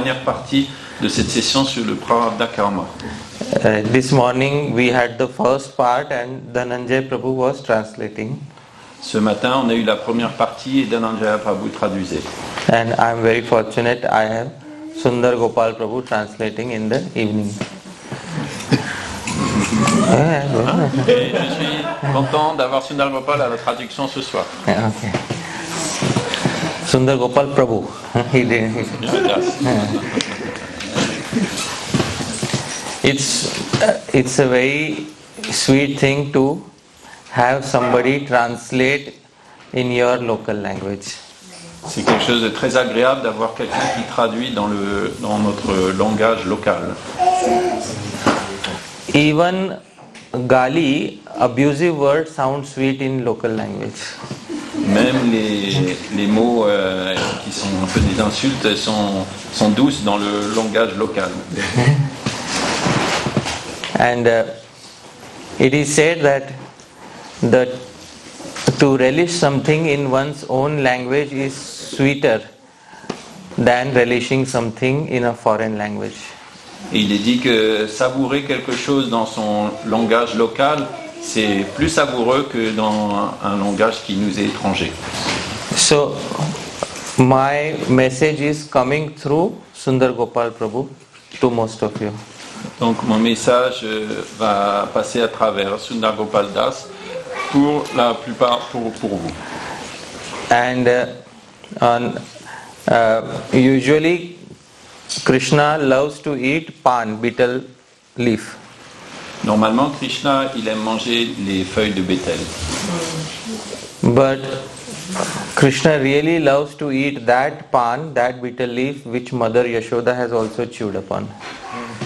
première partie de cette session sur le PRARABDHA-KARMA. This morning we had the first part and Dhananjay Prabhu was translating. Ce matin, on a eu la première partie et Dhananjaya Prabhu traduisait. And I am very fortunate I have Sundar Gopal Prabhu translating in the evening. Et je suis content d'avoir Sundar Gopal à la traduction ce soir. Okay. Sundar Gopal Prabhu. He did. It's a very sweet thing to have somebody translate in your local language. C'est quelque chose de très agréable d'avoir quelqu'un qui traduit dans notre langage local. Even gali, abusive word, sound sweet in local language. Même les mots qui sont un peu des insultes sont douces dans le langage local. And it is said that to relish something in one's own language is sweeter than relishing something in a foreign language. Et il est dit que savourer quelque chose dans son langage local, c'est plus savoureux que dans un langage qui nous est étranger. So, my message is coming through Sundar Gopal Prabhu to most of you. Donc mon message va passer à travers Sundar Gopal Das pour la plupart pour vous. And usually Krishna loves to eat pan, betel leaf. Normalement, Krishna, il aime manger les feuilles de bétel. But Krishna really loves to eat that pan, that betel leaf, which Mother Yashoda has also chewed upon.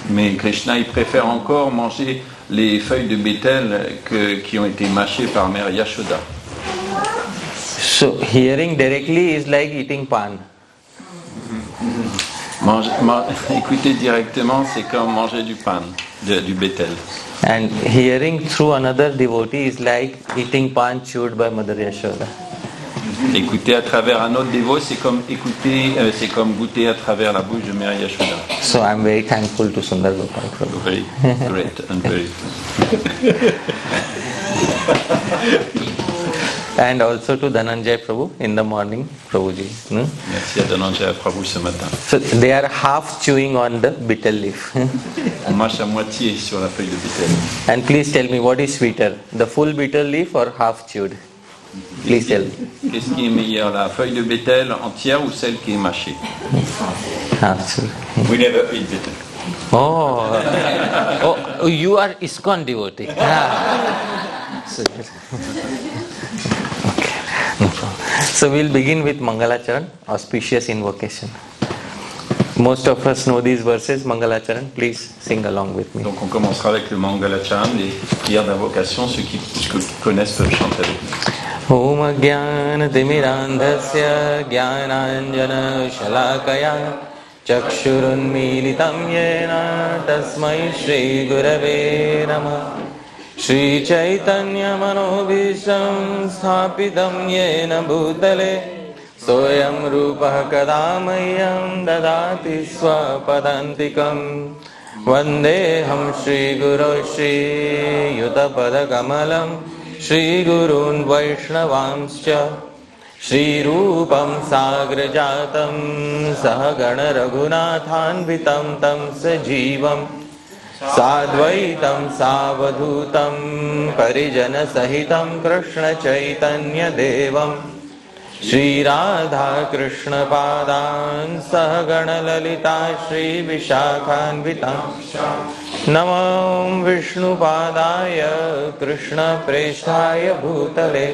Mais Krishna, il préfère encore manger les feuilles de bétel qui ont été mâchées par Mère Yashoda. So hearing directly is like eating pan. Écouter directement, c'est comme manger du pan, du bétel. And hearing through another devotee is like eating pan chewed by Mother Yashoda. Écouter à travers un autre dévot, c'est comme goûter à travers la bouche de Mère Yashoda. So I am very thankful to Sundar Gopal Prabhu. Very great and very. And also to Dhananjay Prabhu in the morning, Prabhuji. Merci à Dhananjaya Prabhu ce matin. So they are half chewing on the betel leaf. On mâche à moitié sur la feuille de bétel. And please tell me what is sweeter, the full betel leaf or half chewed? Please tell. Qu'est-ce qui est meilleur, la feuille de bétel entière ou celle qui est mâchée? Half chewed. We never eat bétel. Oh, you are ISKCON devotee. So we'll begin with Mangalacharan, auspicious invocation. Most of us know these verses, Mangalacharan, please sing along with me. Donc on commencera avec le Mangalacharan, les prières d'invocation, ceux qui connaissent peuvent chanter avec nous. Om Jnana Timirandhasya Jnananjana Shalakaya Chakshurunmilitam Yena Tasmai Shri Gurave Namah Shri Chaitanya Manobhisham Sthapitam Yena Bhutale Soyam Rupah Kadamayam Dadati Swapadantikam Vandeham Shri Guru Shri Yutapada Kamalam Shri Gurun Vaishnavamscha Shri Rupam Sagrajatam Sahagana Raghunathanvitam Tam Sajivam Sadvaitam Savadhutam Parijana Sahitam Krishna Chaitanya Devam Shri Radha Krishna Padan Sahagana Lalita Shri Vishakhanvitam Namam Vishnu Padaya Krishna Presthaya Bhutale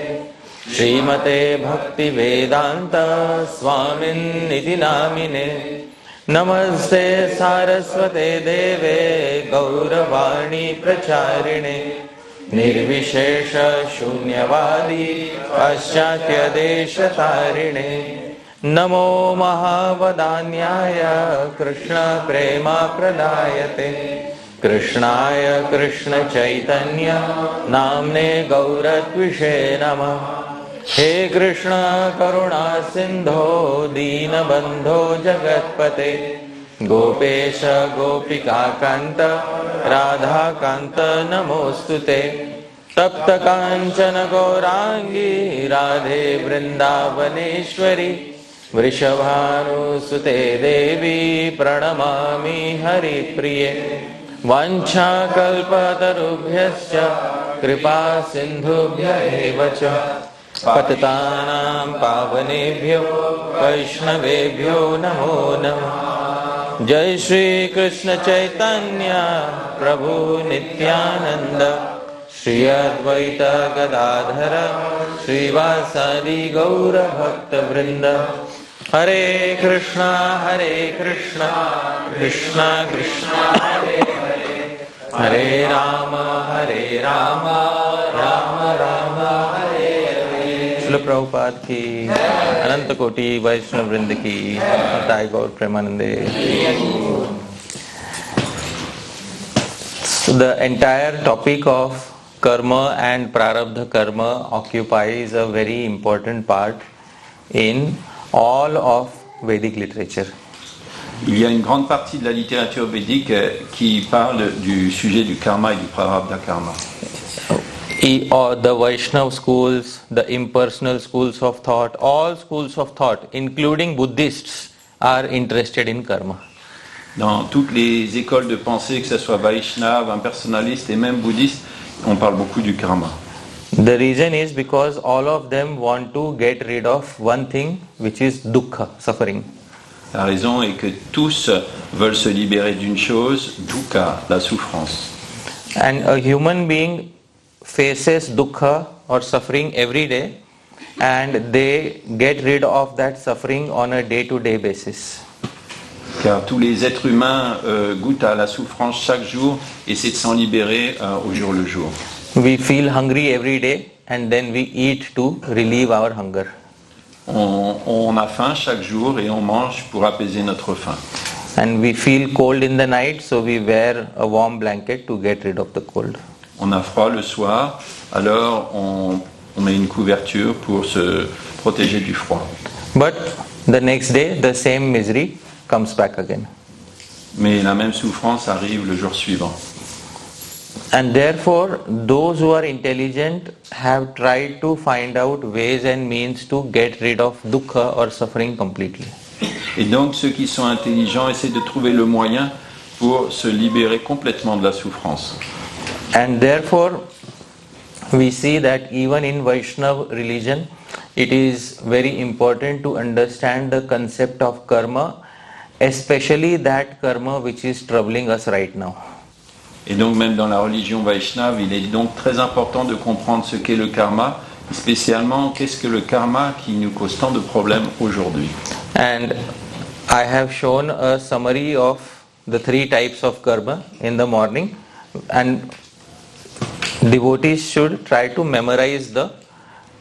Srimate Bhakti Vedanta Swamin Niti Namine Namaste Saraswate Deve Gauravani Pracharine Nirvishesha Shunyavadi Paschatya Desha Tarine Namo Mahavadanyaya Krishna Prema Pradayate Krishnaya Krishna Chaitanya Namne Gauratvishe Namah He Krishna Karuna Sindho Dina Bandho Jagatpate Gopesh गोपिकान्त राधाकान्त नमोस्तुते तप्त कांचन गौरांगी राधे वृंदावनेश्वरी वृषभानुसुते देवी प्रणमामि हरिप्रिये वाञ्छाकल्पतरुभ्यश्च कृपा सिन्धुभ्यः च पतितानां पावनेभ्यो वैष्णवेभ्यो नमो नमः। जय श्री कृष्ण चैतन्य प्रभु नित्यानंद श्री अद्वैत गदाधर श्रीवासादि गौर भक्त वृंद। हरे कृष्णा कृष्णा कृष्णा हरे हरे हरे राम राम राम हरे हरे। श्रील प्रभुपाद की अनंत कोटि वैष्णव वृंद की ताई गौर प्रेमानंदे। The entire topic of karma and prarabdha karma occupies a very important part in all of Vedic literature. Il y a une grande partie de la littérature védique qui parle du sujet du karma et du PRÆRABDHA-KARMA. The Vaishnava schools, the impersonal schools of thought, all schools of thought, including Buddhists, are interested in karma. Dans toutes les écoles de pensée, que ce soit Vaishnava, impersonnaliste et même bouddhiste, on parle beaucoup du karma. The reason is because all of them want to get rid of one thing, which is dukkha, suffering. La raison est que tous veulent se libérer d'une chose, dukkha, la souffrance. And a human being faces dukkha or suffering every day, and they get rid of that suffering on a day-to-day basis. Car tous les êtres humains goûtent à la souffrance chaque jour et essaient de s'en libérer au jour le jour. We feel hungry every day and then we eat to relieve our hunger. On a faim chaque jour et on mange pour apaiser notre faim. And we feel cold in the night, so we wear a warm blanket to get rid of the cold. On a froid le soir, alors on met une couverture pour se protéger du froid. But the next day, the same misery comes back again. Mais la même souffrance arrive le jour suivant. And therefore, those who are intelligent have tried to find out ways and means to get rid of dukkha or suffering completely. Et donc ceux qui sont intelligents essaient de trouver le moyen pour se libérer complètement de la souffrance. And therefore, we see that even in Vaishnava religion, it is very important to understand the concept of karma, especially that karma which is troubling us right now. Et donc même dans la religion Vaishnava, il est donc très important de comprendre ce qu'est le karma, spécialement qu'est-ce que le karma qui nous cause tant de problèmes aujourd'hui. And I have shown a summary of the 3 types of karma in the morning, and devotees should try to memorize the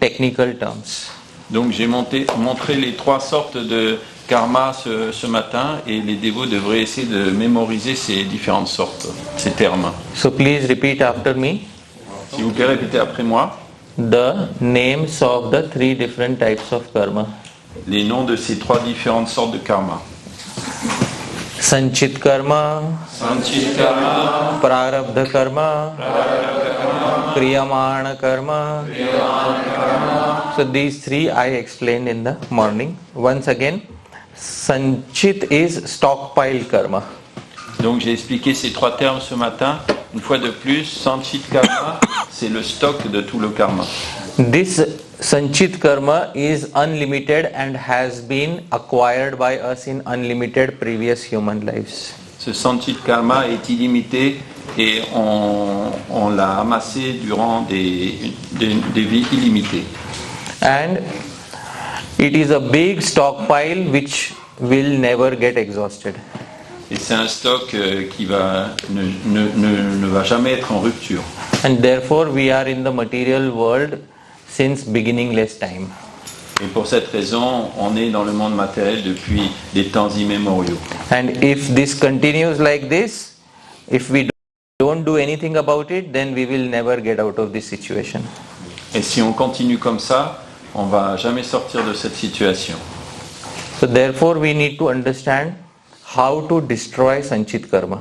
technical terms. Donc j'ai montré les 3 sortes de karma ce matin et les dévots devraient essayer de mémoriser ces différentes sortes, ces termes. So please repeat after me. S'il vous plaît, répétez après moi. The names of the 3 different types of karma. Les noms de ces 3 différentes sortes de karma. Sanchit karma, prarabdha karma, kriyamana karma. So these 3 I explained in the morning. Once again, Sanchit is stockpile karma. Donc j'ai expliqué ces 3 termes ce matin. Une fois de plus, Sanchit karma, c'est le stock de tout le karma. This Sanchit karma is unlimited and has been acquired by us in unlimited previous human lives. Ce Sanchit karma est illimité et on l'a amassé durant des vies illimitées. And it is a big stockpile which will never get exhausted. Et c'est un stock qui ne va jamais être en rupture. And therefore we are in the material world since beginningless time. Et pour cette raison, on est dans le monde matériel depuis des temps immémoriaux. And if this continues like this, if we don't do anything about it, then we will never get out of this situation. Et si on continue comme ça, on va jamais sortir de cette situation. So therefore we need to understand how to destroy Sanchit Karma.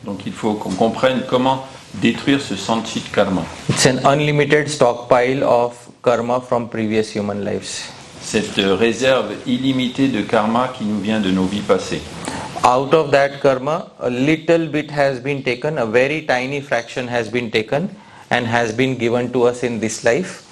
Donc il faut qu'on comprenne comment détruire ce Sanchit Karma. It's an unlimited stockpile of karma from previous human lives. Cette réserve illimitée de karma qui nous vient de nos vies passées. Out of that karma, a little bit has been taken, a very tiny fraction has been taken and has been given to us in this life,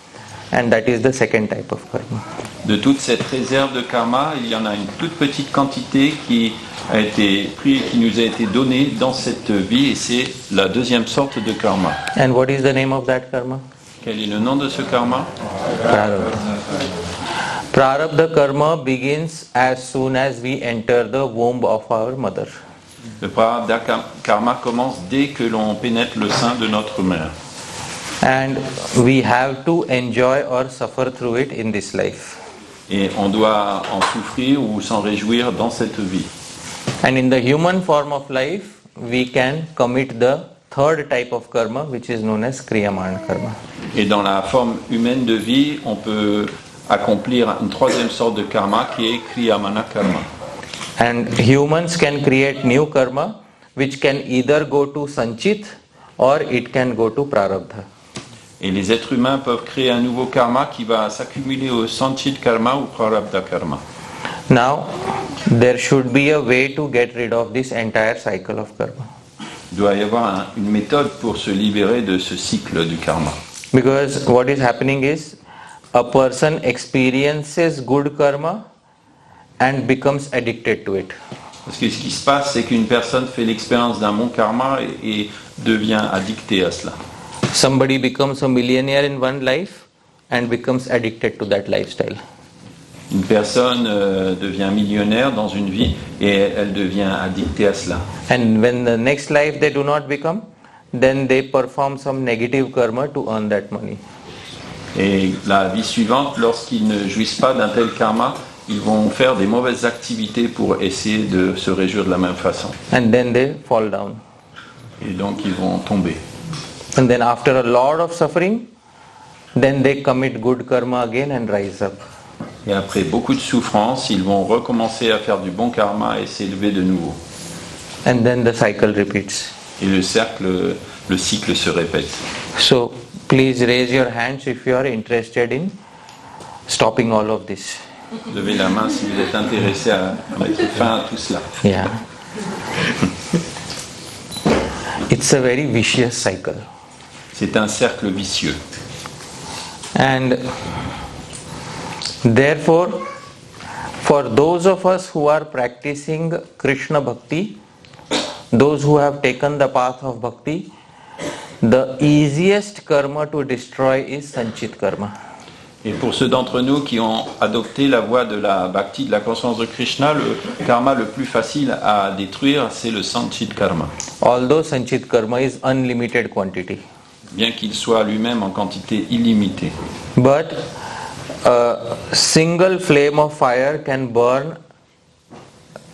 and that is the second type of karma. De toute cette réserve de karma, il y en a une toute petite quantité qui a été prise, qui nous a été donnée dans cette vie, et c'est la deuxième sorte de karma. And what is the name of that karma? Quel est le nom de ce karma? Prarabdha. Prarabdha-karma begins as soon as we enter the womb of our mother. Le Prārābrabdha-karma commence dès que l'on pénètre le sein de notre mère. And we have to enjoy or suffer through it in this life. Et on doit en souffrir ou s'en réjouir dans cette vie. And in the human form of life, we can commit the third type of karma, which is known as Kriyamana karma. Et dans la forme humaine de vie, on peut accomplir une troisième sorte de karma qui est Kriyamana karma. And humans can create new karma, which can either go to Sanchit or it can go to Prarabdha. Et les êtres humains peuvent créer un nouveau karma qui va s'accumuler au Sanchit karma ou Prārābrabdha karma. Now, there should be a way to get rid of this entire cycle of karma. Il doit y avoir une méthode pour se libérer de ce cycle du karma. Because what is happening is, a person experiences good karma and becomes addicted to it. Parce que ce qui se passe, c'est qu'une personne fait l'expérience d'un bon karma et devient addictée à cela. Somebody becomes a millionaire in one life and becomes addicted to that lifestyle. Une personne devient millionnaire dans une vie et elle devient addictée à cela. And when the next life they do not become, then they perform some negative karma to earn that money. Et la vie suivante, lorsqu'ils ne jouissent pas d'un tel karma, ils vont faire des mauvaises activités pour essayer de se réjouir de la même façon. And then they fall down. Et donc ils vont tomber. And then after a lot of suffering, then they commit good karma again and rise up. Et après beaucoup de souffrance, ils vont recommencer à faire du bon karma et s'élever de nouveau. And then the cycle repeats. Et le cycle se répète. So please raise your hands if you are interested in stopping all of this. Levez la main si vous êtes intéressé à mettre fin à tout cela. Yeah. It's a very vicious cycle. C'est un cercle vicieux. And therefore, for those of us who are practicing Krishna Bhakti, those who have taken the path of Bhakti, the easiest karma to destroy is Sanchit karma. Et pour ceux d'entre nous qui ont adopté la voie de la bhakti, de la conscience de Krishna, le karma le plus facile à détruire, c'est le Sanchit karma. Although Sanchit karma is unlimited quantity. Bien qu'il soit lui-même en quantité illimitée. But a single flame of fire can burn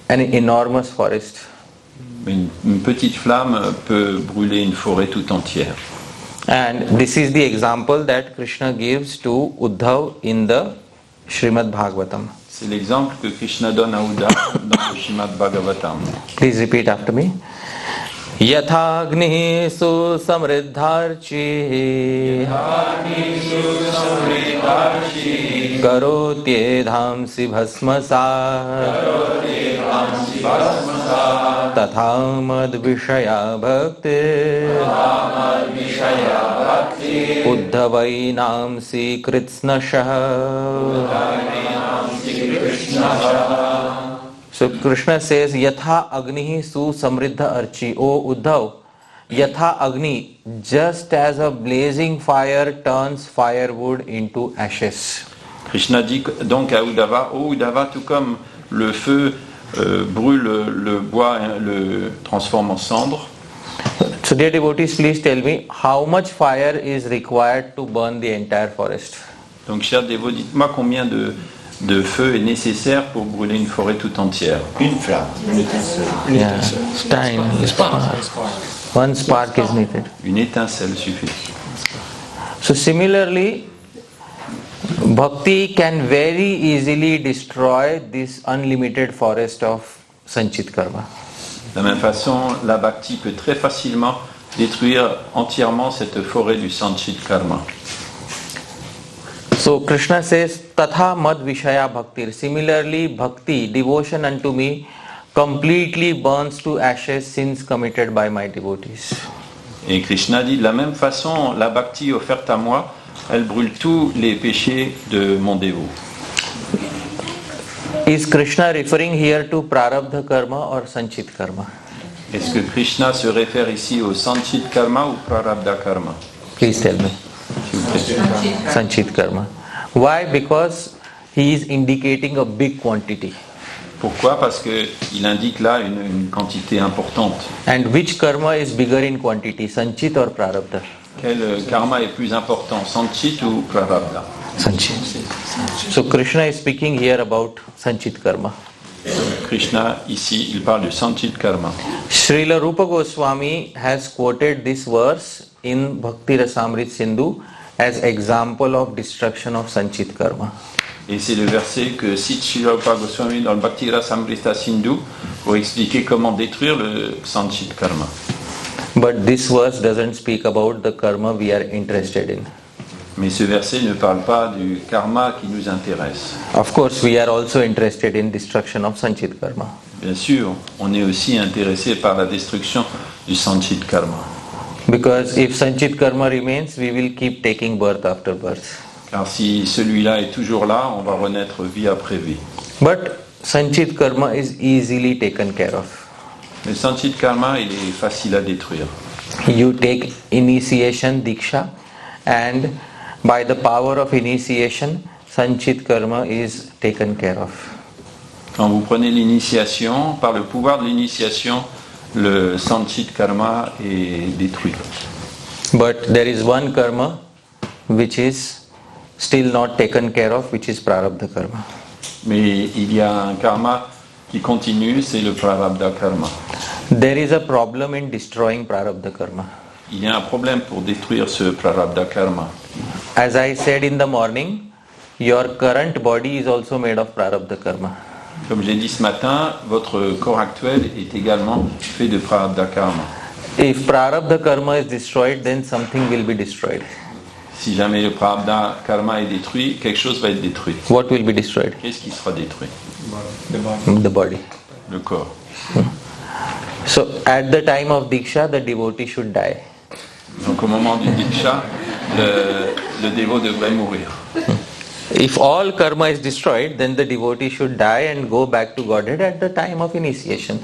an enormous forest. Une petite flamme peut brûler une forêt tout entière. And this is the example that Krishna gives to Uddhav in the Srimad Bhagavatam. C'est l'exemple que Krishna donne à Uddhav dans le Srimad Bhagavatam. Please repeat after me. Yathagnihi susamriddharchi karotyedhamsi bhasmasat tatha mad vishaya bhakti uddhavainamsi kritsnashah. So Krishna says, Yatha Agni Su Samriddha Archi. O Uddhav, Yatha Agni, just as a blazing fire turns firewood into ashes. Krishna dit donc à Uddhava, ô Uddhava, tout comme le feu brûle le bois et le transforme en cendre. So dear devotees, please tell me, how much fire is required to burn the entire forest? Donc chers dévots, dites-moi combien de feu est nécessaire pour brûler une forêt tout entière. Une flamme, une étincelle. Une étincelle. One spark is needed. Une étincelle suffit. So similarly, Bhakti can very easily destroy this unlimited forest of Sanchit Karma. De la même façon, la bhakti peut très facilement détruire entièrement cette forêt du Sanchit Karma. So Krishna says, Tatha mad vishaya bhaktir. Similarly, bhakti, devotion unto me, completely burns to ashes sins committed by my devotees. Et Krishna dit de la même façon, la bhakti offerte à moi, elle brûle tous les péchés de mon dévot. Is Krishna referring here to PRARABDHA karma or Sanchit karma? Est-ce que Krishna se réfère ici au Sanchit Karma ou Prarabdha Karma? Please tell me. S'il vous plaît. Sanchit karma. Why? Because he is indicating a big quantity. Pourquoi? Parce qu'il indique là une quantité importante. And which karma is bigger in quantity, Sanchit or Prarabdha? Quel karma est plus important, Sanchit ou Prarabdha? Sanchit. So Krishna is speaking here about Sanchit karma. Krishna, ici, il parle du Sanchit Karma. Srila Rupa Goswami has quoted this verse in Bhakti Rasamrit Sindhu as example of destruction of Sanchit karma. Et c'est le verset que cite Srila Rupa Goswami dans le Bhakti Rasamrita Sindhu pour expliquer comment détruire le Sanchit Karma. But this verse doesn't speak about the karma we are interested in. Mais ce verset ne parle pas du karma qui nous intéresse. Of course, we are also interested in destruction of Sanchit karma. Bien sûr, on est aussi intéressé par la destruction du Sanchit Karma. Because if Sanchit karma remains, we will keep taking birth after birth. Car si celui-là est toujours là, on va renaître vie après vie. But Sanchit karma is easily taken care of. Le Sanchit Karma, il est facile à détruire. You take initiation diksha, and by the power of initiation, Sanchit karma is taken care of. Quand vous prenez l'initiation, par le pouvoir de l'initiation, le Sanchit Karma est détruit. But there is one karma which is still not taken care of, which is Prarabdha karma. Mais il y a un karma qui continue, c'est le Prarabdha Karma. There is a problem in destroying Prarabdha karma. Il y a un problème pour détruire ce Prarabdha Karma. As I said in the morning, your current body is also made of Prarabdha karma. Comme j'ai dit ce matin, votre corps actuel est également fait de Prarabdha Karma. If Prarabdha karma is destroyed, then something will be destroyed. Si jamais le Prarabdha Karma est détruit, quelque chose va être détruit. What will be destroyed? Qu'est-ce qui sera détruit? The body. Le corps. So at the time of Diksha, the devotee should die. Donc au moment du Diksha, le dévot devrait mourir. If all karma is destroyed, then the devotee should die and go back to Godhead at the time of initiation.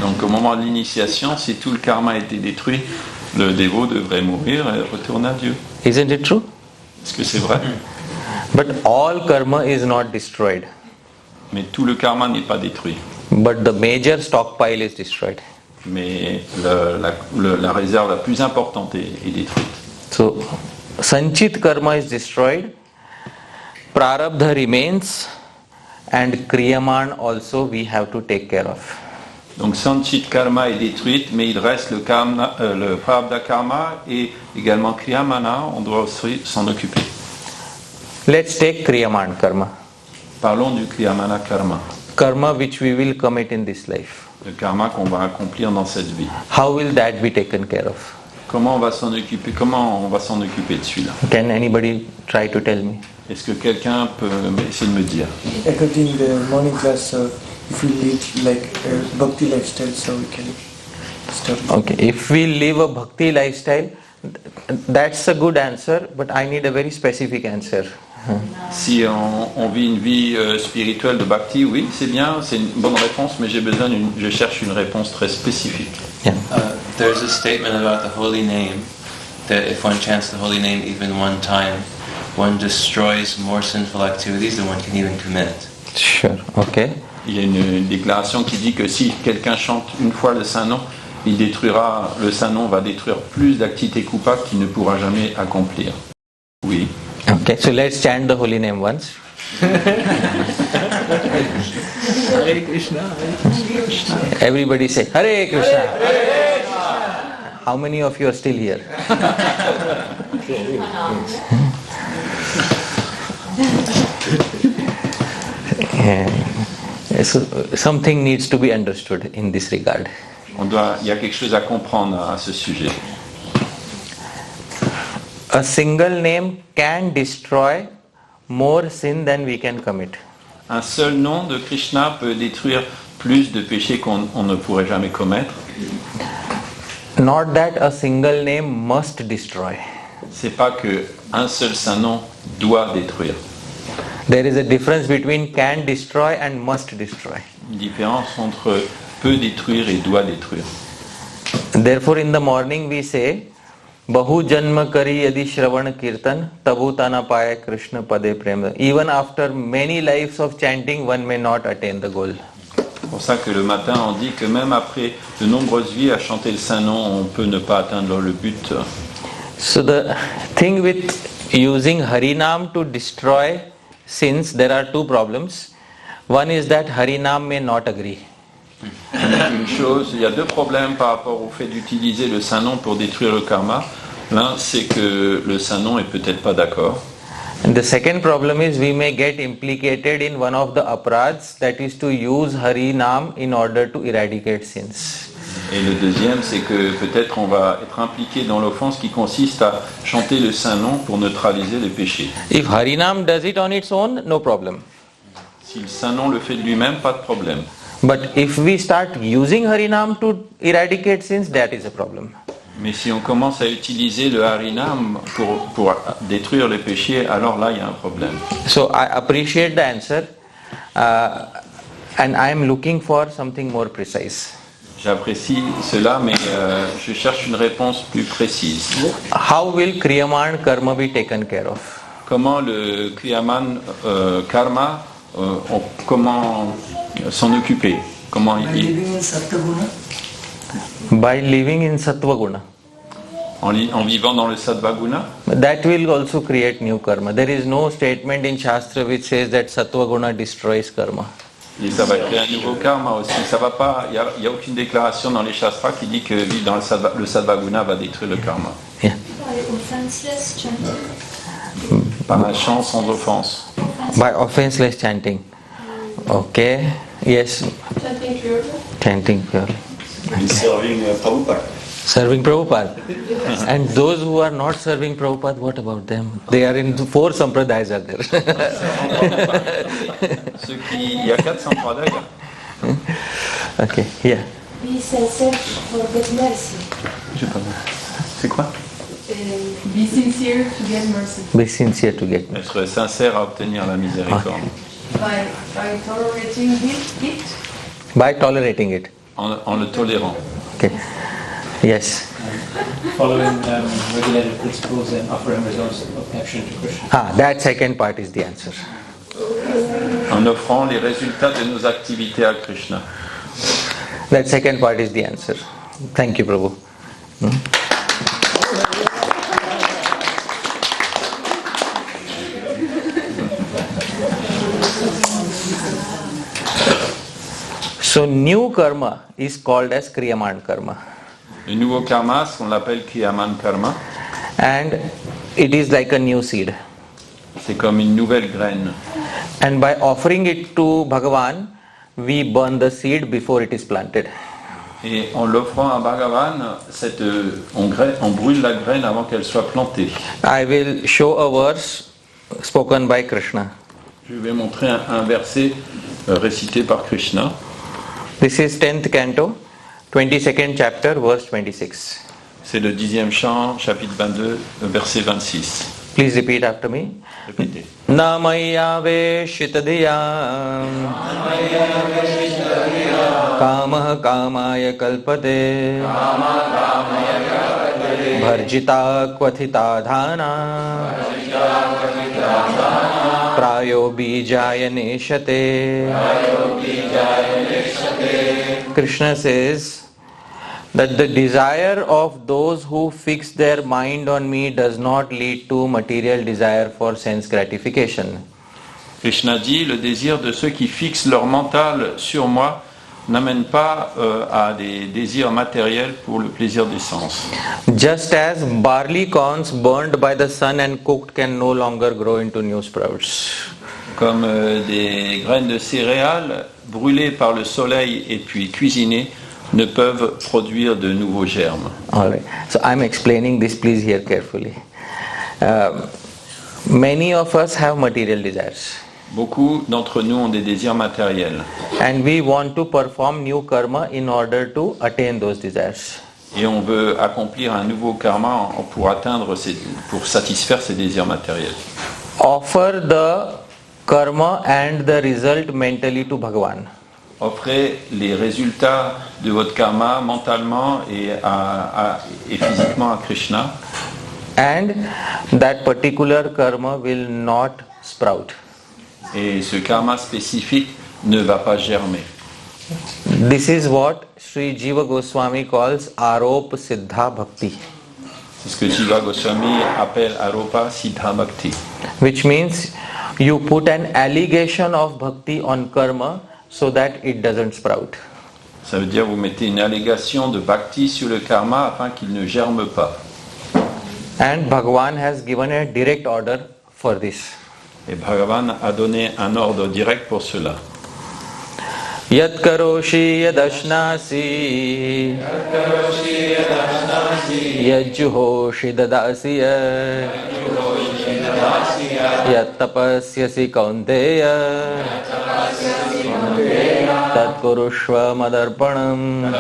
Donc au moment de l'initiation, si tout le karma a été détruit, le dévot devrait mourir et retourner à Dieu. Isn't it true? Est-ce que c'est vrai? But all karma is not destroyed. Mais tout le karma n'est pas détruit. But the major stockpile is destroyed. Mais la réserve la plus importante est détruite. So, Sanchit karma is destroyed, Prarabdha remains, and Kriyaman also we have to take care of. Donc Sanchit Karma est détruite, mais il reste le Prarabdha Karma et également Kriyamana, on doit aussi s'en occuper. Let's take Kriyaman karma. Parlons du Kriyamana Karma, Karma which we will commit in this life. le karma qu'on va accomplir dans cette vie. How will that be taken care of? Comment on va s'en occuper de celui-là? Can anybody try to tell me? Est-ce que quelqu'un peut essayer de me dire? According the morning class, if we lead like a bhakti lifestyle, so we can start. Okay, if we live a bhakti lifestyle, that's a good answer, but I need a very specific answer. Si on vit une vie spirituelle de bhakti, oui, c'est bien, c'est une bonne réponse, mais je cherche une réponse très spécifique. Yeah. There's a statement about the holy name that if one chants the holy name even one time, one destroys more sinful activities than one can even commit. Sure, okay. Il y a une déclaration qui dit que si quelqu'un chante une fois le Saint-Nom, le Saint-Nom va détruire plus d'activités coupables qu'il ne pourra jamais accomplir. Oui. Okay, so let's chant the holy name once. Hare Krishna, Hare Krishna. Everybody say Hare Krishna. How many of you are still here? So something needs to be understood in this regard. Il y a quelque chose à comprendre à ce sujet. A single name can destroy more sin than we can commit. Un seul nom de Krishna peut détruire plus de péchés qu'on ne pourrait jamais commettre. Not that a single name must destroy. C'est pas que un seul saint nom doit détruire. There is a difference between can destroy and must destroy. Une différence entre peut détruire et doit détruire. Therefore in the morning we say Bahu janma kari yadi shravan kirtan tabutana paya Krishna pade prem. Even after many lives of chanting, one may not attain the goal. C'est pour ça que le matin on dit que même après de nombreuses vies à chanter le saint nom, on peut ne pas atteindre le but. So the thing with using Harinam to destroy sins, there are two problems. One is that Harinam may not agree. Il y a deux problèmes par rapport au fait d'utiliser le saint nom pour détruire le karma. L'un, c'est que le saint nom est peut-être pas d'accord. And the second problem is we may get implicated in one of the apradhs, that is to use Harinam in order to eradicate sins. Et le deuxième, c'est que peut-être on va être impliqué dans l'offense qui consiste à chanter le saint nom pour neutraliser les péchés. If Harinam does it on its own, no problem. Si le saint nom le fait de lui-même, pas de problème. But if we start using Harinam to eradicate sins, that is a problem. Mais si on commence à utiliser le Harinam pour détruire les péchés, alors là, il y a un problème. So I appreciate the answer and I am looking for something more precise. J'apprécie cela, mais je cherche une réponse plus précise. How will Kriyaman Karma be taken care of? Comment le Kriyaman Karma, comment s'en occuper? Comment By living in Sattva Guna. En vivant dans le Sattva Guna? That will also create new karma. There is no statement in Shastra which says that Sattva Guna destroys karma. Et ça va créer un nouveau karma aussi. Ça va pas. Il y a aucune déclaration dans les Shastras qui dit que vivre dans le Sattva Guna va détruire le karma. Yeah. Par la chance, sans offense. By offenseless chanting. Okay. Yes. Chanting pure. Serving Prabhupada. Serving Prabhupada. And those who are not serving Prabhupada, what about them? They are in 4 sampradayas are there. Il y a 4 sampradayas. Okay, yeah. Be sincere for get mercy. C'est quoi? Be sincere to get mercy. Be sincere to get mercy. Être sincère à obtenir la miséricorde. By tolerating it. By tolerating it. En le tolérant. Okay. Yes. Following regulated principles and offering results of action to Krishna. That second part is the answer. En offrant les résultats de nos activités à Krishna. That second part is the answer. Thank you, Prabhu. So new karma is called as Kriyaman karma. Le nouveau karma, on l'appelle Kriyaman karma. And it is like a new seed. C'est comme une nouvelle graine. And by offering it to Bhagavan, we burn the seed before it is planted. Et en l'offrant à Bhagavan, on brûle la graine avant qu'elle soit plantée. I will show a verse spoken by Krishna. Je vais montrer un verset récité par Krishna. This is 10th canto, 22nd chapter, verse 26. C'est le 10e chant, chapitre 22, verset 26. Please repeat after me. Répétez. Namayaveshitadhiya Kamah kamaya kalpate Bharjita kvathita dhana Prayo bijaya neshate. Krishna says that the desire of those who fix their mind on me does not lead to material desire for sense gratification. Krishna dit, le désir de ceux qui fixent leur mental sur moi n'amène pas à des désirs matériels pour le plaisir des sens. Just as barley corns burned by the sun and cooked can no longer grow into new sprouts. Comme des graines de céréales brûlés par le soleil et puis cuisinés ne peuvent produire de nouveaux germes. All right. So I'm explaining this. Please hear carefully. Many of us have material desires. Beaucoup d'entre nous ont des désirs matériels. And we want to perform new karma in order to attain those desires. Et on veut accomplir un nouveau karma pour satisfaire ces désirs matériels. Offer the karma and the result mentally to Bhagavan. Offrez les résultats de votre karma mentalement et physiquement à Krishna. And that particular karma will not sprout. Et ce karma spécifique ne va pas germer. This is what Sri Jiva Goswami calls Aropa Siddha Bhakti. C'est ce que Jiva Goswami appelle Aropa Siddha Bhakti. Which means you put an allegation of bhakti on karma so that it doesn't sprout. Ça veut dire vous mettez une allégation de bhakti sur le karma afin qu'il ne germe pas. And Bhagavan has given a direct order for this. Et Bhagavan a donné un ordre direct pour cela. Yat karoshi yadashnasi yajjuhoshi dadasi yat tapasyasi kaunteya tat kurushva madarpanam.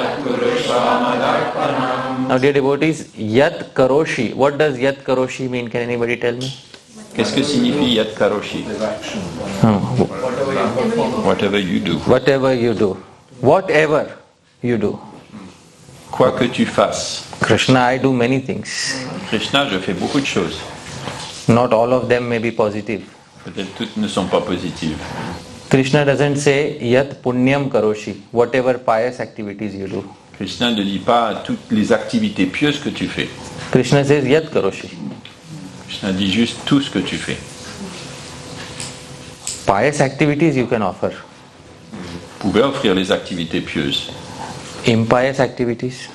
Now dear devotees, yat karoshi, what does yat karoshi mean? Can anybody tell me? Qu'est-ce que signifie Yat Karoshi? Whatever you do. Whatever you do. Whatever you do. Quoi que tu fasses. Krishna, I do many things. Krishna, je fais beaucoup de choses. Not all of them may be positive. Peut-être toutes ne sont pas positives. Krishna doesn't say yat punyam karoshi, whatever pious activities you do. Krishna ne dit pas toutes les activités pieuses que tu fais. Krishna says yat karoshi. Krishna dit juste tout ce que tu fais. Pious activities you can offer. Vous pouvez offrir les activités pieuses. Impious activities.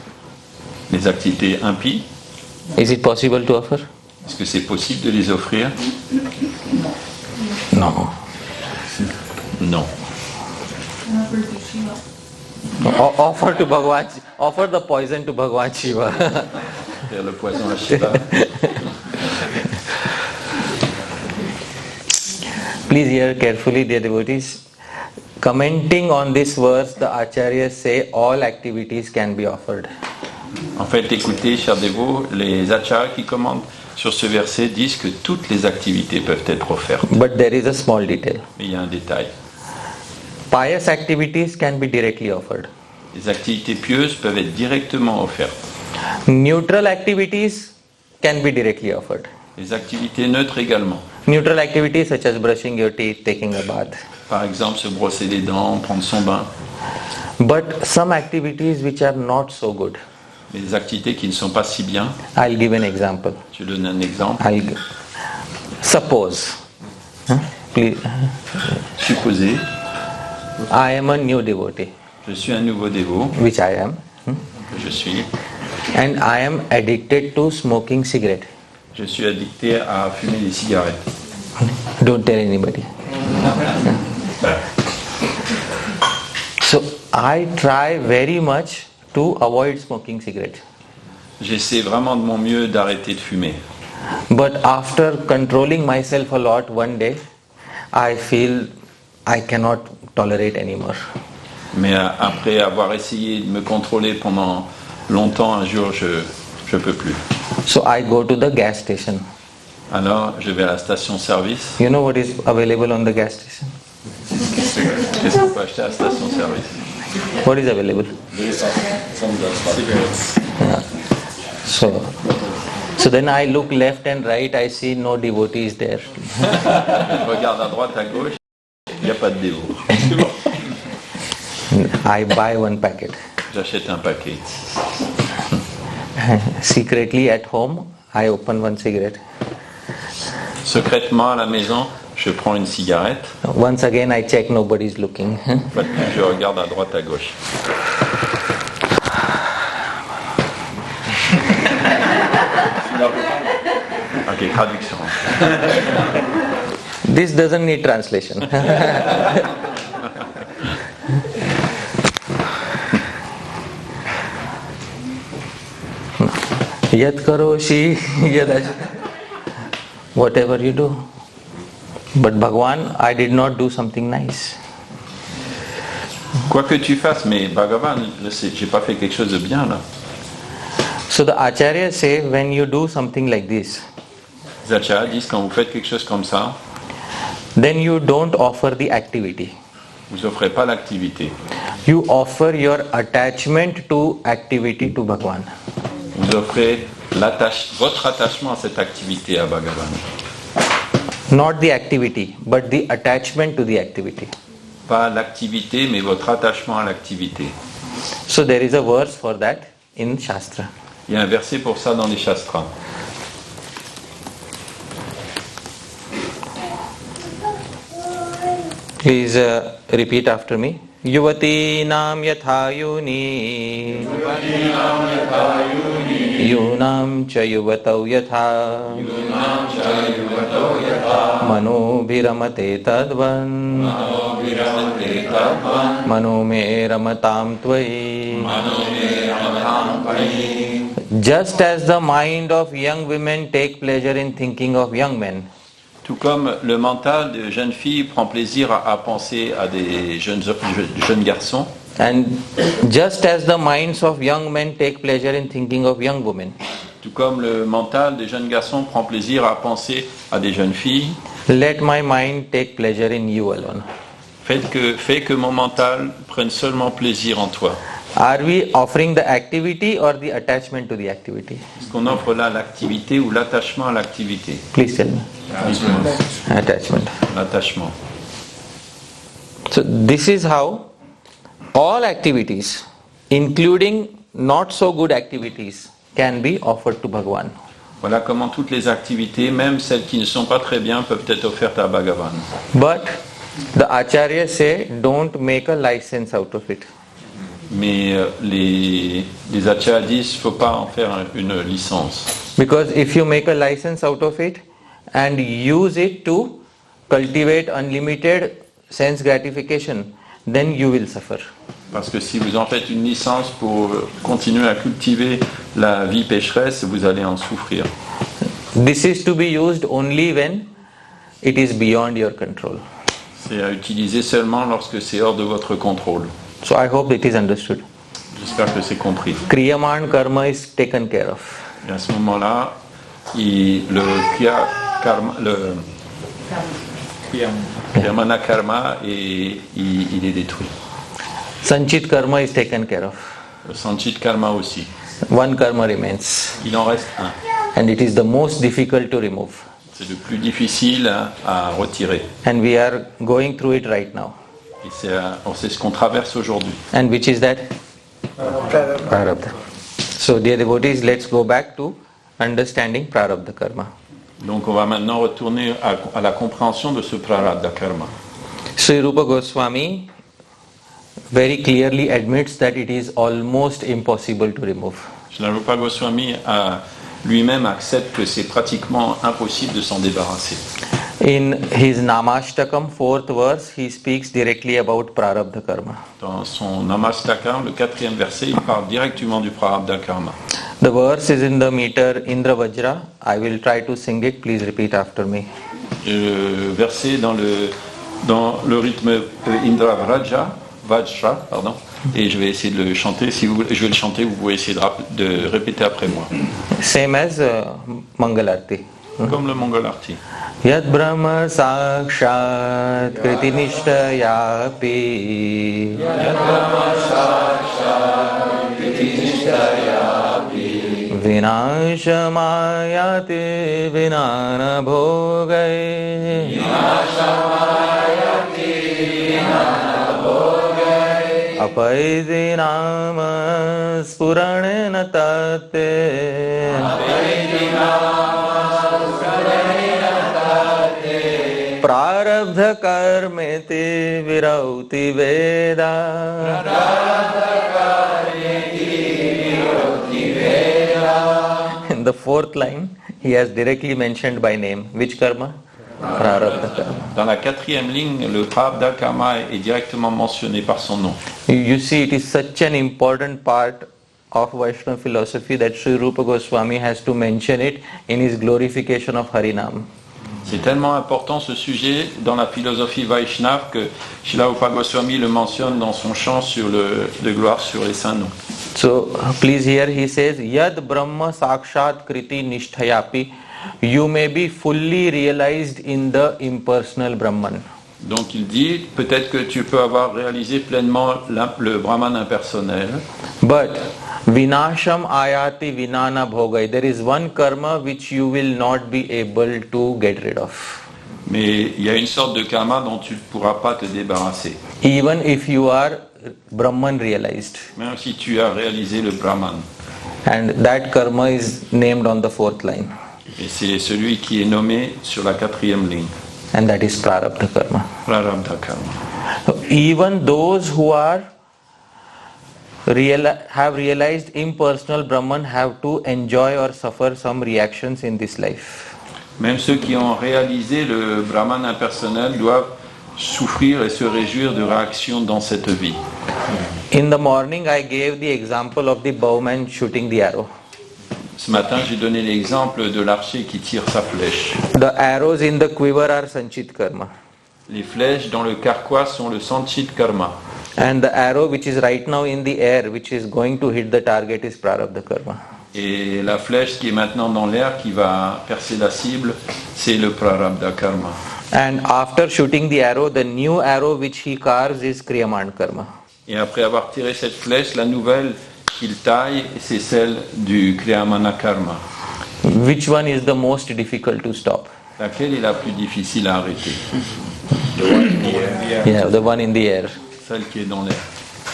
Les activités impies. Is it possible to offer? Est-ce que c'est possible de les offrir? No. Non. Offer to Bhagavan. Offer the poison to Bhagavan Shiva. Faire le poison à Shiva. Please hear carefully, dear devotees. Commenting on this verse, the acharyas say all activities can be offered. En fait, écoutez, chers dévots, les acharyas qui commentent sur ce verset disent que toutes les activités peuvent être offertes. But there is a small detail. Mais il y a un détail. Pious activities can be directly offered. Les activités pieuses peuvent être directement offertes. Neutral activities can be directly offered. Les activités neutres également. Neutral activities such as brushing your teeth, taking a bath. Par exemple, se brosser les dents, prendre son bain. But some activities which are not so good. Mais les activités qui ne sont pas si bien. I'll give an example. Je donne un exemple. Suppose. Please. Supposez. I am a new devotee. Je suis un nouveau dévot. Which I am. Je suis. And I am addicted to smoking cigarette. Je suis addicté à fumer des cigarettes. Don't tell anybody. So I try very much to avoid smoking cigarette. J'essaie vraiment de mon mieux d'arrêter de fumer. But after controlling myself a lot one day, I feel I cannot tolerate anymore. Mais après avoir essayé de me contrôler pendant longtemps, un jour, je peux plus. So I go to the gas station. Alors, je vais à la station-service. You know what is available on the gas station? Qu'est-ce qu'on peut acheter à la station-service? What is available? So then I look left and right, I see no devotees there. Je regarde à droite, à gauche, il n'y a pas de dévot. I buy one packet. J'achète un paquet. Secretly at home, I open one cigarette. Secrètement à la maison, je prends une cigarette. Once again, I check nobody's looking. Je regarde à droite, à gauche. Ok, traduction. This doesn't need translation. Yat karoshi, whatever you do. But Bhagavan, I did not do something nice. Quoi que tu fasses, mais Bhagavan, j'ai pas fait quelque chose de bien là. So the Acharyas say, when you do something like this, Les acharyas disent quand vous faites quelque chose comme ça, then you don't offer the activity. vous offrez pas l'activité. You offer your attachment to activity to Bhagavan. Vous offrez votre attachement à cette activité à Bhagavan. Not the activity, but the attachment to the activity. Pas l'activité, mais votre attachement à l'activité. So there is a verse for that in Shastra. Il y a un verset pour ça dans les Shastras. Please repeat after me. Yuvati nam yathayuni yunam cha yuvatau yatha mano bhiramate tadvan mano me ramatam tvai. Just as the mind of young women take pleasure in thinking of young men, Tout comme le mental de jeunes filles prend plaisir à penser à des jeunes garçons, and just as the minds of young men take pleasure in thinking of young women, tout comme le mental des jeunes garçons prend plaisir à penser à des jeunes filles, let my mind take pleasure in you alone. fais que mon mental prenne seulement plaisir en toi. Are we offering the activity or the attachment to the activity? Est-ce qu'on offre là l'activité ou l'attachement à l'activité? Please tell me. Attachment. L'attachement. So this is how all activities, including not so good activities, can be offered to Bhagavan. Voilà comment toutes les activités, même celles qui ne sont pas très bien, peuvent être offertes à Bhagavan. But the acharyas say, don't make a license out of it. Mais les acharyas disent, il ne faut pas en faire une licence. Because if you make a license out of it and use it to cultivate unlimited sense gratification, then you will suffer. Parce que si vous en faites une licence pour continuer à cultiver la vie pécheresse, vous allez en souffrir. This is to be used only when it is beyond your control. C'est à utiliser seulement lorsque c'est hors de votre contrôle. So I hope it is understood. J'espère que c'est compris. Kriyaman karma is taken care of. Et à ce moment-là, Kriyamana karma il est détruit. Sanchit karma is taken care of. Le Sanchit karma aussi. One karma remains. Il en reste un. And it is the most difficult to remove. C'est le plus difficile à retirer. And we are going through it right now. Et c'est ce qu'on traverse aujourd'hui. And which is that? Prārabdha. So dear devotees, let's go back to understanding Prārabdha karma. Donc on va maintenant retourner à la compréhension de ce Prārabdha-karma. Sri Rupa Goswami very clearly admits that it is almost impossible to remove. Sri Rupa Goswami lui-même accepte que c'est pratiquement impossible de s'en débarrasser. In his Namashtakam, 4th verse, he speaks directly about Prārabdha karma. Dans son Namastakam, le 4e verset, il parle directement du Prārabdha-karma. The verse is in the meter Indra Vajra. I will try to sing it. Please repeat after me. Le verset dans le rythme Indra Vajra, pardon. Et je vais essayer de le chanter. Si je vais le chanter, vous pouvez essayer de répéter après moi. Same as Mangalarti. Comme le Mangalarti. Yad Brahma Sakshat Kriti Nishtayapi Yad Brahma Sakshat Kriti Nishtayapi Vinashamayati Vinana Bhogai Vinashamayati Vinana Bhogai Apaidi Nama Spuranena Tate Apaidi Nama Prārabdha karmeti virauti veda. In the 4th line, he has directly mentioned by name. Which karma? Prārabdha karma. Dans la 4e ligne, le Prārabdha-karma est directement mentionné par son nom. You see, it is such an important part of Vaishnava philosophy that Sri Rupa Goswami has to mention it in his glorification of Harinam. C'est tellement important ce sujet dans la philosophie Vaishnava que Srila Rupa Goswami le mentionne dans son chant sur de gloire sur les saints noms. So please hear, he says, Yad Brahma Sakshat Kriti Nishthayapi, you may be fully realized in the impersonal Brahman. Donc il dit, peut-être que tu peux avoir réalisé pleinement le Brahman impersonnel. But Vinasham Ayati Vinana Bhogai, there is one karma which you will not be able to get rid of. Mais il y a une sorte de karma dont tu ne pourras pas te débarrasser. Even if you are Brahman realized. Même si tu as réalisé le Brahman. And that karma is named on the fourth line. Et c'est celui qui est nommé sur la 4e ligne. And that is PRARABDHA-KARMA. PRARABDHA-KARMA. Even those who are have realized impersonal Brahman have to enjoy or suffer some reactions in this life. Même ceux qui ont réalisé le Brahman impersonnel doivent souffrir et se réjouir de réactions dans cette vie. In the morning I gave the example of the bowman shooting the arrow. Ce matin, j'ai donné l'exemple de l'archer qui tire sa flèche. The arrows in the quiver are Sanchit Karma. Les flèches dans le carquois sont le Sanchit Karma. And the arrow which is right now in the air, which is going to hit the target, is PRARABDHA Karma. Et la flèche qui est maintenant dans l'air, qui va percer la cible, c'est le Prarabdha Karma. And after shooting the arrow, the new arrow which he carves is Kriyaman Karma. Et après avoir tiré cette flèche, la nouvelle qu'il taille, c'est celle du Kriyamana Karma. Which one is the most difficult to stop? Laquelle est la plus difficile à arrêter? Yeah, the one in the air. Celle qui est dans l'air.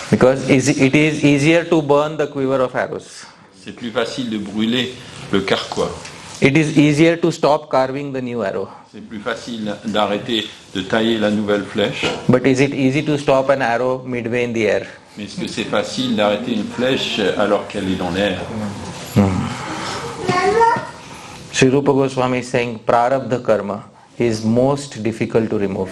Because it is easier to burn the quiver of arrows. C'est plus facile de brûler le carquois. It is easier to stop carving the new arrow. C'est plus facile d'arrêter de tailler la nouvelle flèche. But is it easy to stop an arrow midway in the air? Mais est-ce que c'est facile d'arrêter une flèche alors qu'elle est dans l'air? Sri Rupa Goswami is saying PRARABDHA Karma is most difficult to remove.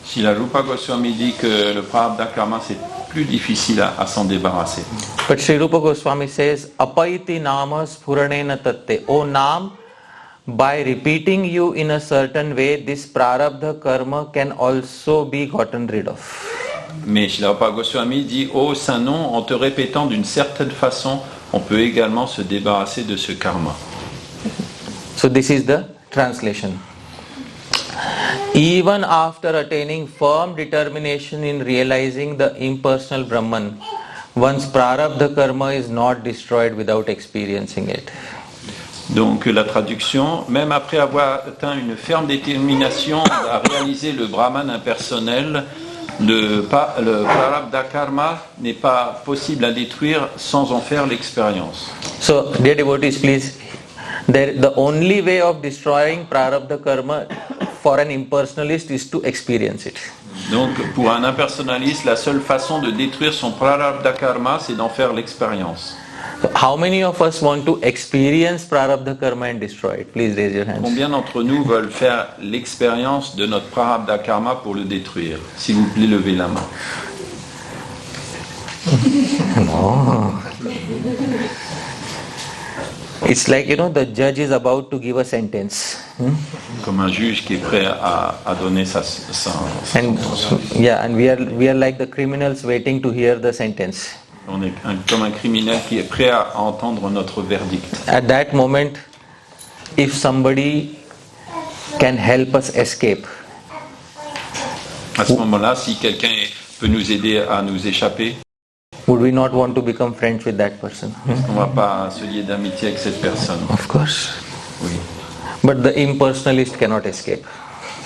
Srila Rupa Goswami dit que le Prarabdha Karma c'est plus difficile à s'en débarrasser. But Sri Rupa Goswami says Apaiti nama spuranena tatte. O Nam, by repeating you in a certain way, this Prarabdha Karma can also be gotten rid of. Mais Srila Rupa Goswami dit ô saint nom, en te répétant d'une certaine façon, on peut également se débarrasser de ce karma. So this is the translation. Even after attaining firm determination in realizing the impersonal Brahman, one's Prarabdha Karma is not destroyed without experiencing it. Donc la traduction, même après avoir atteint une ferme détermination à réaliser le Brahman impersonnel, le Prarabdha Karma n'est pas possible à détruire sans en faire l'expérience. So, dear devotees, please, the only way of destroying Prarabdha Karma for an impersonalist is to experience it. Donc pour un impersonnaliste, la seule façon de détruire son Prarabdha Karma, c'est d'en faire l'expérience. So how many of us want to experience Prarabdha Karma and destroy it? Please raise your hands. Combien d'entre nous veulent faire l'expérience de notre Prarabdha Karma pour le détruire? S'il vous plaît, levez la main. No. It's like, the judge is about to give a sentence. Comme un juge qui est prêt à donner sa And we are like the criminals waiting to hear the sentence. On est comme un criminel qui est prêt à entendre notre verdict. At that moment, if somebody can help us escape, À ce moment-là, si quelqu'un peut nous aider à nous échapper, would we not want to become friends with that person? on ne va pas se lier d'amitié avec cette personne. Of course. Oui. But the impersonalist cannot escape.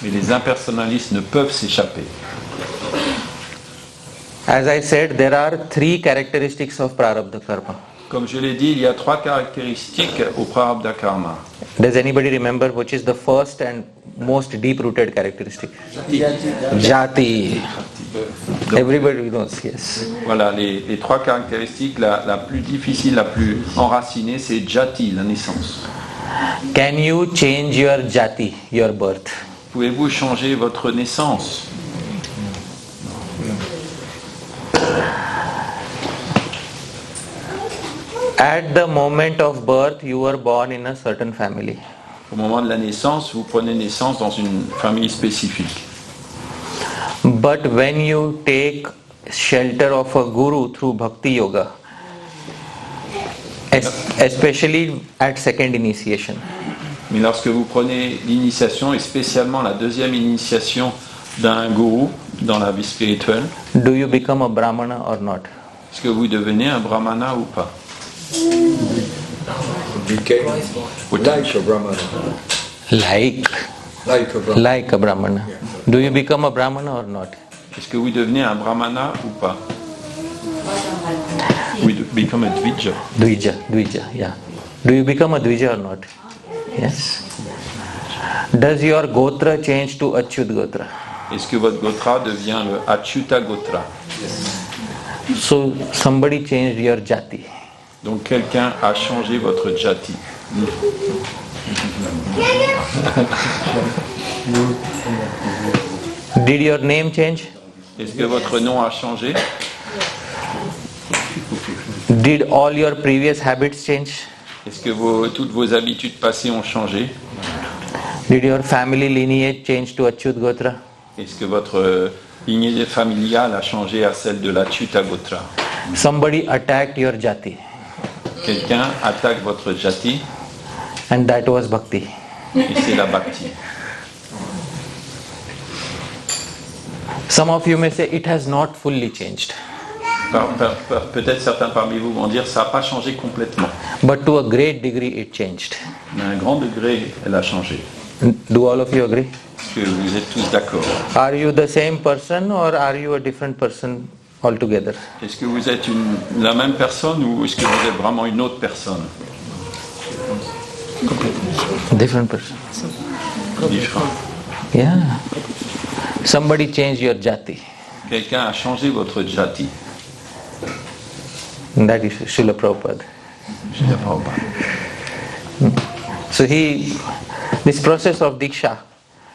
Mais les impersonnalistes ne peuvent s'échapper. As I said, there are 3 characteristics of Prarabdha Karma. Comme je l'ai dit, il y a 3 caractéristiques au Prarabdha Karma. Does anybody remember which is the first and most deep-rooted characteristic? Jati. Everybody knows, yes. Voilà, les 3 caractéristiques, la plus difficile, la plus enracinée, c'est Jati, la naissance. Can you change your Jati, your birth? Pouvez-vous changer votre naissance? At the moment of birth, you were born in a certain family. Au moment de la naissance, vous prenez naissance dans une famille spécifique. But when you take shelter of a guru through bhakti yoga, especially at second initiation, Mais lorsque vous prenez l'initiation, et spécialement la deuxième initiation d'un gourou dans la vie spirituelle, do you become a brahmana or not? est-ce que vous devenez un brahmana ou pas? Became like a brahmana. Like a brahmana. Do you become a brahmana or not? Est-ce que vous devenez un brahmana ou pas? We become a dvija. Dvija, yeah. Do you become a dvija or not? Yes. Does your gotra change to Achyut gotra? Est-ce que votre gotra devient le Achyuta gotra? So somebody changed your jati. Donc quelqu'un a changé votre jati. Did your name change? Est-ce que votre nom a changé? Did all your previous habits change? Est-ce que toutes vos habitudes passées ont changé? Did your family lineage change to Achyut gotra? Est-ce que votre lignée familiale a changé à celle de l'Achyuta gotra? Somebody attacked your jati. Quelqu'un attaque votre jati And that was bhakti. et c'est la bhakti. Some of you may say it has not fully changed. Peut-être certains parmi vous vont dire ça n'a pas changé complètement. But to a great degree it changed. Mais à un grand degré, elle a changé. Do all of you agree? Est-ce que vous êtes tous d'accord? Are you the same person or are you a different person altogether? Est-ce que vous êtes la même personne ou est-ce que vous êtes vraiment une autre personne? Different person. Différent. Yeah. Somebody changed your jati. Quelqu'un a changé votre jati. And that is Srila Prabhupada. Srila Prabhupada. So this process of Diksha,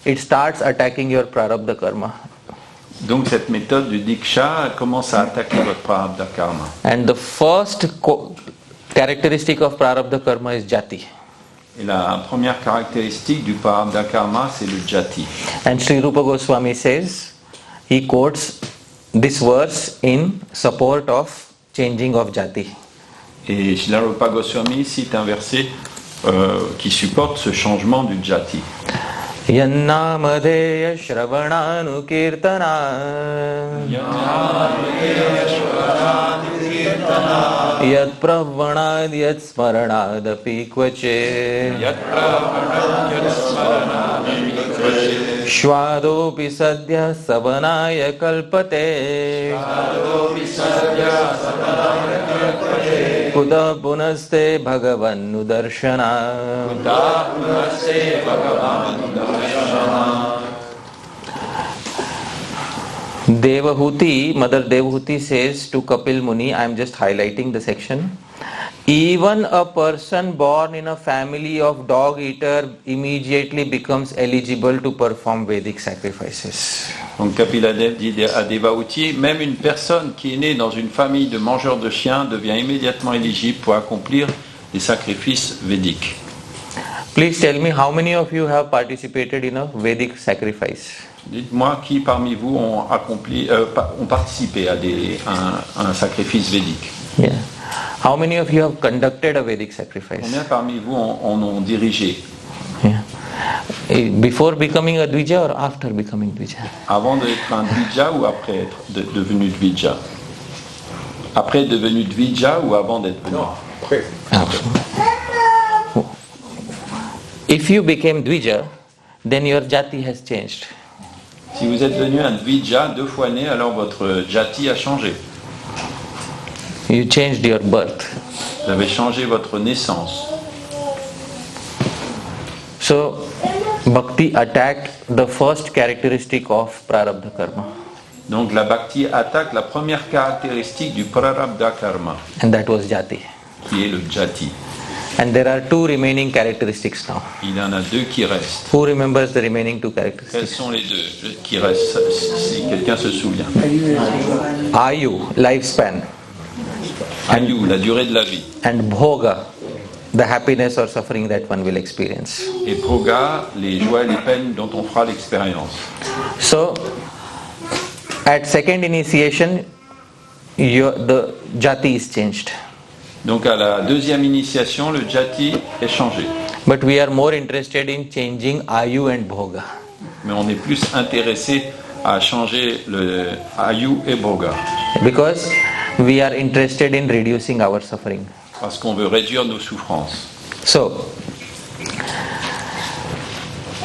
it starts attacking your PRARABDHA-KARMA. Donc cette méthode du Diksha commence à attaquer votre PRARABDHA-KARMA. And the first characteristic of PRARABDHA-KARMA is jati. Et la première caractéristique du PRARABDHA-KARMA, c'est le jati. And Sri Rupa Goswami says, he quotes this verse in support of changing of jati. Et Srila Rupa Goswami cite un verset qui supporte ce changement du jati. Yannamadheya shravananu kirtana yat pravanad yat smaranad api kvache shvadopi sadhya savanaya kalpate kuda punaste bhagavan darshana. Devahuti, Mother Devahuti says to Kapil Muni, I am just highlighting the section, even a person born in a family of dog eater immediately becomes eligible to perform Vedic sacrifices. Donc Kapiladev dit à Devahuti, même une personne qui est née dans une famille de mangeurs de chiens devient immédiatement éligible pour accomplir des sacrifices védiques. Please tell me how many of you have participated in a Vedic sacrifice? Dites-moi qui parmi vous ont participé à un sacrifice védique. Yeah. How many of you have conducted a Vedic sacrifice? Combien parmi vous en ont dirigé? Yeah. Before becoming a Dvija or after becoming Dvija? Avant d'être un Dvija ou après être devenu Dvija? Après être devenu Dvija ou avant d'être venu? Après. If you became Dvija, then your jati has changed. Si vous êtes devenu un Dvija 2 fois né, alors votre jati a changé. You changed your birth. Vous avez changé votre naissance. So, Bhakti attacked the first characteristic of PRARABDHA-KARMA. Donc la Bhakti attaque la première caractéristique du PRARABDHA-KARMA, And that was jati. qui est le jati. And there are 2 remaining characteristics now. Il y en a 2 qui restent. Who remembers the remaining 2 Quels characteristics? sont les 2 qui restent, si quelqu'un se souvient? Ayu, lifespan. Ayu, la durée de la vie. And bhoga, the happiness or suffering that one will experience. Et bhoga, les joies et les peines dont on fera l'expérience. So, at second initiation, the jati is changed. Donc à la deuxième initiation, le jati est changé. But we are more interested in changing ayu and bhoga. Mais on est plus intéressé à changer le ayu et bhoga. Because we are interested in reducing our suffering. Parce qu'on veut réduire nos souffrances. So,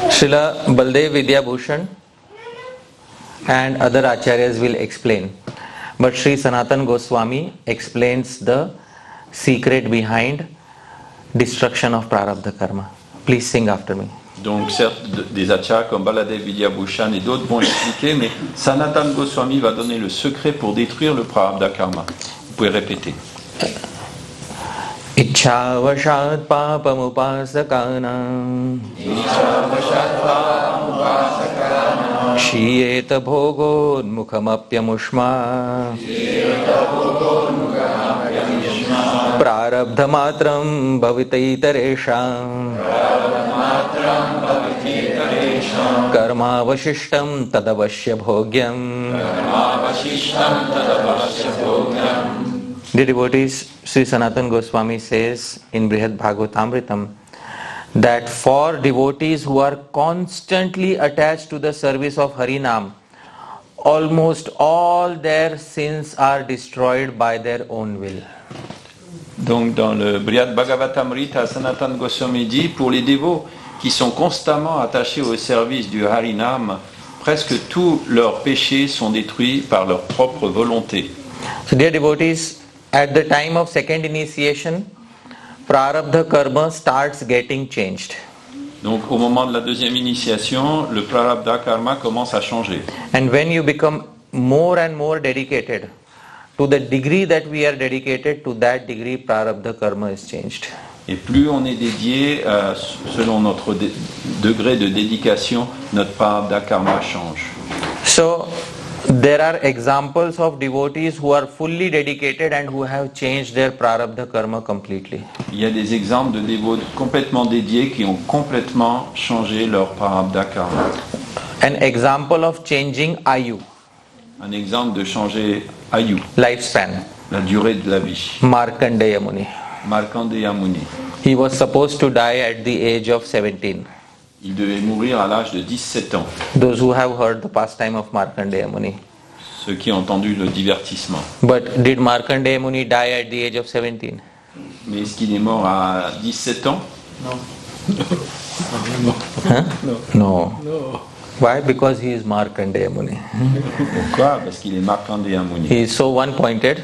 Srila Baldev Vidyabhushan and other acharyas will explain. But Sri Sanatan Goswami explains the secret behind destruction of Prarabdha Karma. Please sing after me. Donc certes, des acharyas comme Baladev Vidyabhushan et d'autres vont expliquer, mais Sanatan Goswami va donner le secret pour détruire le Prarabdha Karma. Vous pouvez répéter. Ichhavashat papamupasakanam Shiyeta bhogod mukhamapyamushma Prarabdha matram bhavitaiteresham Karma vasishtam tadavashya bhogyam. Dear devotees, Sri Sanatan Goswami says in Brihad Bhagavatamritam that for devotees who are constantly attached to the service of Harinam, almost all their sins are destroyed by their own will. Donc dans le Brihad Bhagavatamrita, Sanatan Goswami dit, pour les dévots qui sont constamment attachés au service du Harinam, presque tous leurs péchés sont détruits par leur propre volonté. So dear devotees, at the time of second initiation, Prarabdha Karma starts getting changed. Donc au moment de la deuxième initiation, le Prarabdha Karma commence à changer. And when you become more and more dedicated, to the degree that we are dedicated, to that degree Prarabdha Karma is changed. Et plus on est dédié, selon notre degré de dédication, notre Prarabdha Karma change. So, there are examples of devotees who are fully dedicated and who have changed their Prarabdha Karma completely. Il y a des exemples de dévots complètement dédiés qui ont complètement changé leur Prarabdha Karma. An example of changing Ayu, Un exemple de changer Ayu, lifespan, la durée de la vie. Markandeya Muni. Markandeya Muni. He was supposed to die at the age of 17. Il devait mourir à l'âge de 17 ans. Those who have heard the pastime of Markandeya Muni. Ceux qui ont entendu le divertissement. But did Markandeya Muni die at the age of 17? Mais est-ce qu'il est mort à 17 ans? Non. Huh? No. No. Why? Because he is Markandeya Muni. Pourquoi? Parce qu'il est Markandeya Muni. He is so one-pointed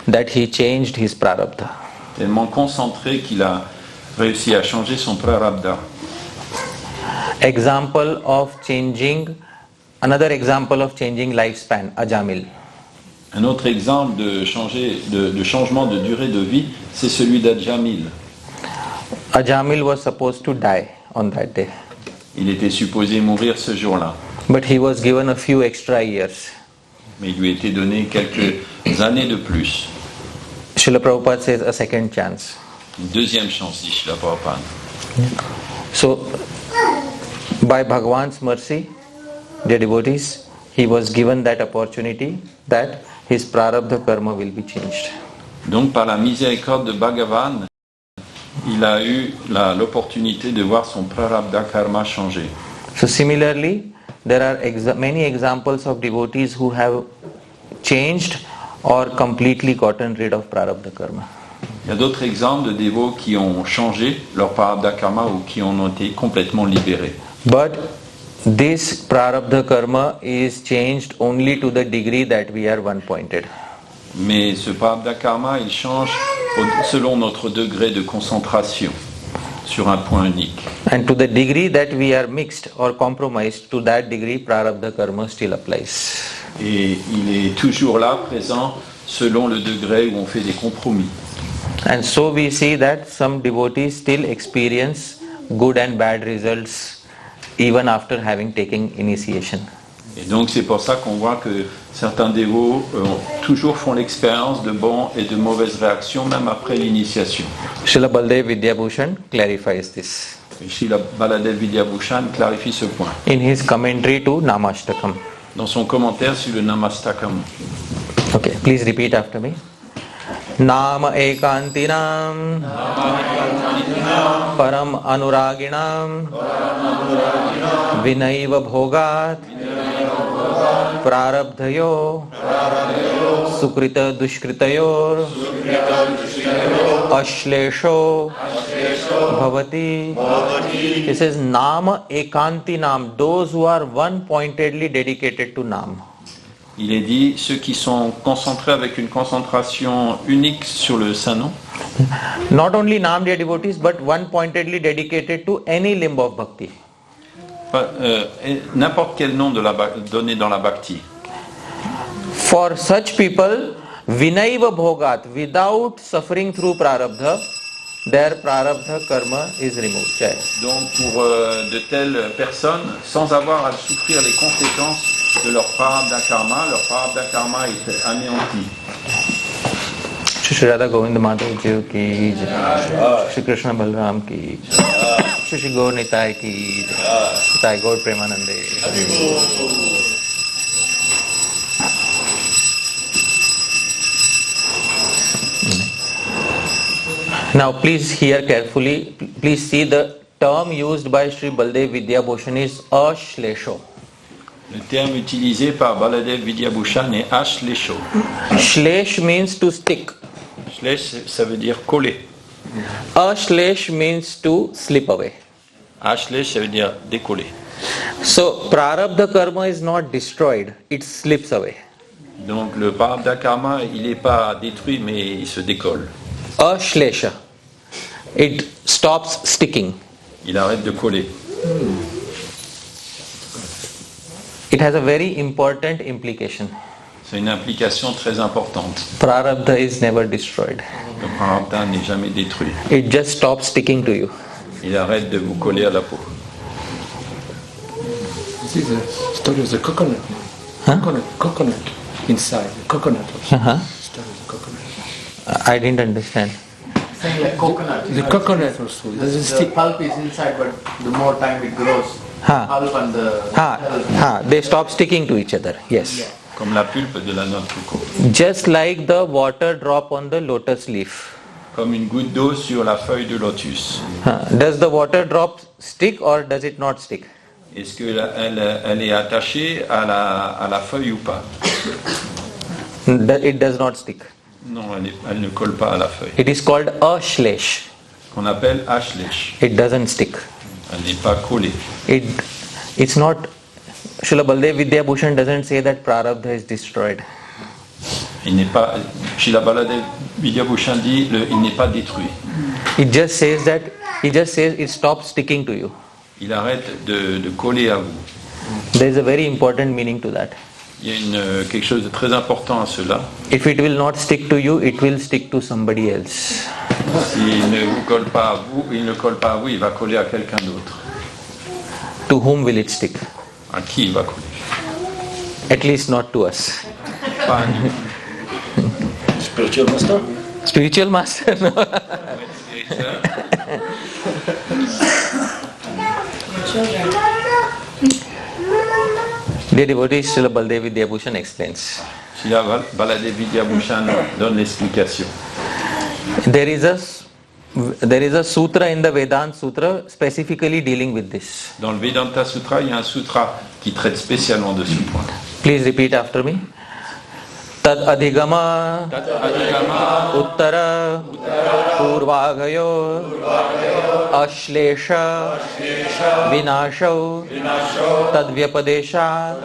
that he changed his prarabdha. Tellement concentré qu'il a réussi à changer son prarabdha. Example of changing, another example of changing lifespan, Ajamil. Un autre exemple de changement de durée de vie, c'est celui d'Ajamil. Ajamil was supposed to die on that day. Il était supposé mourir ce jour-là. But he was given a few extra years. Mais il lui a été donné quelques années de plus. Srila Prabhupada says a second chance. Une deuxième chance, dit Srila Prabhupada. So, by Bhagavan's mercy, dear devotees, he was given that opportunity that his prarabdha karma will be changed. Donc par la miséricorde de Bhagavan, il a eu l'opportunité de voir son prarabdha karma changer. So similarly, there are many examples of devotees who have changed or completely gotten rid of prarabdha karma. Il y a d'autres exemples de dévots qui ont changé leur prarabdha karma ou qui en ont été complètement libérés. But this prarabdha karma is changed only to the degree that we are one-pointed. Mais ce prarabdha karma, il change selon notre degré de concentration sur un point unique. And to the degree that we are mixed or compromised, to that degree prarabdha karma still applies. Et il est toujours là, présent, selon le degré où on fait des compromis. And so we see that some devotees still experience good and bad results even after having taken initiation. Et donc c'est pour ça qu'on voit que certains dévots toujours font l'expérience de bonnes et de mauvaises réactions même après l'initiation. Srila Baldev Vidyabhushan clarifies this. Et Srila Baladev Vidyabhushan clarifie ce point. In his commentary to Namastakam. Dans son commentaire sur le Namastakam. Okay, please repeat after me. Nama ekantinam param anuraginam vinaiva bhogat prarabdhayo sukrita dushkritayor ashlesho bhavati. It says Nama ekantinam, those who are one-pointedly dedicated to Nam. Il est dit ceux qui sont concentrés avec une concentration unique sur le Saint-Nom. Not only Nam dear devotees, but one-pointedly dedicated to any limb of bhakti. N'importe quel nom donné dans la bhakti. For such people, vinaiva bhogat, without suffering through prarabdha, their prarabdha karma is removed. Jai. Donc pour de telles personnes, sans avoir à souffrir les conséquences de leur PRARABDHA-KARMA est anéanti. Shri Radha Govinda Madhav Ji ki jai. Shri Krishna Balram ki jai. Shri Gaur Nitai ki jai. Nitai Gaur Premanande. Now please hear carefully. Please see the term used by Sri Baldev Vidyabhushan is ashlesho. Le terme utilisé par Baladev Vidyabhushan est ashlesho. Shlesh means to stick. Shlesh, ça veut dire coller. Ashlesh means to slip away. Ashlesh, ça veut dire décoller. So prarabdha karma is not destroyed, it slips away. Donc le PRARABDHA-KARMA, il n'est pas détruit, mais il se décolle. Ashlesha, it stops sticking. Il arrête de coller. It has a very important implication. C'est une implication très importante. Prarabdha is never destroyed. Le PRARABDHA n'est jamais détruit. It just stops sticking to you. Il arrête de vous coller à la peau. This is the story of the coconut. Coconut inside. The coconut also. Story of the coconut. I didn't understand. Saying like coconut. The coconut also. It doesn't The stick. pulp is inside, but the more time it grows, pulp and the They stop sticking to each other. Yes. Comme la pulpe de la noix de coco. Just like the water drop on the lotus leaf. Comme une goutte d'eau sur la feuille de lotus. Does the water drop stick or does it not stick? Est-ce qu'elle est attachée à la feuille ou pas? It does not stick. Non, elle ne colle pas à la feuille. It is called ashlesh. Qu'on appelle ashlesh. It doesn't stick. Elle n'est pas collée. It's not. Srila Baldev Vidyabhushan doesn't say that prarabdha is destroyed. Il n'est pas. Srila Baladev Vidyabhushan dit il n'est pas détruit. It just says it stops sticking to you. Il arrête de coller à vous. There is a very important meaning to that. Il y a quelque chose de très important à cela. If it will not stick to you, it will stick to somebody else. S'il ne vous colle pas à vous, il va coller à quelqu'un d'autre. To whom will it stick? À qui il va coller? At least not to us. Pas à nous. Spiritual master? Spiritual master? No. Dear devotees, Srila Baldev Vidyabhushan explains. Srila Baladev Vidyabhushan donne l'explication. There is a sutra in the Vedanta Sutra specifically dealing with this. Dans le Vedanta Sutra, il y a un sutra qui traite spécialement de ce point. Please repeat after me. Tad adhigama uttara purvagayo ashlesha vinashau tad vyapadesha.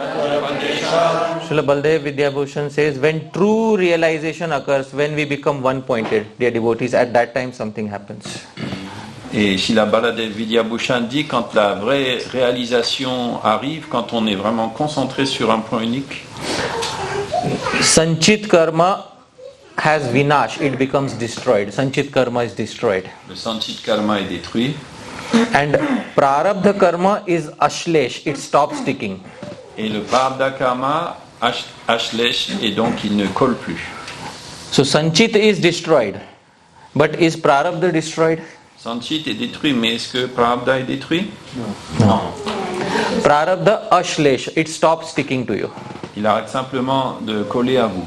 Srila Baldev Vidyabhushan says, when true realization occurs, when we become one-pointed, dear devotees, at that time something happens. Et Srila Baladev Vidyabhushan dit, quand la vraie réalisation arrive, quand on est vraiment concentré sur un point unique, Sanchit karma has vinash, it becomes destroyed. Sanchit karma is destroyed. le sanchit karma est détruit. And prarabdha karma is ashlesh, it stops sticking. Et le Prārābdha-Karma ashlèche et donc il ne colle plus. So Sanchit is destroyed, but is Prarabdha destroyed? Sanchit est détruit, mais est-ce que Prārābdha est détruit? No. Prarabdha ashlesh, it stops sticking to you. Il arrête simplement de coller à vous.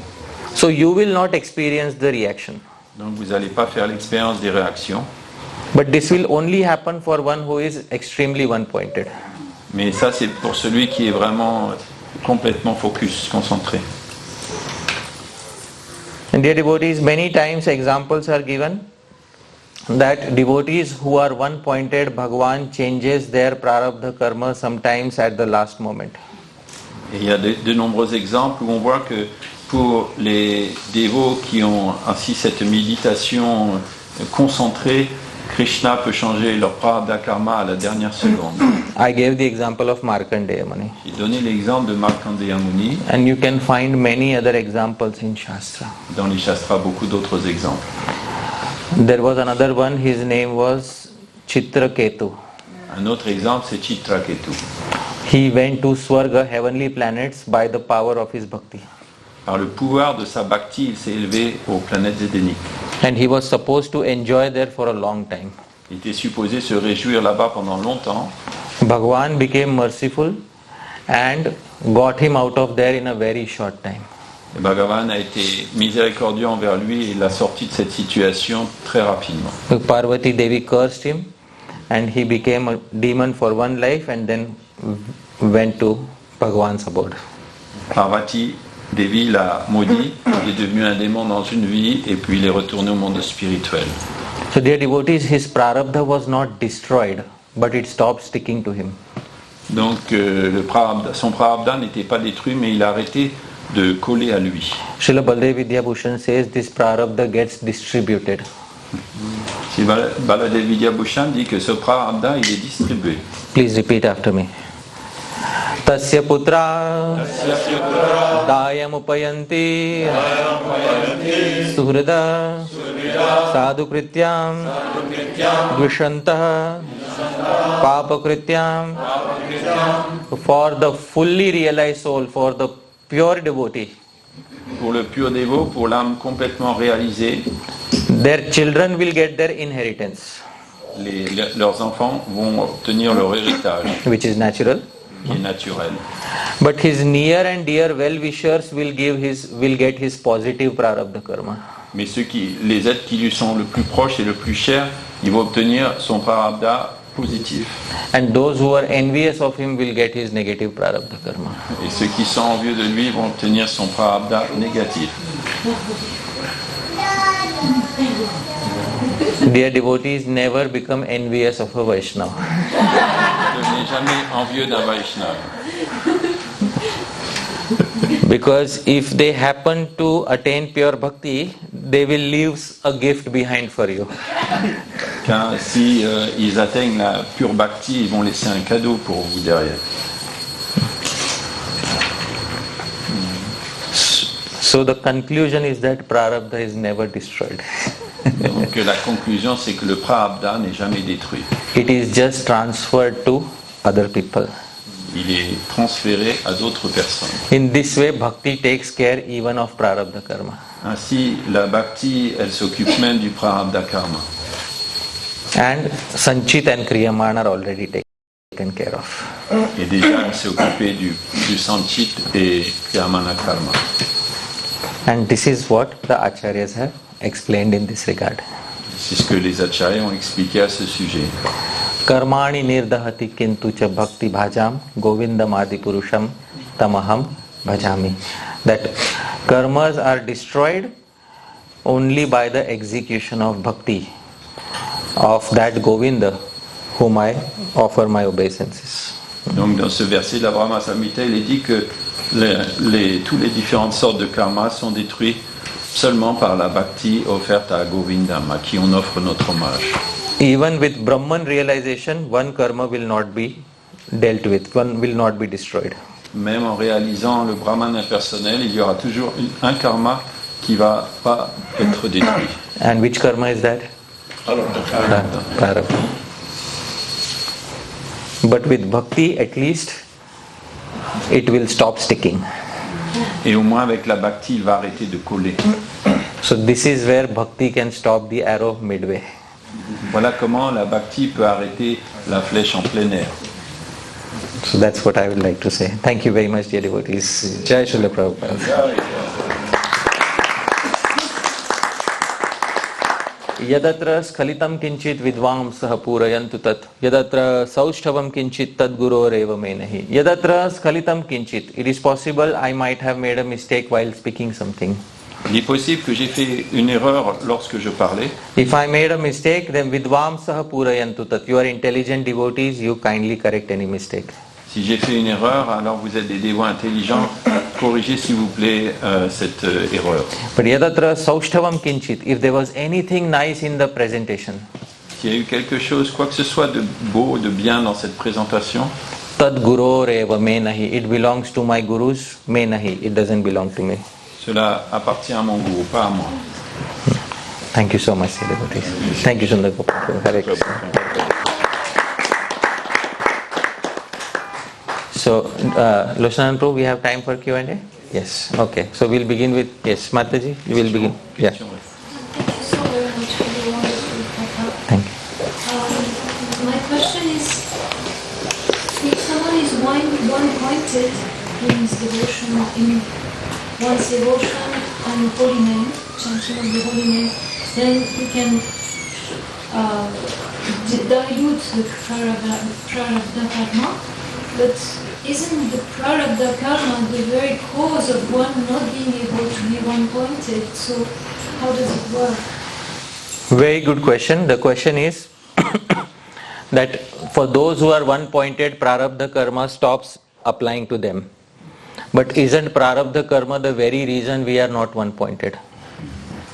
So you will not experience the reaction. Donc vous n'allez pas faire l'expérience des réactions. But this will only happen for one who is extremely one-pointed. Mais ça c'est pour celui qui est vraiment complètement focus, concentré. And dear devotees, many times examples are given that devotees who are one-pointed, Bhagavan changes their prarabdha karma sometimes at the last moment. Et il y a de nombreux exemples où on voit que pour les dévots qui ont ainsi cette méditation concentrée, Krishna peut changer leur prarabdha karma à la dernière seconde. I gave the example of Markandeya Muni. J'ai donné l'exemple de Markandeya Muni. And you can find many other examples in Shastra. Dans les Shastras, beaucoup d'autres exemples. There was another one, his name was Chitraketu. Un autre exemple, c'est Chitraketu. He went to Swarga, heavenly planets, by the power of his bhakti. Par le pouvoir de sa bhakti, il s'est élevé aux planètes édéniques. And he was supposed to enjoy there for a long time. Il était supposé se réjouir là-bas pendant longtemps. Bhagavan became merciful and got him out of there in a very short time. Et Bhagavan a été miséricordieux envers lui et l'a sorti de cette situation très rapidement. Parvati Devi cursed him and he became a demon for one life and then went to Bhagavan's abode. Parvati Devi l'a maudit, il est devenu un démon dans une vie et puis il est retourné au monde spirituel. So dear devotees, his prarabdha was not destroyed, but it stopped sticking to him. Donc son prarabdha n'était pas détruit, mais il a arrêté de coller à lui. Srila Baldev Vidyabhushan says this prarabdha gets distributed. Baladev Vidyabhushan dit que ce prarabdha il est distribué. Please repeat after me. Tasya putra dayamupayanti suhrada sadhukrityam dvishantah papakrityam. For the fully realized soul, for the pure devotee, pour le pur dévot, pour l'âme complètement réalisée, their children will get their inheritance, leurs enfants vont obtenir leur héritage, which is natural. Qui est naturel. But his near and dear well-wishers will get his positive prarabdha karma. Mais les êtres qui lui sont le plus proches et le plus chers, ils vont obtenir son prarabdha positif. And those who are envious of him will get his negative prarabdha karma. Et ceux qui sont envieux de lui vont obtenir son prarabdha négatif. Dear devotees, never become envious of a Vaishnava. Ne devenez jamais envieux d'un Vaishnava. Because if they happen to attain pure bhakti, they will leave a gift behind for you. Car si ils atteignent la pure bhakti, ils vont laisser un cadeau pour vous derrière. So the conclusion is that prarabdha is never destroyed. Donc la conclusion c'est que le prarabdha n'est jamais détruit. It is just transferred to other people. Il est transféré à d'autres personnes. In this way, bhakti takes care even of prarabdha karma. Ainsi, la bhakti, elle s'occupe même du prarabdha karma. And sanchit and kriyaman are already taken care of. Et déjà, elle s'est occupée du sanchit et kriyamana karma. And this is what the acharyas have explained in this regard. C'est ce que les acharyas ont expliqué à ce sujet. Karmani nirdahati kintu cha bhakti bhajam govindam adi purusham tamaham bhajami. That karmas are destroyed only by the execution of bhakti of that Govinda whom I offer my obeisances. Donc dans ce verset de la Brahma Samhita, il est dit que toutes les différentes sortes de karma sont détruits seulement par la bhakti offerte à Govindam, à qui on offre notre hommage. Even with Brahman realization, one karma will not be dealt with, one will not be destroyed. Même en réalisant le Brahman impersonnel, il y aura toujours un karma qui ne va pas être détruit. And which karma is that? Prarabdha. But with bhakti, at least it will stop sticking. Et au moins avec la bhakti, il va arrêter de coller. So this is where bhakti can stop the arrow midway. Voilà comment la bhakti peut arrêter la flèche en plein air. So that's what I would like to say. Thank you very much, dear devotees. Jai Srila Prabhupada. Yadatra skalitam kinchit vidvamsah purayantu tat yadatra saushthavam kinchit tad guroreva menahi yadatra skalitam kinchit. It is possible I might have made a mistake while speaking something. Il est possible que j'ai fait une erreur lorsque je parlais. If I made a mistake, then vidvamsah purayantu tat. You are intelligent devotees, you kindly correct any mistake. Si j'ai fait une erreur, alors vous êtes des dévots intelligents, corrigez s'il vous plaît cette erreur. But yadatra saushthavam kinchit. If there was anything nice in the presentation, S'il y a eu quelque chose, quoi que ce soit de beau, de bien dans cette présentation, tad guroreva menahi. It belongs to my gurus, menahi. It doesn't belong to me. cela appartient à mon gourou, pas à moi. Thank you so much, devotees. Thank you, Sundar Gopal. Hare Krishna. So, Loshanan Prabhu, we have time for Q&A? Yes. Okay. So we'll begin with, yes, Mataji, you will begin. Yeah. Thank you so very much for the wonderful talk. Thank you. My question is, if someone is one-pointed in his devotion, in one's devotion and holy name, chanting of the holy name, then you can dilute the PRARABDHA-KARMA, but isn't the PRARABDHA-KARMA the very cause of one not being able to be one-pointed? So how does it work? Very good question. The question is that for those who are one-pointed, PRARABDHA-KARMA stops applying to them. But isn't PRARABDHA-KARMA the very reason we are not one-pointed?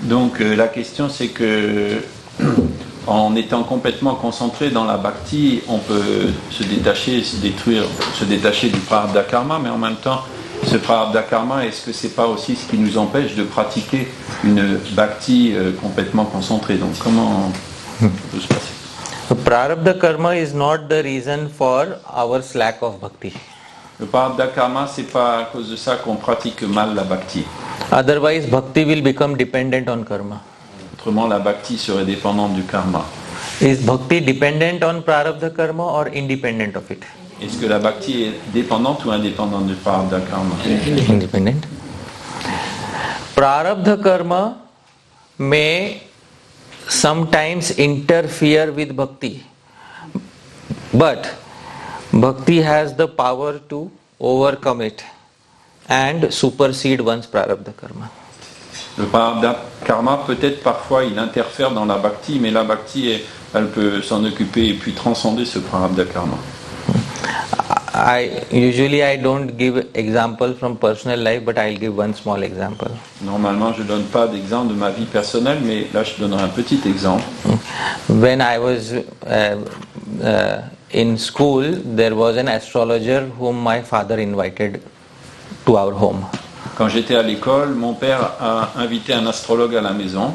Donc la question c'est que en étant complètement concentré dans la bhakti, on peut se détacher, se détacher du PRARABDHA-KARMA, mais en même temps, ce PRARABDHA-KARMA, est-ce que c'est pas aussi ce qui nous empêche de pratiquer une bhakti complètement concentrée? Donc comment ça peut se passer? So PRARABDHA-KARMA is not the reason for our slack of bhakti. Le PRARABDHA-KARMA, c'est pas à cause de ça qu'on pratique mal la bhakti. Otherwise, bhakti will become dependent on karma. Autrement, la bhakti serait dépendante du karma. Is bhakti dependent on PRARABDHA-KARMA or independent of it? Est-ce que la bhakti est dépendante ou indépendante du PRARABDHA-KARMA? Independent. PRARABDHA-KARMA may sometimes interfere with bhakti, but bhakti has the power to overcome it and supersede one's PRARABDHA-KARMA. Le PRARABDHA-KARMA, peut-être parfois il interfère dans la bhakti, mais la bhakti, elle peut s'en occuper et puis transcender ce PRARABDHA-KARMA. Usually I don't give example from personal life, but I'll give one small example. Normalement, je donne pas d'exemple de ma vie personnelle, mais là je donnerai un petit exemple. When I was in school, there was an astrologer whom my father invited to our home. Quand j'étais à l'école, mon père a invité un astrologue à la maison.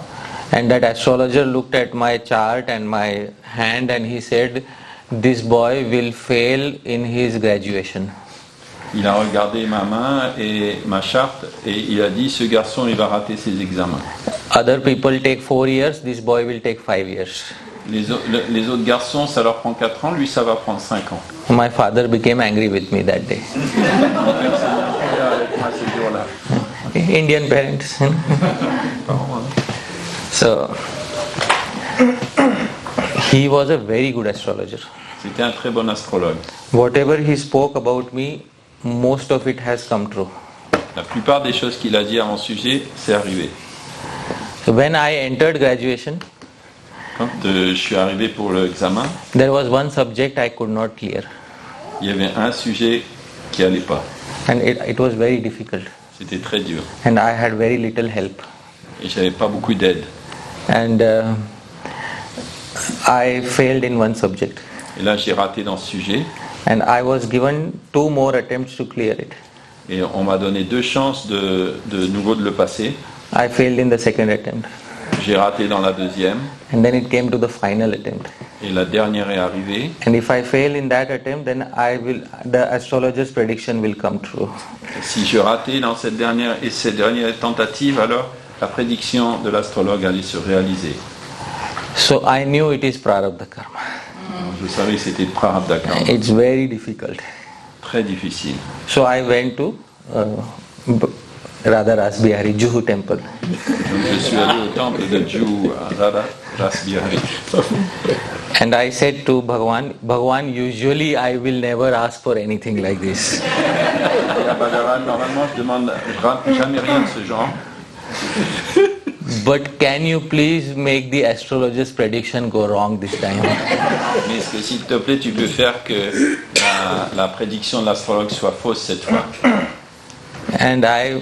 And that astrologer looked at my chart and my hand and he said, "This boy will fail in his graduation." Il a regardé ma main et ma charte et il a dit, ce garçon il va rater ses examens. Other people take 4 years, this boy will take 5 years. Les autres garçons, ça leur prend 4 ans, lui ça va prendre 5 ans. My father became angry with me that day. Indian parents. So, he was a very good astrologer. C'était un très bon astrologue. Whatever he spoke about me, most of it has come true. La plupart des choses qu'il a dit à mon sujet, c'est arrivé. So when I entered graduation, quand je suis arrivé pour l'examen, there was one subject I could not clear. Il y avait un sujet qui allait pas. And it was very difficult. C'était très dur. And I had very little help. Et j'avais pas beaucoup d'aide. And I failed in one subject. Et là, j'ai raté dans ce sujet. And I was given 2 more attempts to clear it. Et on m'a donné 2 chances de nouveau de le passer. I failed in the second attempt. J'ai raté dans la deuxième. And then it came to the final attempt. Et la dernière est arrivée. And if I fail in that attempt, then the astrologer's prediction will come true. Si je ratais dans cette dernière tentative, alors la prédiction de l'astrologue allait se réaliser. So I knew it is Prārabdha Karma. Je savais que c'était Prārabdha Karma. It's very difficult. Très difficile. So I went to Radha Ras Bihari Juhu temple. Donc je suis allé au temple de Juhu à Radha Ras Bihari. And I said to Bhagavan, usually I will never ask for anything like this. Et à Bhagavan, normalement je demande jamais rien de ce genre. But can you please make the astrologer's prediction go wrong this time? Mais est-ce que s'il te plaît tu peux faire que la prédiction de l'astrologue soit fausse cette fois? And I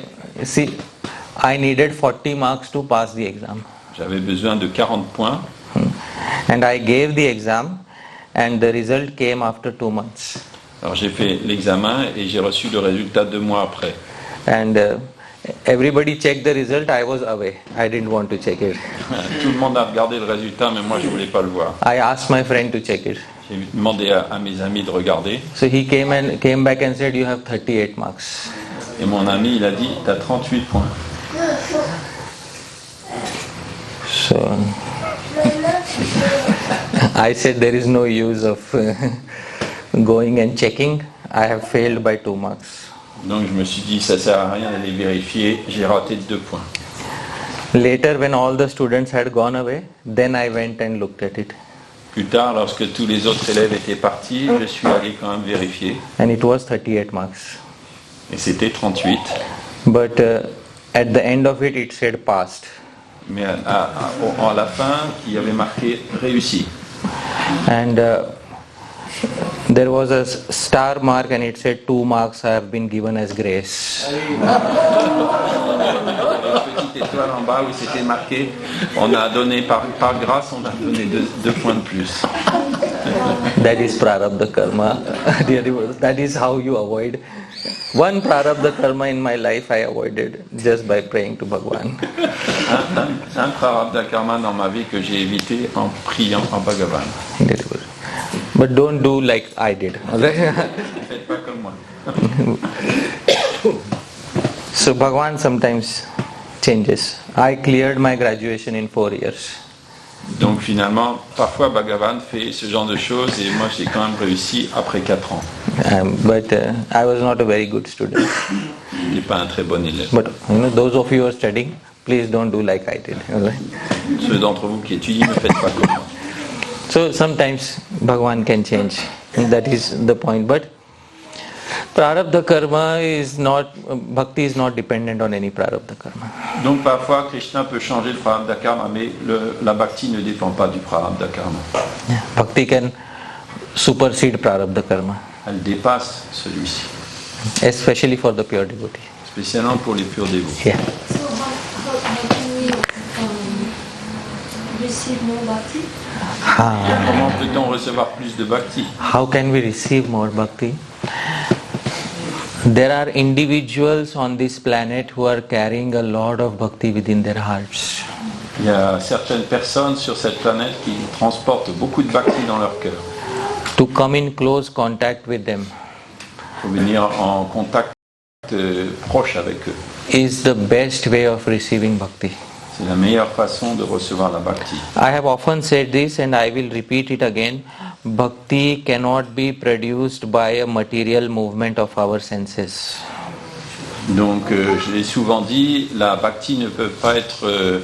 needed 40 marks to pass the exam. J'avais besoin de 40 points. And I gave the exam and the result came after 2 months. Alors j'ai fait l'examen et j'ai reçu le résultat 2 mois après. And everybody checked the result, I was away. I didn't want to check it. Tout le monde a regardé le résultat, mais moi je voulais pas le voir. I asked my friend to check it. J'ai demandé à mes amis de regarder. So he came back and said, you have 38 marks. Et mon ami il a dit, t'as 38 points. So I said there is no use of going and checking. I have failed by 2 marks. Donc je me suis dit ça sert à rien d'aller vérifier, j'ai raté de 2 points. Later when all the students had gone away, then I went and looked at it. Plus tard, lorsque tous les autres élèves étaient partis, je suis allé quand même vérifier. And it was 38 marks. Et c'était 38. But at the end of it, it said passed. Mais à la fin, il y avait marqué réussi. And there was a star mark and it said 2 marks have been given as grace. Une petite étoile en bas où c'était marqué, on a donné par grâce, on a donné 2 points de plus. That is Prārabdha Karma. That is how you avoid. One Prārabdha Karma in my life I avoided just by praying to Bhagavan. Un Prārabdha Karma dans ma vie que j'ai évité en priant en Bhagavan. But don't do like I did. Faites pas comme moi. So Bhagavan sometimes changes. I cleared my graduation in 4 years. Donc finalement, parfois Bhagavan fait ce genre de choses et moi j'ai quand même réussi après 4 ans. But I was not a very good student. Je n'étais pas un très bon élève. But those of you who are studying, please don't do like I did. Ceux d'entre vous qui étudient, ne faites pas comme moi. So sometimes Bhagavan can change. That is the point. But Prārabdha Karma is not, Bhakti is not dependent on any Prārabdha Karma. Donc parfois Krishna peut changer le Prārabdha Karma, mais la Bhakti ne dépend pas du Prārabdha Karma. Yeah. Bhakti can supersede Prārabdha Karma. Elle dépasse celui-ci. Especially for the pure devotee. Spécialement pour les purs dévots. Yeah. So how can we receive more bhakti? Comment peut-on recevoir plus de Bhakti? How can we receive more Bhakti? There are individuals on this planet who are carrying a lot of Bhakti within their hearts. Il y a certaines personnes sur cette planète qui transportent beaucoup de Bhakti dans leur cœur. To come in close contact with them Il faut venir en contact proche avec eux. is the best way of receiving Bhakti. C'est la meilleure façon de recevoir la Bhakti. I have often said this and I will repeat it again. Bhakti cannot be produced by a material movement of our senses. Donc je l'ai souvent dit, la Bhakti ne peut pas être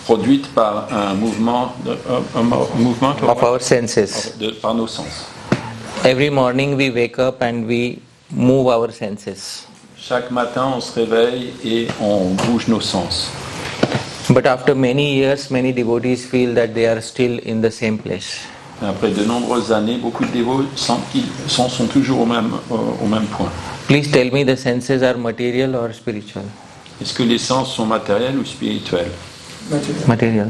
produite par un mouvement Of our senses. Par nos sens. Every morning we wake up and we move our senses. Chaque matin on se réveille et on bouge nos sens. But after many years, many devotees feel that they are still in the same place. Après de nombreuses années, beaucoup de dévots sentent qu'ils sont toujours au même point. Please tell me, the senses are material or spiritual? Est-ce que les sens sont matériels ou spirituels? Material.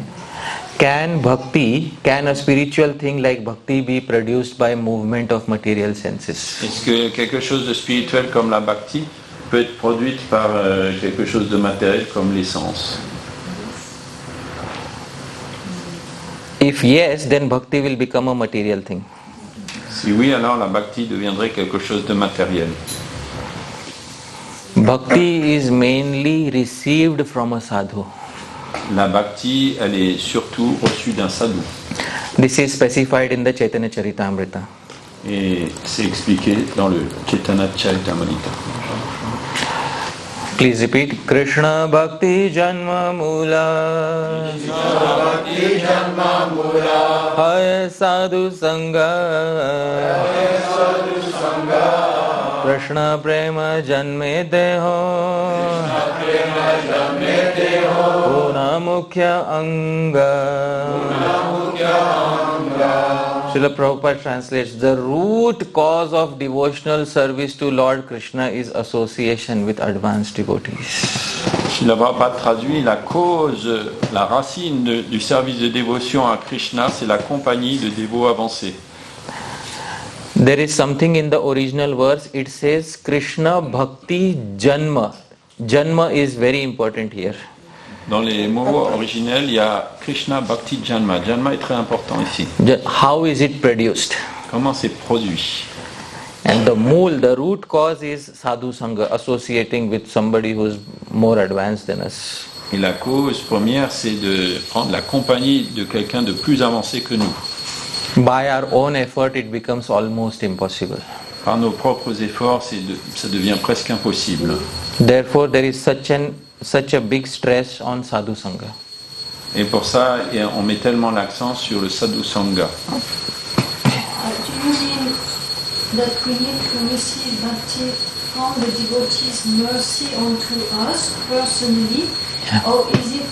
Can a spiritual thing like bhakti be produced by movement of material senses? Est-ce que quelque chose de spirituel comme la Bhakti peut être produite par quelque chose de matériel comme les sens? If yes, then bhakti will become a material thing. Si oui, alors la bhakti deviendrait quelque chose de matériel. Bhakti is mainly received from a sadhu. La bhakti, elle est surtout reçue d'un sadhu. This is specified in the Chaitanya Charitamrita. Et c'est expliqué dans le Chaitanya Charitamrita. Please repeat. Krishna Bhakti Janma Mula. Krishna Bhakti Janma Mula. Hai Sadhu Sangha. Hai Sadhu Sangha. Krishna Prema Janme Deho. Krishna Prema Janme Deho. Puna Mukhya Anga. Puna Mukhya Anga. Srila Prabhupada translates, the root cause of devotional service to Lord Krishna is association with advanced devotees. Srila Prabhupada traduit la cause, la racine du service de dévotion à Krishna, c'est la compagnie de dévots avancés. There is something in the original verse, it says Krishna Bhakti Janma. Janma is very important here. Dans les mots originels, il y a Krishna Bhakti Janma. Janma est très important ici. How is it produced? Comment c'est produit? And the root cause is sadhu sangha, associating with somebody who is more advanced than us. Et la cause première, c'est de prendre la compagnie de quelqu'un de plus avancé que nous. By our own effort, it becomes almost impossible. Par nos propres efforts, ça devient presque impossible. Therefore, there is such a big stress on sadhu sangha. Et pour ça, on met tellement l'accent sur le sadhu sangha. Do you mean that we need to receive bhakti from the devotees' mercy onto us personally, or is it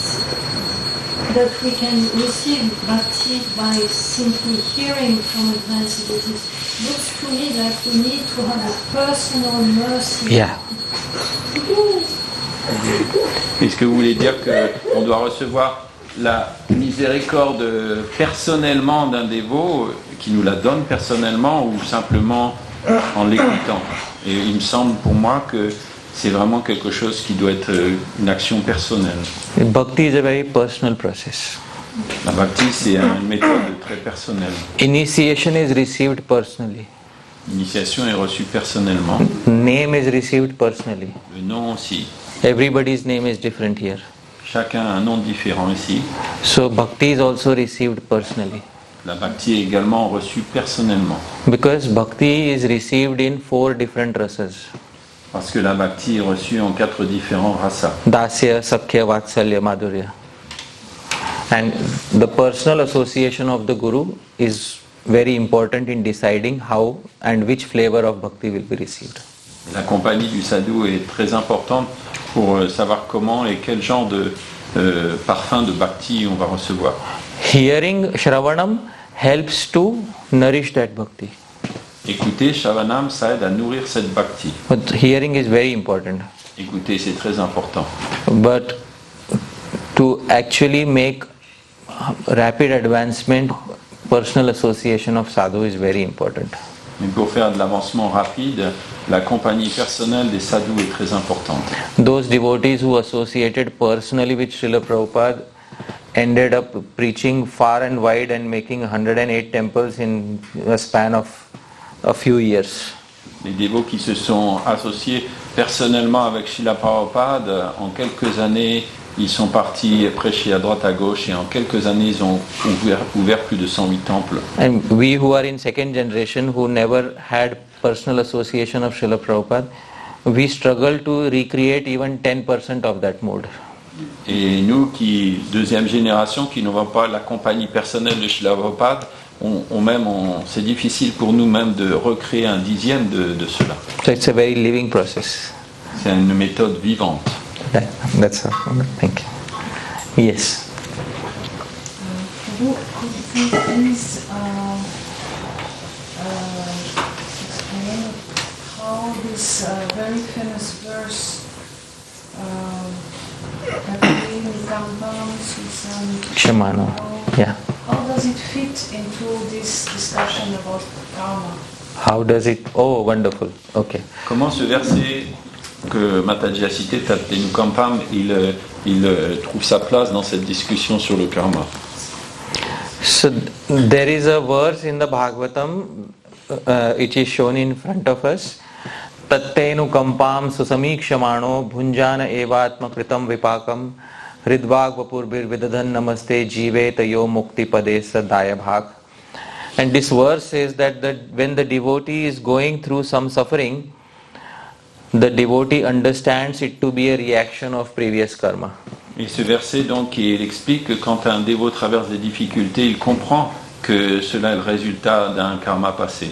that we can receive bhakti by simply hearing from advanced devotees? Looks to me like we need to have a personal mercy. Yeah. Est-ce que vous voulez dire qu'on doit recevoir la miséricorde personnellement d'un dévot, qui nous la donne personnellement, ou simplement en l'écoutant? Et il me semble pour moi que c'est vraiment quelque chose qui doit être une action personnelle. Bhakti is a very personal process. La bhakti, c'est une méthode très personnelle. Initiation is received personally. L'initiation est reçue personnellement. Name is received personally. Le nom aussi. Everybody's name is different here. Chacun a un nom différent ici. So bhakti is also received personally. La bhakti est également reçue personnellement. Because bhakti is received in 4 different rasas. Parce que la bhakti est reçue en 4 différents rasas. Dasya, Sakhya, Vatsalya, Madhurya. And the personal association of the Guru is very important in deciding how and which flavor of bhakti will be received. La compagnie du sadhu est très importante pour savoir comment et quel genre de parfum de bhakti on va recevoir. Hearing Shravanam helps to nourish that bhakti. Écouter Shravanam, ça aide à nourrir cette bhakti. But hearing is very important. Écouter, c'est très important. But to actually make rapid advancement, personal association of sadhu is very important. Mais pour faire de l'avancement rapide, la compagnie personnelle des sadhus est très importante. Those devotees who associated personally with Srila Prabhupada ended up preaching far and wide and making 108 temples in a span of a few years. Les dévots qui se sont associés personnellement avec Srila Prabhupada, en quelques années, ils sont partis prêcher à droite à gauche et en quelques années, ils ont ouvert plus de 108 temples. And we who are in second generation, who never had personal association of Srila Prabhupada, we struggle to recreate even 10% of that mode. Et nous, deuxième génération, qui n'avons pas la compagnie personnelle de Srila Prabhupada, c'est difficile pour nous-mêmes de recréer un dixième de cela. So it's a very living process. C'est une méthode vivante. That's all. Thank you. Yes. Prabhu, could you please explain how this very famous verse Kshamano. Yeah. How does it fit into this discussion about karma? How does it? Oh, wonderful. Okay. Comment ce verset que Mataji a cité, Tatenu Kampam, il trouve sa place dans cette discussion sur le karma? So there is a verse in the Bhagavatam, it is shown in front of us. Tattenu kampam susamikshamaano bhunjana evatma kritam vipakam hridvag vapurbir vidadhan namaste jive tayo mukti padesa daya bhag. And this verse says that when the devotee is going through some suffering, the devotee understands it to be a reaction of previous karma. Et ce verset donc il explique que quand un dévot traverse des difficultés, il comprend que cela est le résultat d'un karma passé.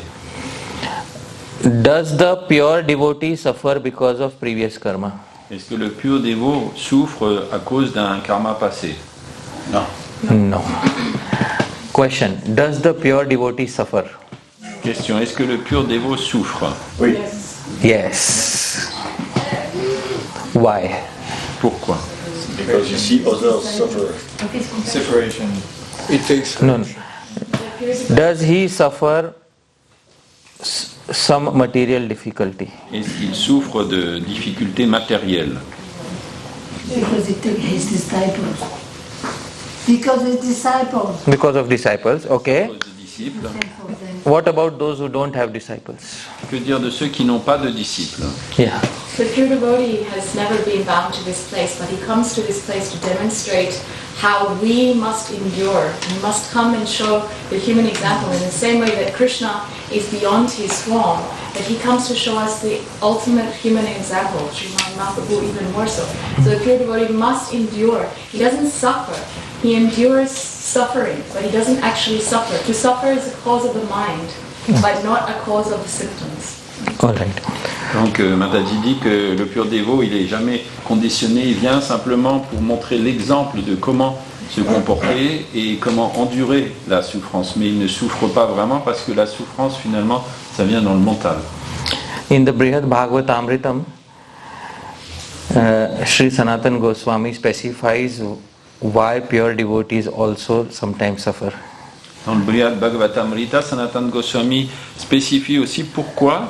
Does the pure devotee suffer because of previous karma? Est-ce que le pur dévot souffre à cause d'un karma passé? Non. No. Question: does the pure devotee suffer? Question: est-ce que le pur dévot souffre? Oui. Yes. Why? Pourquoi? Because you see others suffer. Separation. It takes. No. Does he suffer some material difficulty? Est-ce qu'il souffre de difficultés matérielles? Because it takes his disciples. Because his disciples. Because of disciples, okay. À cause des disciples. What about those who don't have disciples? Que dire de ceux qui n'ont pas de disciples? Yeah. The pure devotee has never been bound to this place, but he comes to this place to demonstrate how we must endure. We must come and show the human example in the same way that Krishna is beyond his form, that he comes to show us the ultimate human example, Srimad Mahaprabhu even more so. So the pure devotee must endure. He doesn't suffer. He endures suffering, but he doesn't actually suffer. To suffer is a cause of the mind, but not a cause of the symptoms. All right. Donc Mataji dit que le pur dévot, il n'est jamais conditionné, il vient simplement pour montrer l'exemple de comment se comporter et comment endurer la souffrance. Mais il ne souffre pas vraiment parce que la souffrance, finalement, ça vient dans le mental. In the Brihad Bhagavatamritam, Sri Sanatana Goswami specifies why pure devotees also sometimes suffer. Dans le Brihad Bhagavatamrita, Sanatana Goswami spécifie aussi pourquoi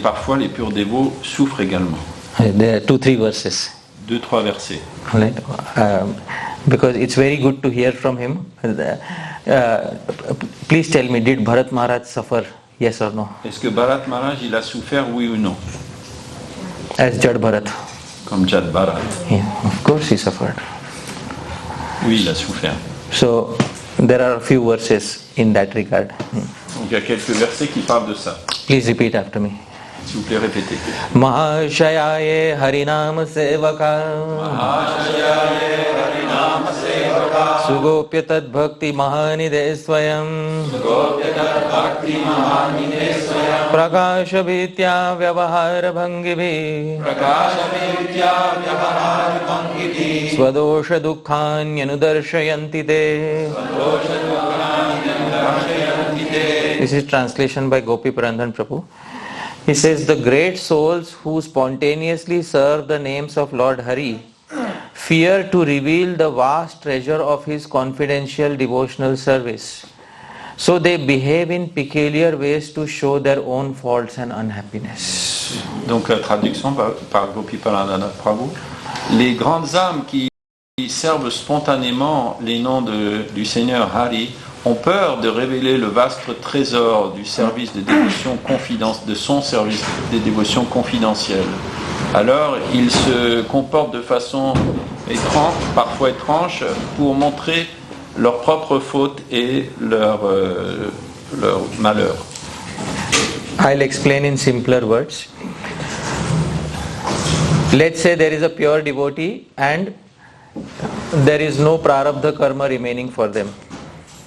parfois les purs dévots souffrent également. There are 2-3 verses. 2-3 versets. Right? Because it's very good to hear from him. Please tell me, did Bharat Maharaj suffer? Yes or no? Est-ce que Bharat Maharaj il a souffert, oui ou non? As Jad Bharat. Comme Jad Bharat. Yeah, of course he suffered. Oui, il a souffert. So there are a few verses in that regard. Donc il y a quelques versets qui parlent de ça. Please repeat after me. S'il vous plaît, répétez. Mahashayaye Harinam Sevaka Sugopya Tad Bhakti Mahanide Swayam Prakasha Vitya Vyavahara Bhangibhi Swadosha Dukhanyanudarshayanti Te. This is translation by Gopi Prandhan Prabhu. He says, the great souls who spontaneously serve the names of Lord Hari fear to reveal the vast treasure of his confidential devotional service. So they behave in peculiar ways to show their own faults and unhappiness. Donc la traduction par Gopi Prandhan Prabhu. Les grandes âmes qui servent spontanément les noms du Seigneur Hari ont peur de révéler le vaste trésor du service de dévotion de son service de dévotion confidentielle. Alors, ils se comportent de façon étrange, parfois étrange, pour montrer leurs propres fautes et leur malheur. I'll explain in simpler words. Let's say there is a pure devotee and there is no PRARABDHA-KARMA remaining for them.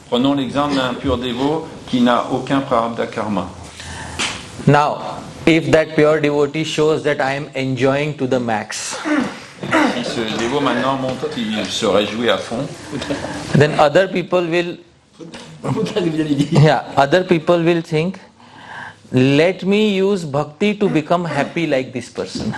Prenons l'exemple d'un pur dévot qui n'a aucun PRARABDHA-KARMA. Now, if that pure devotee shows that I am enjoying to the max, Si ce dévot maintenant montre qu'il se réjouit à fond, then other people will think, let me use bhakti to become happy like this person.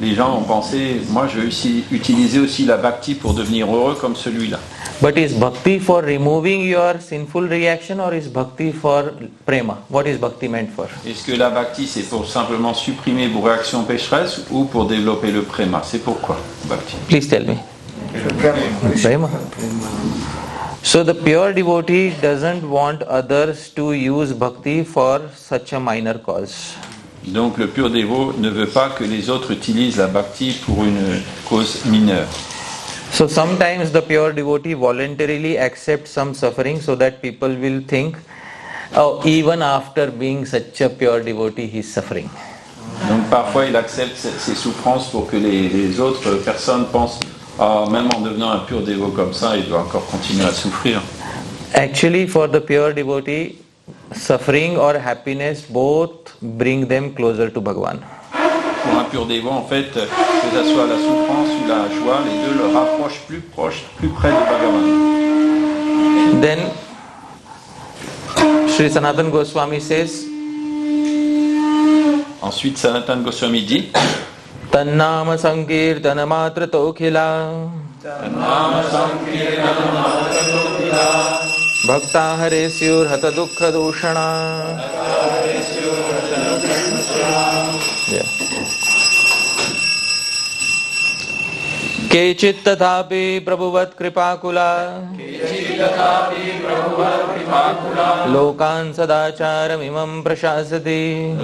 les gens ont pensé, moi je vais utiliser aussi la bhakti pour devenir heureux comme celui-là. But is bhakti for removing your sinful reaction or is bhakti for prema? What is bhakti meant for? Est-ce que la bhakti c'est pour simplement supprimer vos réactions pécheresses ou pour développer le prema? C'est pourquoi bhakti? Please tell me. Prema. So the pure devotee doesn't want others to use bhakti for such a minor cause. Donc le pur dévot ne veut pas que les autres utilisent la bhakti pour une cause mineure. So sometimes the pure devotee voluntarily accepts some suffering so that people will think, oh, even after being such a pure devotee, he is suffering. Donc parfois il accepte ces souffrances pour que les autres personnes pensent, même en devenant un pur dévot comme ça, il doit encore continuer à souffrir. Actually, for the pure devotee, suffering or happiness both bring them closer to Bhagavan. Pour un pur dévot, en fait, que ce soit la souffrance ou la joie, les deux le rapprochent plus près de Bhagavan. Then Sri Sanatana Goswami says, ensuite Sanatana Goswami dit, Tannama Sankirtana Matra Tokhila Bhakta Haresyur Hata Dukkha Doshana. Kechit tathapi prabhuvat kripakula Lokan sadacharam imam prashasati.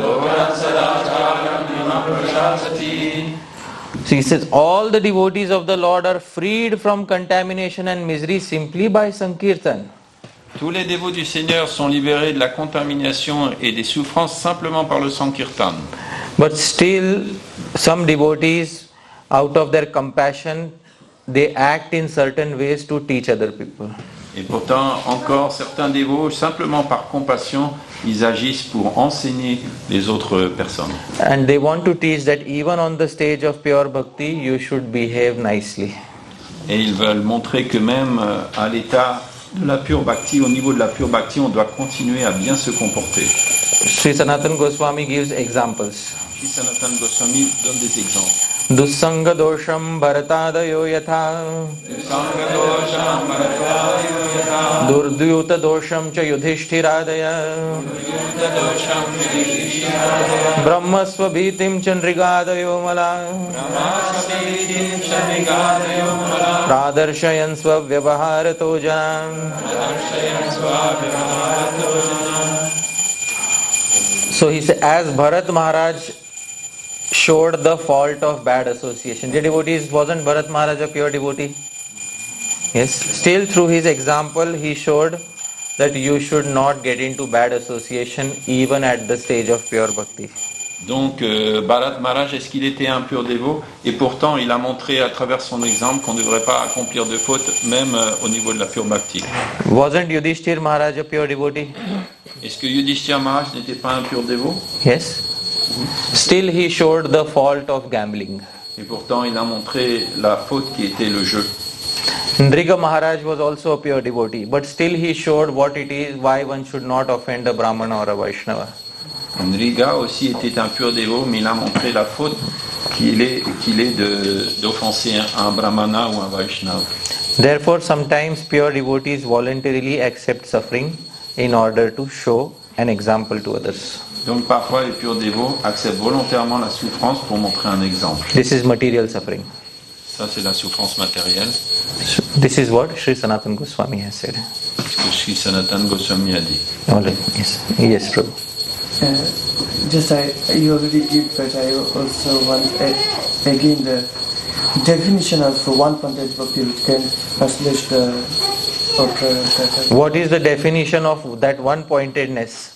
So he says all the devotees of the Lord are freed from contamination and misery simply by Sankirtan. tous les dévots du Seigneur sont libérés de la contamination et des souffrances simplement par le Sankirtan. But still some devotees, out of their compassion, they act in certain ways to teach other people. Et pourtant, encore certains dévots, simplement par compassion, ils agissent pour enseigner les autres personnes. And they want to teach that even on the stage of pure bhakti, you should behave nicely. Et ils veulent montrer que même à l'état de la pure bhakti, au niveau de la pure bhakti, on doit continuer à bien se comporter. Sri Sanatana Goswami gives examples. Sri Sanatana Goswami donne des exemples. Dussanga dosham bharatadayo yatha Durdyuta dosham cha yudhishtiradaya Brahmasva bhitim cha nrigadayo mala Pradarshayan sva vyavaharato janam. So he said, as Bharat Maharaj showed the fault of bad association. The devotees, wasn't Bharat Maharaj a pure devotee? Yes. Still through his example, he showed that you should not get into bad association even at the stage of pure bhakti. Donc Bharat Maharaj, est-ce qu'il était un pur dévot? Et pourtant, il a montré à travers son exemple qu'on ne devrait pas accomplir de fautes, même au niveau de la pure bhakti. Wasn't Yudhishthir Maharaj a pure devotee? Est-ce que Yudhishthir Maharaj n'était pas un pur dévot? Yes. Still he showed the fault of gambling. Et pourtant, il a montré la faute qui était le jeu. Ndriga Maharaj was also a pure devotee, but still he showed what it is, why one should not offend a Brahmana or a Vaishnava. Ndriga aussi était un pur dévot, mais il a montré la faute qu'il est d'offenser un Brahmana ou un Vaishnava. Therefore, sometimes pure devotees voluntarily accept suffering in order to show an example to others. Donc parfois les purs dévots acceptent volontairement la souffrance pour montrer un exemple. This is material suffering. Ça c'est la souffrance matérielle. This is what Sri Sanatana Goswami has said. Ce que Sri Sanatana Goswami a dit. All right. Yes. Yes, Prabhu. You already give, but I also want again the definition of one pointed bhakti. Can translate the. What is the definition of that one pointedness?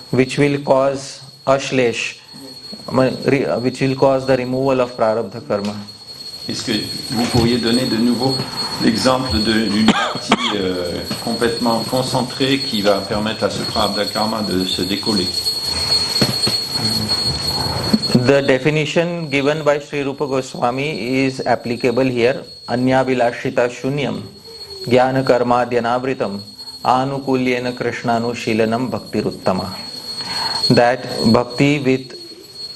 Which will cause ashlesh, which will cause the removal of PRARABDHA-KARMA. Est-ce que vous pourriez donner de nouveau l'exemple d'une partie complètement concentrée qui va permettre à ce PRARABDHA-KARMA de se décoller? The definition given by Sri Rupa Goswami is applicable here. Anyavilashita shunyam jnana karma dhyanavritam anukulyena krishnanushilanam bhaktiruttama. That bhakti with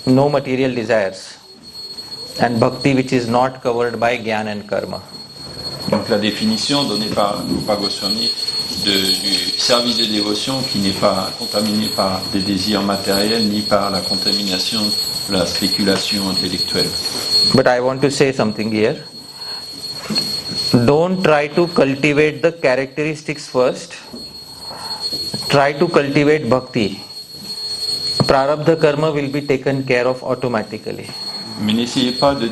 no material desires and bhakti which is not covered by jnana and karma. Donc la définition donnée par Rupa Goswami du service de dévotion qui n'est pas contaminé par des désirs matériels ni par la contamination de la spéculation intellectuelle. But I want to say something here. Don't try to cultivate the characteristics first. Try to cultivate bhakti. Prarabdha karma will be taken care of automatically. Mais n'essayez pas de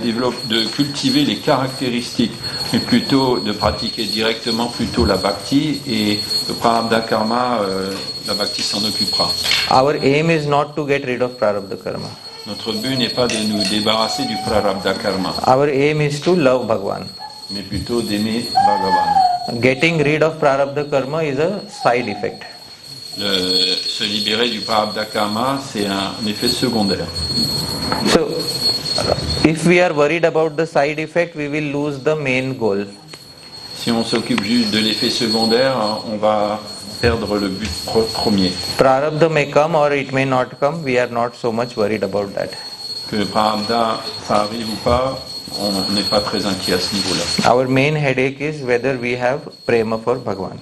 cultiver les caractéristiques, mais plutôt de pratiquer directement plutôt la bhakti, et le prarabdha karma, la bhakti s'en occupera. Our aim is not to get rid of prarabdha karma. Notre but n'est pas de nous débarrasser du prarabdha karma. Our aim is to love Bhagavan. Mais plutôt d'aimer Bhagavan. Getting rid of prarabdha karma is a side effect. Se libérer du prarabdha karma, c'est un effet secondaire. So, if we are worried about the side effect, we will lose the main goal. Si on s'occupe juste de l'effet secondaire, on va perdre le but premier. Prarabdha may come or it may not come. We are not so much worried about that. Que le prarabdha, ça arrive ou pas, on n'est pas très inquiet à ce niveau-là. Our main headache is whether we have prema for Bhagavan.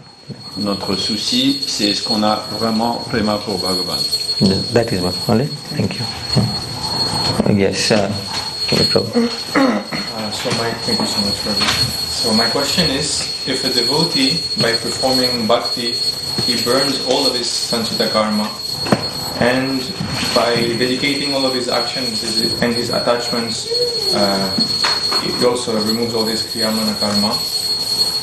Notre souci, c'est est-ce qu'on a vraiment prema pour Bhagavan. That is what. Only. Thank you. Yes, Prabhu. Thank you so much, Prabhu. So my question is, if a devotee, by performing bhakti, he burns all of his sanchita karma, and by dedicating all of his actions and his attachments, he also removes all his kriyamana karma,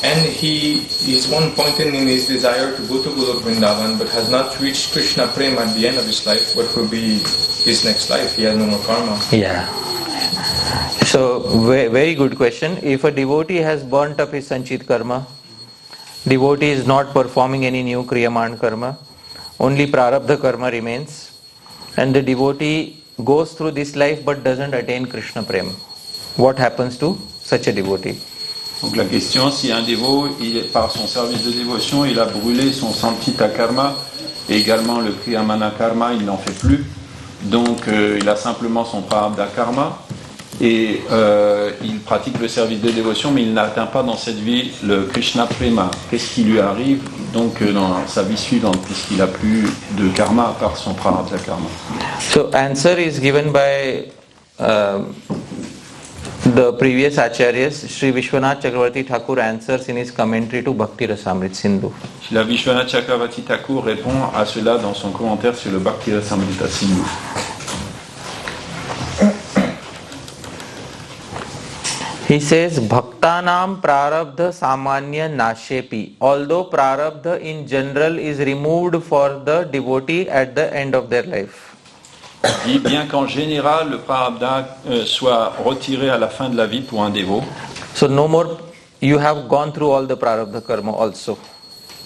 and he is one point in his desire to go to Golok Vrindavan, but has not reached Krishna Prema at the end of his life. What will be his next life? He has no more karma. Yeah. So, very good question. If a devotee has burnt up his sanchit karma, devotee is not performing any new kriyaman karma, only prarabdha karma remains, and the devotee goes through this life but doesn't attain Krishna Prema. What happens to such a devotee? Donc la question, si un dévot, par son service de dévotion, il a brûlé son sanchita karma et également le kriyamana karma, il n'en fait plus. Donc il a simplement son prarabdha karma et il pratique le service de dévotion, mais il n'atteint pas dans cette vie le Krishna Prema. Qu'est-ce qui lui arrive donc dans sa vie suivante, puisqu'il n'a plus de karma à part son prarabdha karma? So answer is given by the previous acharyas. Sri Vishwanath Chakravarti Thakur answers in his commentary to Bhakti Rasamrita Sindhu. La Vishwanath Chakravarti Thakur répond à cela dans son commentaire sur le Bhakti Rasamrita Sindhu. He says, Bhaktanam prarabdha samanya nashepi. Although prarabdha in general is removed for the devotee at the end of their life. dit bien qu'en général le prarabdha soit retiré à la fin de la vie pour un dévot. So no more, you have gone through all the prarabdha karma also.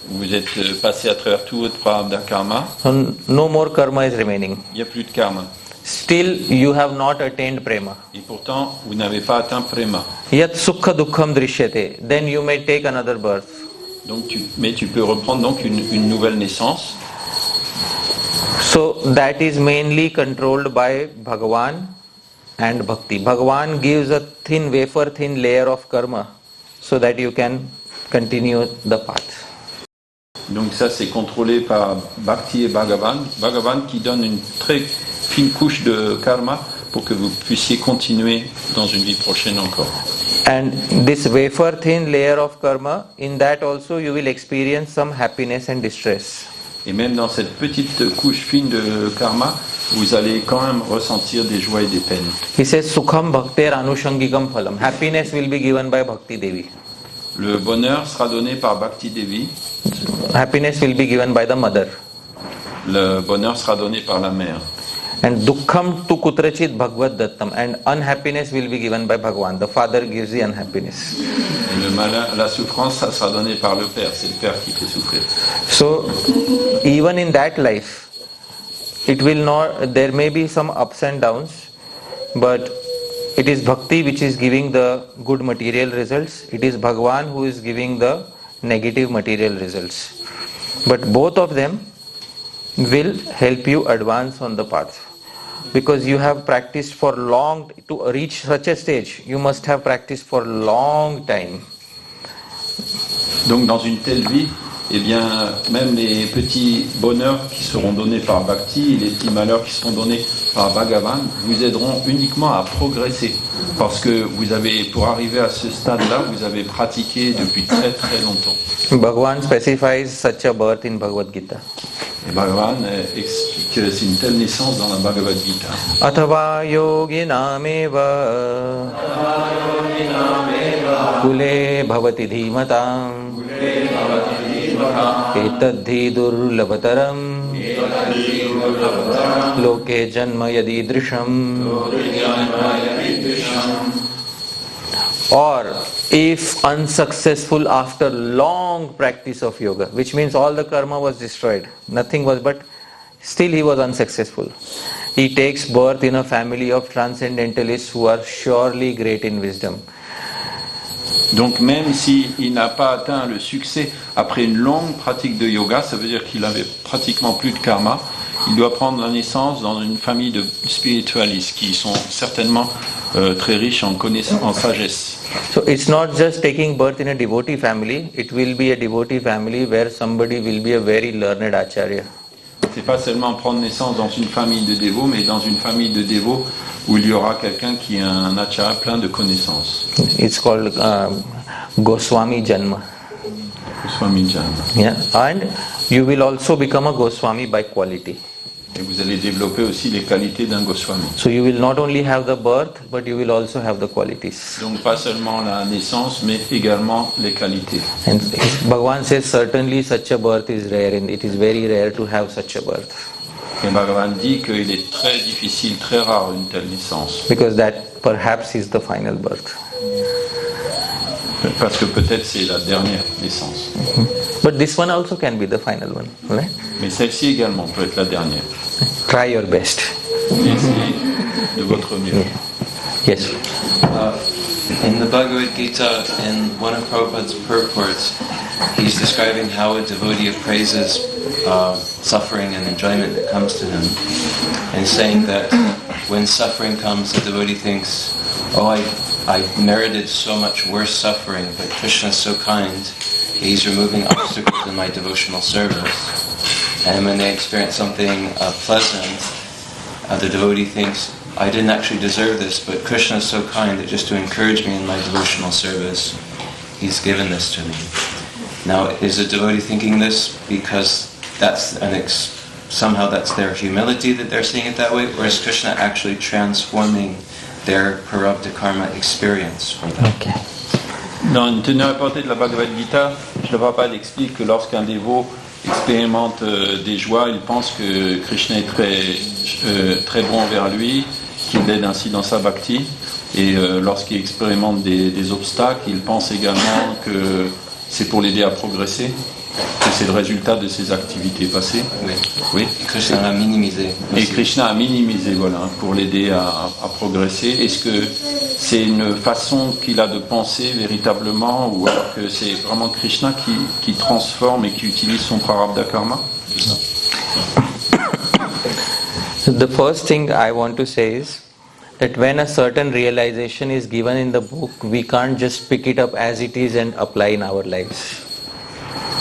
Vous êtes passé à travers tout votre prarabdha karma. So no more karma is remaining. Il n'y a plus de karma. Still you have not attained prema. Et pourtant vous n'avez pas atteint prema. Yat sukha dukkham drishyate. Then you may take another birth. Donc tu peux reprendre donc une nouvelle naissance. So that is mainly controlled by Bhagavan and Bhakti. Bhagavan gives a wafer thin layer of karma so that you can continue the path. Donc ça c'est contrôlé par Bhakti et Bhagavan. Bhagavan qui donne une très fine couche de karma pour que vous puissiez continuer dans une vie prochaine encore. And this wafer thin layer of karma, in that also you will experience some happiness and distress. Et même dans cette petite couche fine de karma, vous allez quand même ressentir des joies et des peines. He says, Sukham bhakter anushangikam phalam. Happiness will be given by Bhakti Devi. Le bonheur sera donné par Bhakti Devi. Happiness will be given by the mother. Le bonheur sera donné par la mère. And dukkham tu kutrachit bhagavad dattam. And unhappiness will be given by Bhagavan. The father gives the unhappiness. Et le malin, la souffrance, ça sera donné par le père. C'est le père qui fait souffrir. So, even in that life, it will not. There may be some ups and downs, but it is Bhakti which is giving the good material results. It is Bhagavan who is giving the negative material results. But both of them will help you advance on the path. Because you have practiced for long, to reach such a stage, you must have practiced for long time. Donc dans une telle vie, eh bien, même les petits bonheurs qui seront donnés par Bhakti, et les petits malheurs qui seront donnés par Bhagavan vous aideront uniquement à progresser. Parce que vous avez, pour arriver à ce stade-là, vous avez pratiqué depuis très très longtemps. Bhagavan specifies such a birth in Bhagavad Gita. Et Bhagavan explique que c'est une telle naissance dans la Bhagavad Gita. Athava yoginameva kule bhavati dhimatam etadhi durlabhataram loke janma yadidrisham. Or if unsuccessful after long practice of yoga, which means all the karma was destroyed, nothing was, but still he was unsuccessful. He takes birth in a family of transcendentalists who are surely great in wisdom. Donc même s'il n'a pas atteint le succès après une longue pratique de yoga, ça veut dire qu'il avait pratiquement plus de karma, il doit prendre la naissance dans une famille de spiritualistes qui sont certainement très riches en connaissances, en sagesse. So it's not just taking birth in a devotee family, it will be a devotee family where somebody will be a very learned acharya. C'est pas seulement prendre naissance dans une famille de dévots, mais dans une famille de dévots où il y aura quelqu'un qui a un acharya plein de connaissances. It's called Goswami Janma. Goswami Janma. Yeah, and you will also become a Goswami by quality. Et vous allez développer aussi les qualités d'un Goswami. So you will not only have the birth, but you will also have the qualities. Donc pas seulement la naissance, mais également les qualités. And Bhagavan says certainly such a birth is rare, and it is very rare to have such a birth. Et Bhagavan dit qu'il est très difficile, très rare une telle naissance. Because that perhaps is the final birth. Parce que peut-être c'est la dernière naissance. But this one also can be the final one, right? Mais celle-ci également peut être la dernière. Try your best. Essayez de votre mieux. Yes. In the Bhagavad Gita, in one of Prabhupada's purports, he's describing how a devotee appraises suffering and enjoyment that comes to him, and saying that when suffering comes, the devotee thinks, "Oh, I merited so much worse suffering, but Krishna is so kind, he's removing obstacles in my devotional service." And when they experience something pleasant, the devotee thinks, "I didn't actually deserve this, but Krishna is so kind that just to encourage me in my devotional service, he's given this to me." Now, is a devotee thinking this because that's somehow that's their humility that they're seeing it that way, or is Krishna actually transforming their PRÆRABDHA-KARMA experience for them? Okay. Dans une tenue rapportée de la Bhagavad Gita, le Prabhupada explique que lorsqu'un dévot expérimente des joies, il pense que Krishna est très bon envers lui, qu'il l'aide ainsi dans sa bhakti, et lorsqu'il expérimente des obstacles, il pense également que c'est pour l'aider à progresser, que c'est le résultat de ses activités passées. Oui. Krishna a minimisé. Et Krishna a minimisé, voilà, pour l'aider à progresser. Est-ce que c'est une façon qu'il a de penser véritablement, ou alors que c'est vraiment Krishna qui transforme et qui utilise son PRÆRABDHA-KARMA? The first thing I want to say is that when a certain realization is given in the book, we can't just pick it up as it is and apply in our lives.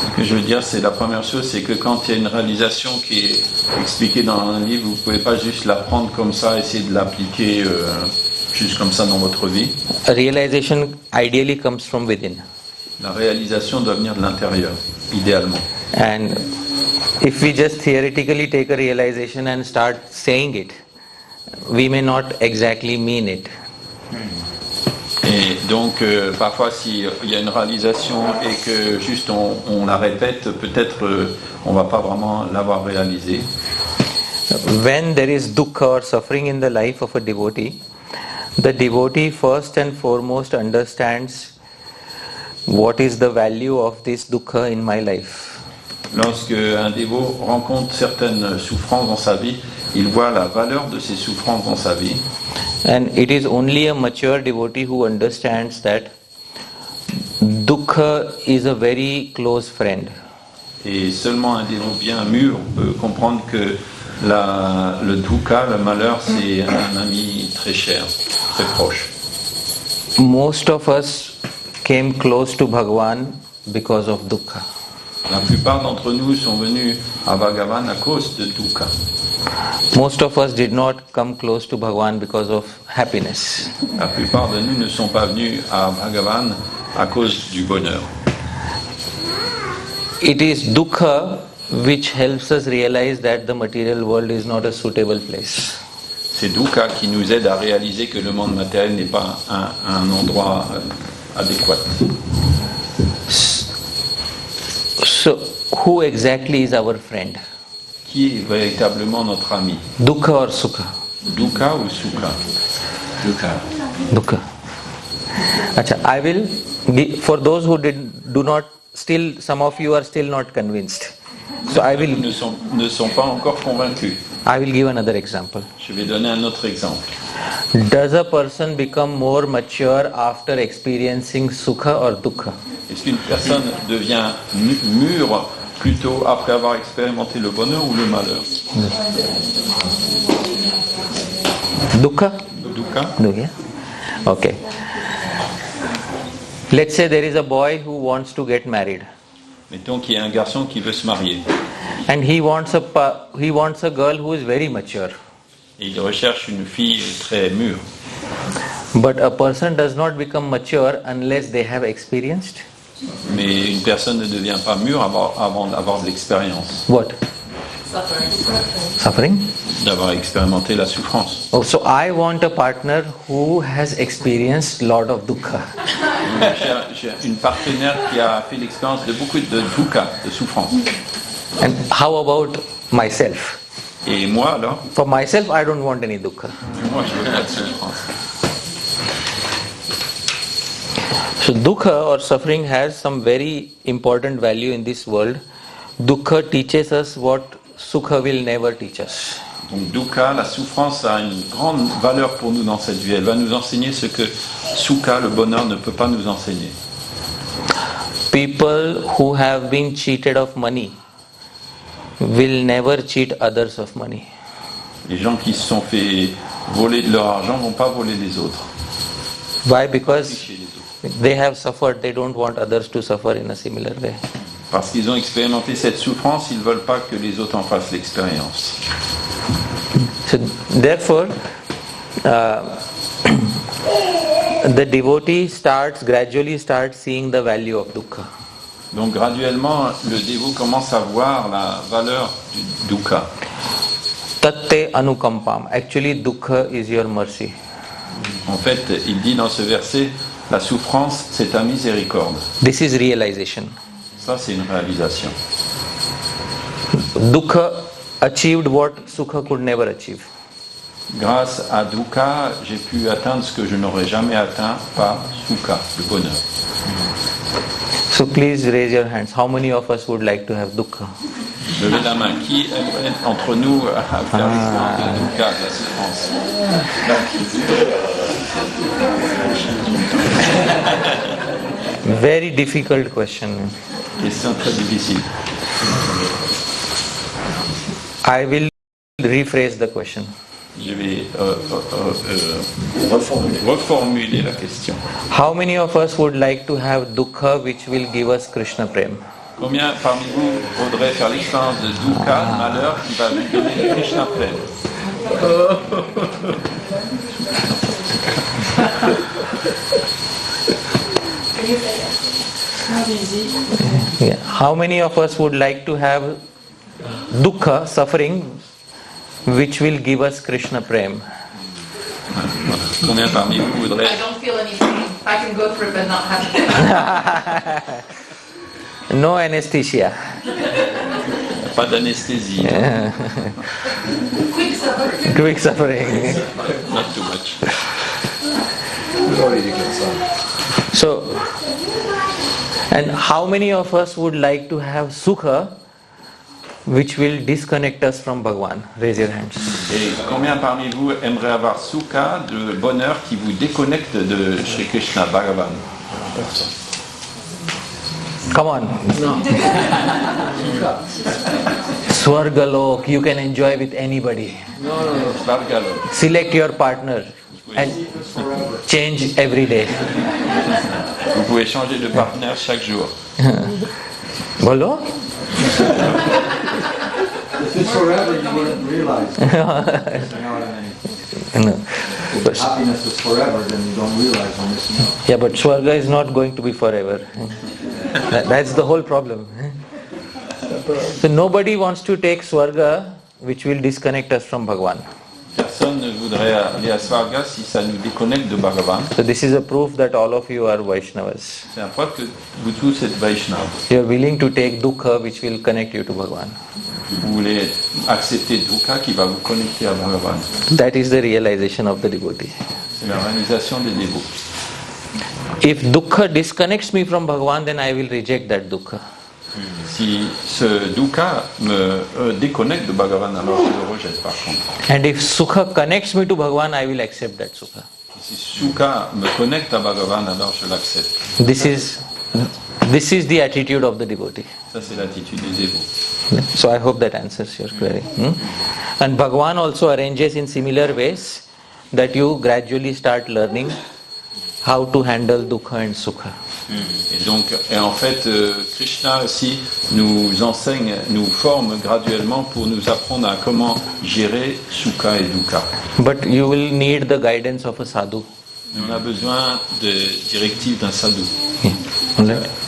Ce que je veux dire, c'est la première chose, c'est que quand il y a une réalisation qui est expliquée dans un livre, vous ne pouvez pas juste la prendre comme ça, essayer de l'appliquer juste comme ça dans votre vie. A realization ideally comes from within. La réalisation doit venir de l'intérieur, idéalement. And if we just theoretically take a realization and start saying it, we may not exactly mean it. Et donc, parfois, s'il y a une réalisation et que juste on la répète, peut-être on ne va pas vraiment l'avoir réalisée. When there is dukkha or suffering in the life of a devotee, the devotee first and foremost understands what is the value of this dukkha in my life. Lorsque un dévot rencontre certaines souffrances dans sa vie, il voit la valeur de ces souffrances dans sa vie. And it is only a mature devotee who understands that dukkha is a very close friend. Et seulement un dévot bien mûr peut comprendre que le dukkha, le malheur, c'est un ami très cher, très proche. Most of us came close to Bhagavan because of dukkha. La plupart d'entre nous sont venus à Bhagavan à cause de dukkha. Most of us did not come close to Bhagavan because of happiness. La plupart de nous ne sont pas venus à Bhagavan à cause du bonheur. It is dukkha which helps us realize that the material world is not a suitable place. C'est dukkha qui nous aide à réaliser que le monde matériel n'est pas un endroit adéquat. So, who exactly is our friend? Qui est véritablement notre ami? Dukkha or sukha? Dukkha ou sukha? Dukkha. Dukkha. Acha, I will give, for those who do not, still some of you are still not convinced. So I will. Ne sont pas encore convaincus. I will give another example. Je vais donner un autre exemple. Does a person become more mature after experiencing sukha or dukkha? Est-ce qu'une personne devient mûre plutôt après avoir expérimenté le bonheur ou le malheur? Dukkha? Dukkha. Dukkha. Okay. Let's say there is a boy who wants to get married. Mettons qu'il y a un garçon qui veut se marier. And he wants a girl who is very mature. Et il recherche une fille très mûre. But a person does not become mature unless they have experienced. Mais une personne ne devient pas mûre avant d'avoir de l'expérience. What? Suffering? D'avoir expérimenté la souffrance. Oh, so I want a partner who has experienced lot of dukkha. J'ai une partenaire qui a fait l'expérience de beaucoup de dukkha, de souffrance. And how about myself? Et moi alors? For myself, I don't want any dukkha. Moi, je veux pas de souffrance. So dukkha or suffering has some very important value in this world. Dukkha teaches us what sukha will never teach us. Donc dukkha, la souffrance a une grande valeur pour nous dans cette vie. Elle va nous enseigner ce que sukha, le bonheur, ne peut pas nous enseigner. People who have been cheated of money will never cheat others of money. Les gens qui se sont fait voler de leur argent ne vont pas voler les autres. Why? Because they have suffered, they don't want others to suffer in a similar way. Parce qu'ils ont expérimenté cette souffrance, ils ne veulent pas que les autres en fassent l'expérience. So therefore, the devotee gradually starts seeing the value of dukkha. Donc graduellement, le dévot commence à voir la valeur du dukkha. Tatte anukampam. Actually, dukkha is your mercy. En fait, il dit dans ce verset, la souffrance, c'est ta miséricorde. This is realization. Ça, c'est une réalisation. Dukkha achieved what sukha could never achieve. Grâce à dukkha, j'ai pu atteindre ce que je n'aurais jamais atteint par sukha, le bonheur. So please raise your hands. How many of us would like to have dukkha? Levez la main. Qui aimerait entre nous faire l'expérience de dukkha, de la souffrance? Very difficult question. Question très difficile. I will rephrase the question. Je vais reformuler la question. How many of us would like to have dukkha which will give us Krishna Prem? Combien parmi vous voudrait faire l'expérience de dukkha, de malheur, qui va vous donner le Krishna Prem? Yeah. How many of us would like to have dukkha, suffering, which will give us Krishna Prem? Combien parmi vous voudrait... I don't feel anything. I can go through it but not have it. No anesthesia. Pas d'anesthésie. Quick suffering. Quick suffering. Not too much. So, and how many of us would like to have sukha which will disconnect us from Bhagavan? Raise your hands. Et combien parmi vous aimeraient avoir sukha, de bonheur qui vous déconnecte de Shri Krishna Bhagavan? Come on. No. Swargalok, you can enjoy with anybody. No. Svargalok. Select your partner and change every day. Vous pouvez changer de partenaire chaque jour. Bolo? If it's forever, you wouldn't realize it. You know what I mean? No. If happiness is forever, then you don't realize you're missing out. Yeah, but Swarga is not going to be forever. That's the whole problem. So nobody wants to take Swarga which will disconnect us from Bhagavan. Personne ne voudrait aller à Svarga si ça nous déconnecte de Bhagavan. So this is a proof that all of you are Vaishnavas. C'est un preuve que vous tous êtes Vaishnavas. You are willing to take dukkha which will connect you to Bhagavan. Vous voulez accepter dukkha qui va vous connecter à Bhagavan. That is the realization of the devotee. C'est la réalisation des dévots. If dukkha disconnects me from Bhagavan, then I will reject that dukkha. Si ce dukkha me déconnecte de Bhagavan, alors je le rejette par contre. And if sukha connects me to Bhagavan, I will accept that sukha. Si sukha me connecte à Bhagavan, alors je l'accepte. This is the attitude of the devotee. Ça c'est l'attitude des dévots. So I hope that answers your query. And Bhagavan also arranges in similar ways that you gradually start learning how to handle dukkha and sukha. Et en fait, Krishna aussi nous enseigne, nous forme graduellement pour nous apprendre à comment gérer sukha et dukkha. But you will need the guidance of a sadhu. On a besoin de directives d'un sadhu.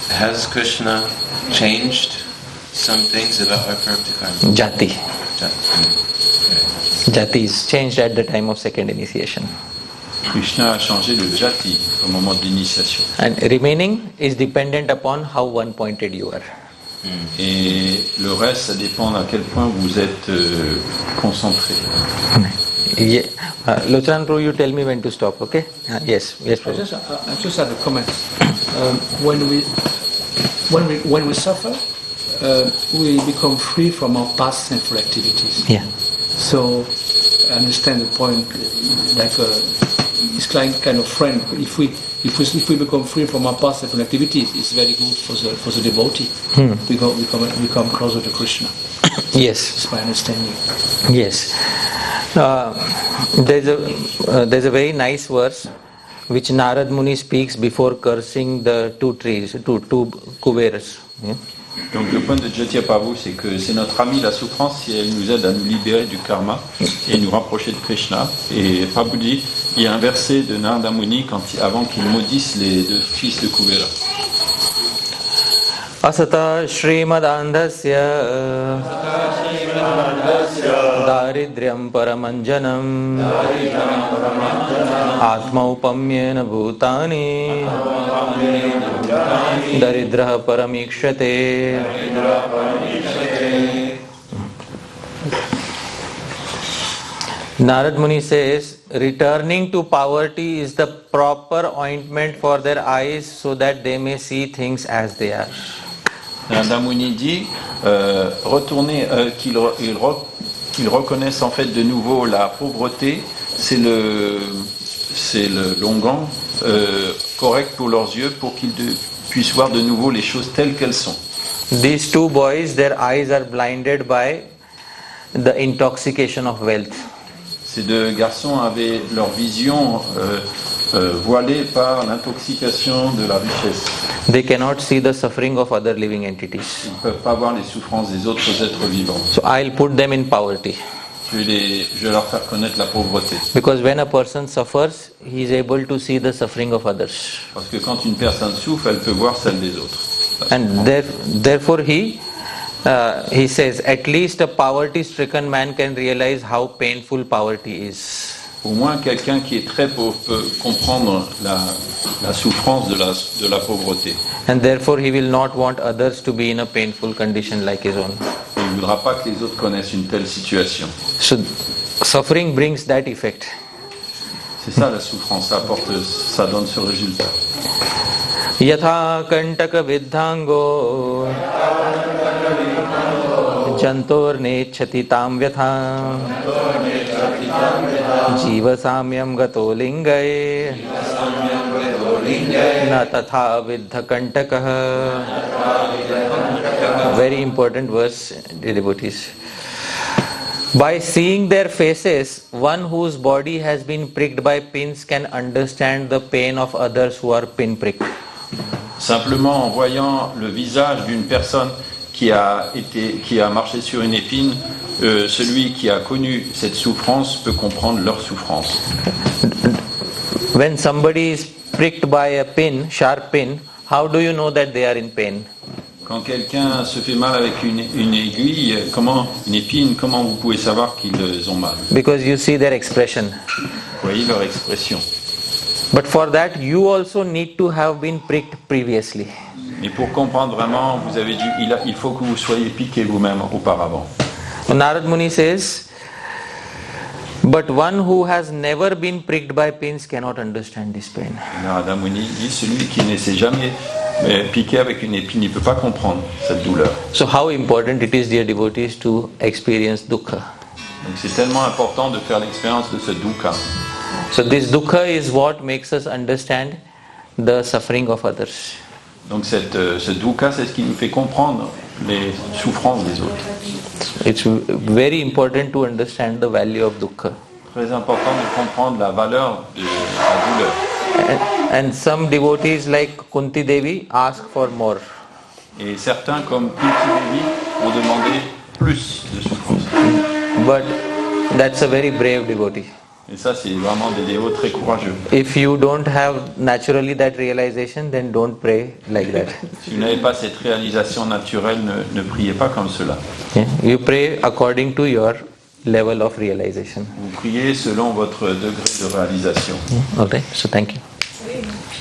Has Krishna changed some things about our PRÆRABDHA-KARMA? Jati. Jati is changed at the time of second initiation. Krishna a changé le jati au moment de l'initiation. And remaining is dependent upon how one-pointed you are. Et le reste, ça dépend à quel point vous êtes concentré. Yeah. Lochan Prabhu, you tell me when to stop, okay? Yes, Prabhu. I just had a comment. When we suffer, we become free from our past sinful activities. Yeah. So I understand the point. Like it's kind of friend. If we become free from our past sinful activities, it's very good for the devotee. We come closer to Krishna. Yes. That's my understanding. Yes. There's a very nice verse which Narad Muni speaks before cursing the two Kuberas. Yeah? Donc le point de Jatya Prabhu, c'est que c'est notre amie la souffrance si elle nous aide à nous libérer du karma et nous rapprocher de Krishna. Et Prabhu dit, il y a un verset de Narada Muni avant qu'il maudisse les deux fils de Kubera. Asata Srimadandhasya Daridryam Paramanjanam Atmaupamyena Bhutani Daridraha Paramikshate. Narad Muni says, returning to poverty is the proper ointment for their eyes so that they may see things as they are. Narada Muni dit qu'ils reconnaissent en fait de nouveau la pauvreté, c'est le longan correct pour leurs yeux pour qu'ils puissent voir de nouveau les choses telles qu'elles sont. These two boys, their eyes are blinded by the intoxication of wealth. Ces deux garçons avaient leur vision voilée par l'intoxication de la richesse. They cannot see the suffering of other living entities. Ils ne peuvent pas voir les souffrances des autres êtres vivants. So I'll put them in poverty. Je vais leur faire connaître la pauvreté. Because when a person suffers, he is able to see the suffering of others. Parce que quand une personne souffre, elle peut voir celle des autres. And therefore he says, at least a poverty-stricken man can realize how painful poverty is. Au moins, quelqu'un qui est très pauvre peut comprendre la souffrance de la pauvreté. And therefore he will not want others to be in a painful condition like his own. Il ne voudra pas que les autres connaissent une telle situation. So suffering brings that effect. C'est ça la souffrance, ça donne ce résultat. Yatha kantaka vidhango jantor nechati tam vyatha jiva samyam gato lingaye na tatha vidha kantakaha. Very important verse, devotees. By seeing their faces, one whose body has been pricked by pins can understand the pain of others who are pin-pricked. Simplement en voyant le visage d'une personne qui a marché sur une épine, celui qui a connu cette souffrance peut comprendre leur souffrance. When somebody is pricked by a pin, sharp pin, how do you know that they are in pain? Quand quelqu'un se fait mal avec une aiguille, une épine, comment vous pouvez savoir qu'ils ont mal? Because you see their expression. Vous voyez leur expression. But for that, you also need to have been pricked previously. Mais pour comprendre vraiment, il faut que vous soyez piqué vous-même auparavant. Narad Muni says, but one who has never been pricked by pins cannot understand this pain. Narada Muni dit, celui qui ne s'est jamais piqué avec une épine, il ne peut pas comprendre cette douleur. So how important it is, dear devotees, to experience dukkha. Donc c'est tellement important de faire l'expérience de ce dukkha. So this dukkha is what makes us understand the suffering of others. Donc ce dukkha, c'est ce qui nous fait comprendre les souffrances des autres. It's very important to understand the value of dukkha. Très important de comprendre la valeur de la douleur. And some devotees like Kunti Devi ask for more. Et certains, comme Kunti Devi, ont demandé plus de souffrance. But that's a very brave devotee. Et ça, c'est vraiment des dévots très courageux. If you don't have naturally that realization, then don't pray like that. Si vous n'avez pas cette réalisation naturelle, ne priez pas comme cela. Yeah. You pray according to your level of realization. Vous priez selon votre degré de réalisation. Okay, so thank you.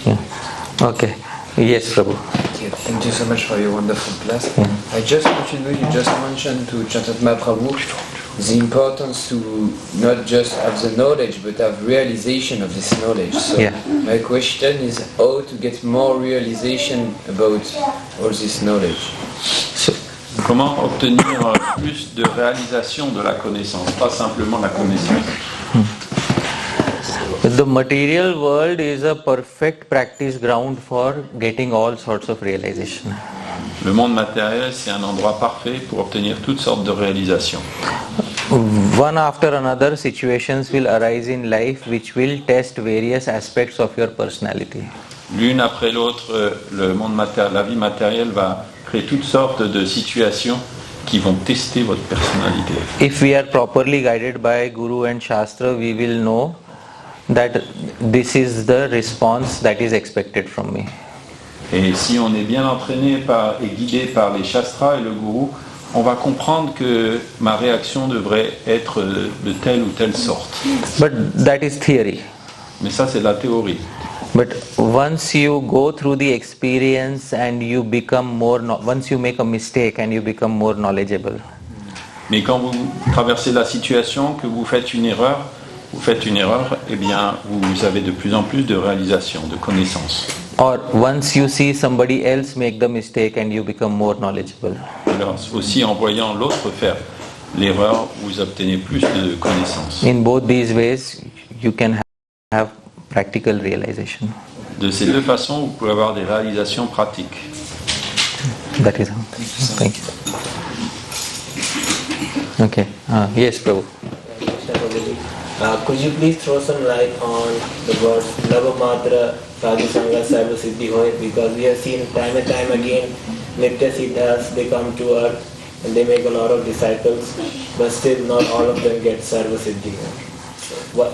Yeah. Okay. Yes, Prabhu. Thank you so much for your wonderful class. I just want to know, you just mentioned to Chantatma Prabhu the importance to not just have the knowledge but have realization of this knowledge. So my question is how to get more realization about all this knowledge. Comment obtenir plus de réalisation de la connaissance, pas simplement la connaissance. The material world is a perfect practice ground for getting all sorts of realization. Le monde matériel, c'est un endroit parfait pour obtenir toutes sortes de réalisations. One after another, situations will arise in life which will test various aspects of your personality. L'une après l'autre, la vie matérielle va créer toutes sortes de situations qui vont tester votre personnalité. If we are properly guided by Guru and Shastra, we will know that this is the response that is expected from me. Et si on est bien entraîné et guidé par les Shastras et le Guru, on va comprendre que ma réaction devrait être de telle ou telle sorte. But that is theory. Mais ça, c'est la théorie. But once you go through the experience and you become once you make a mistake and you become more knowledgeable. Mais quand vous traversez la situation, que vous faites une erreur, eh bien, vous avez de plus en plus de réalisation, de connaissances. Or once you see somebody else make the mistake and you become more knowledgeable. Alors, aussi en voyant l'autre faire l'erreur, vous obtenez plus de connaissances. In both these ways, you can have practical realization. De ces deux façons, vous pouvez avoir des réalisations pratiques. That is all. Thank you. Okay. Yes, Prabhu. Could you please throw some light on the words Navamatra Sadhu Sangha Sarva Siddhi Hoy? Because we have seen time and time again Nitya Siddhas, they come to earth and they make a lot of disciples, but still not all of them get Sarva Siddhi.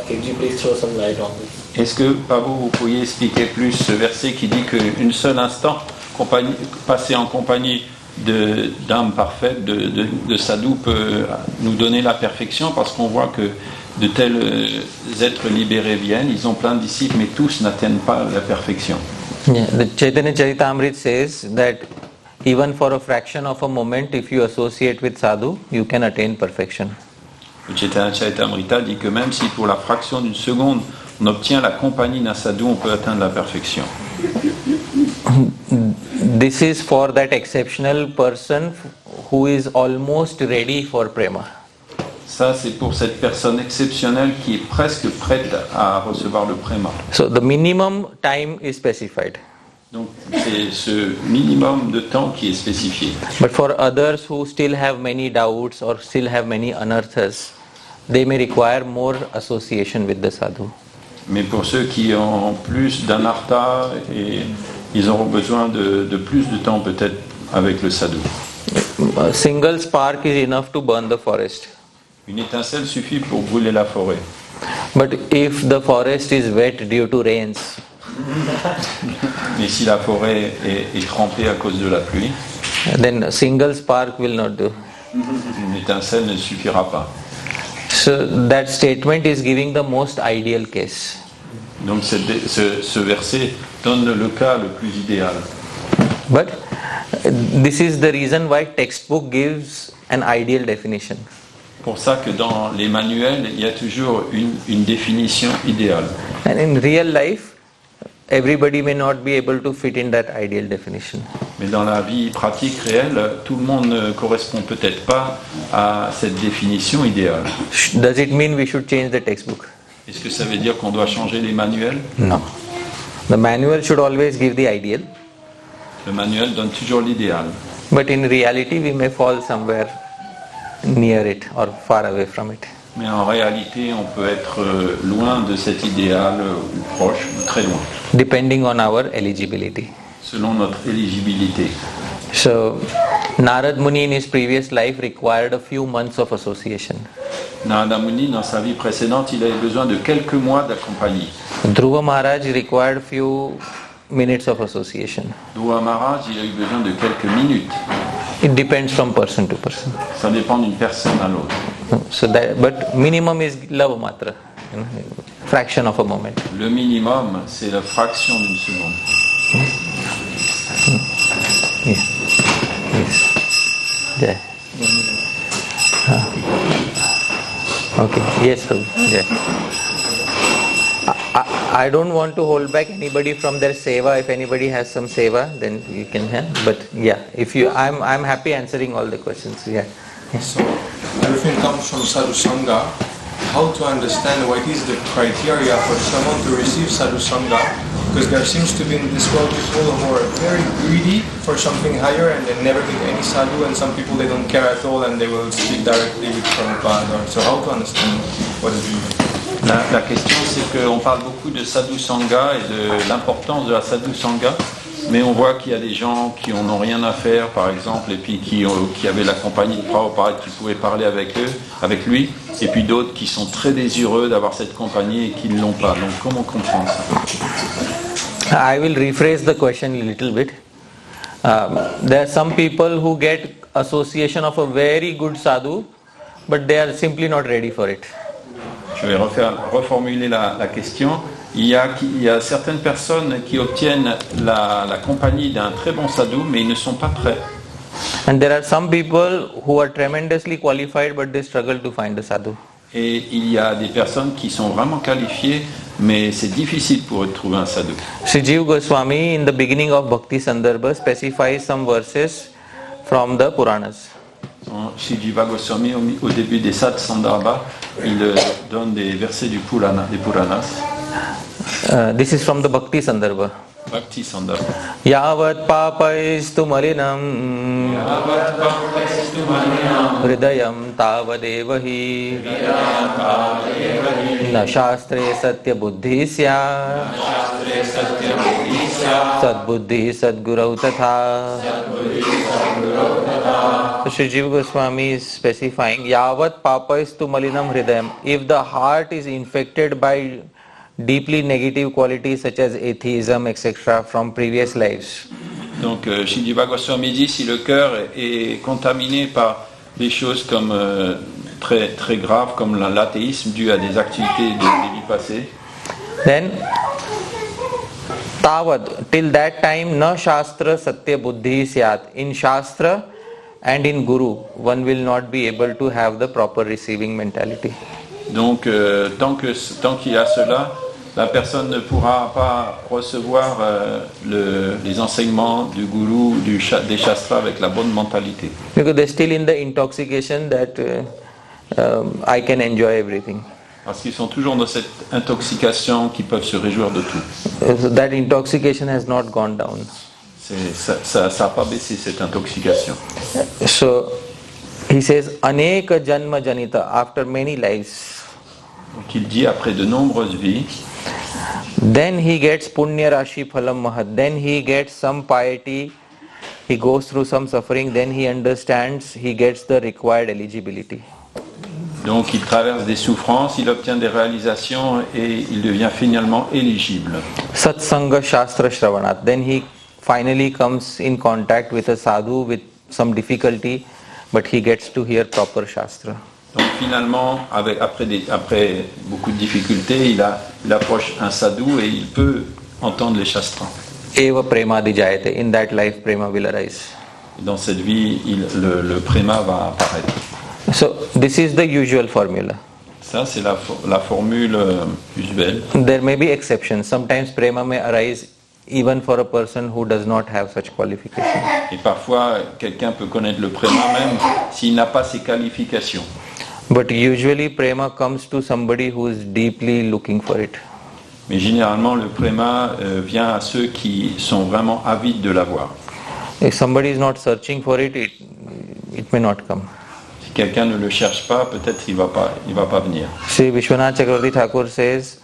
Could you please throw some light on this? Est-ce que, Prabhu, vous pourriez expliquer plus ce verset qui dit qu'une seul instant, passer en compagnie d'âmes parfaites, de sadhu peut nous donner la perfection, parce qu'on voit que de tels êtres libérés viennent, ils ont plein de disciples, mais tous n'atteignent pas la perfection. Yeah, the Chaitanya Charitamrita says that even for a fraction of a moment, if you associate with sadhu, you can attain perfection. Le Chaitanya Charitamrita dit que même si pour la fraction d'une seconde, on obtient la compagnie d'un sadhu, on peut atteindre la perfection. This is for that exceptional person who is almost ready for prema. Ça, c'est pour cette personne exceptionnelle qui est presque prête à recevoir le préma. So the minimum time is specified. Donc c'est ce minimum de temps qui est spécifié. But for others who still have many doubts or still have many anarthas, they may require more association with the sadhu. Mais pour ceux qui ont plus d'anartha, ils auront besoin de plus de temps peut-être avec le sadhu. A single spark is enough to burn the forest. Une étincelle suffit pour brûler la forêt. But if the forest is wet due to rains, mais si la forêt est trempée à cause de la pluie, then a single spark will not do. Une étincelle ne suffira pas. So that statement is giving the most ideal case. Donc ce verset donne le cas le plus idéal. But this is the reason why textbook gives an ideal definition. Pour ça que dans les manuels, il y a toujours une définition idéale. And in real life, everybody may not be able to fit in that ideal definition. Mais dans la vie pratique réelle, tout le monde ne correspond peut-être pas à cette définition idéale. Does it mean we should change the textbook? Est-ce que ça veut dire qu'on doit changer les manuels? No. The manual should always give the ideal. Le manuel donne toujours l'idéal. But in reality, we may fall somewhere near it or far away from it. Mais en réalité, on peut être loin de cet idéal, ou proche, ou très loin. Depending on our eligibility. Selon notre éligibilité. So, Narad Muni in his previous life required a few months of association. Narada Muni, dans sa vie précédente, il avait besoin de quelques mois d'accompagnie. Dhruva Maharaj required few minutes of association. Dhruva Maharaj, il a eu besoin de quelques minutes. It depends from person to person. Ça dépend d'une personne à l'autre. So that, but minimum is lava matra, fraction of a moment. Le minimum, c'est la fraction d'une seconde. Yes. Yeah. Okay. Yes, Prabhu. Yeah. I don't want to hold back anybody from their seva. If anybody has some seva, then you can have. But yeah, if you, I'm happy answering all the questions. Yeah. So everything comes from sadhu sangha. How to understand what is the criteria for someone to receive sadhu sangha? Because there seems to be in this world people who are very greedy for something higher and they never get any sadhu, and some people they don't care at all and they will speak directly with Prabhupada. So how to understand what is it? La question, c'est qu'on parle beaucoup de sadhu sangha et de l'importance de la sadhu sangha, mais on voit qu'il y a des gens qui en ont rien à faire, par exemple, et puis qui avaient la compagnie de Prabhupada, qui pouvaient parler avec lui, et puis d'autres qui sont très désireux d'avoir cette compagnie et qui ne l'ont pas. Donc comment comprendre ça? I will rephrase the question a little bit. There are some people who get association of a very good sadhu, but they are simply not ready for it. Je vais reformuler la question. Il y a certaines personnes qui obtiennent la compagnie d'un très bon sadhu, mais ils ne sont pas prêts. And there are some people who are tremendously qualified, but they struggle to find a sadhu. Et il y a des personnes qui sont vraiment qualifiées, mais c'est difficile pour eux de trouver un sadhu. Sri Jiva Goswami, in the beginning of Bhakti Sandarbha, specifies some verses from the Puranas. Sri Jiva Goswami, au début des Sat Sandarbha, il donne des versets des Puranas. This is from the Bhakti Sandarbha. Bhakti Sandarbha. Yavat papaistu malinam hridayam tavadevahi na shastre satya buddhi sya sadbuddhi sadgurau tatha. So Sri Jiva Goswami is specifying Yavat papaistu malinam hridayam. If the heart is infected by deeply negative qualities such as atheism, etc. from previous lives. Donc Sri Jiva Goswami dit si le cœur est contaminé par des choses comme très très graves comme l'athéisme dû à des activités des vies passées. Then tavad, till that time na shastra satya buddhi syat. In shastra and in guru one will not be able to have the proper receiving mentality. Donc tant qu'il y a cela, la personne ne pourra pas recevoir les enseignements du gourou, des shastras avec la bonne mentalité. Because they're still in the intoxication that I can enjoy everything. Parce qu'ils sont toujours dans cette intoxication qui peuvent se réjouir de tout. So that intoxication has not gone down. Ça n'a pas baissé cette intoxication. So he says aneka janma janita, after many lives. Donc il dit après de nombreuses vies. Then he gets punya rashi phalam mahat. Then he gets some piety. He goes through some suffering. Then he understands. He gets the required eligibility. Donc il traverse des souffrances, il obtient des réalisations et il devient finalement éligible. Satsanga Shastra Shravanat. Then he finally comes in contact with a sadhu with some difficulty, but he gets to hear proper Shastra. Donc finalement, après beaucoup de difficultés, il approche un sadhu et il peut entendre les shastras. Eva Premadi Jayate. In that life, prema will arise. Dans cette vie, le prema va apparaître. So this is the usual formula. Ça, c'est la formule usuelle. There may be exceptions. Sometimes prema may arise even for a person who does not have such qualification. Et parfois, quelqu'un peut connaître le prema même s'il n'a pas ces qualifications. But usually prema comes to somebody who is deeply looking for it. Mais généralement, le prema vient à ceux qui sont vraiment avides de l'avoir. If somebody is not searching for it, it may not come. Si quelqu'un ne le cherche pas, peut-être il va pas venir. Sri Vishwanath Chakravarti Thakur says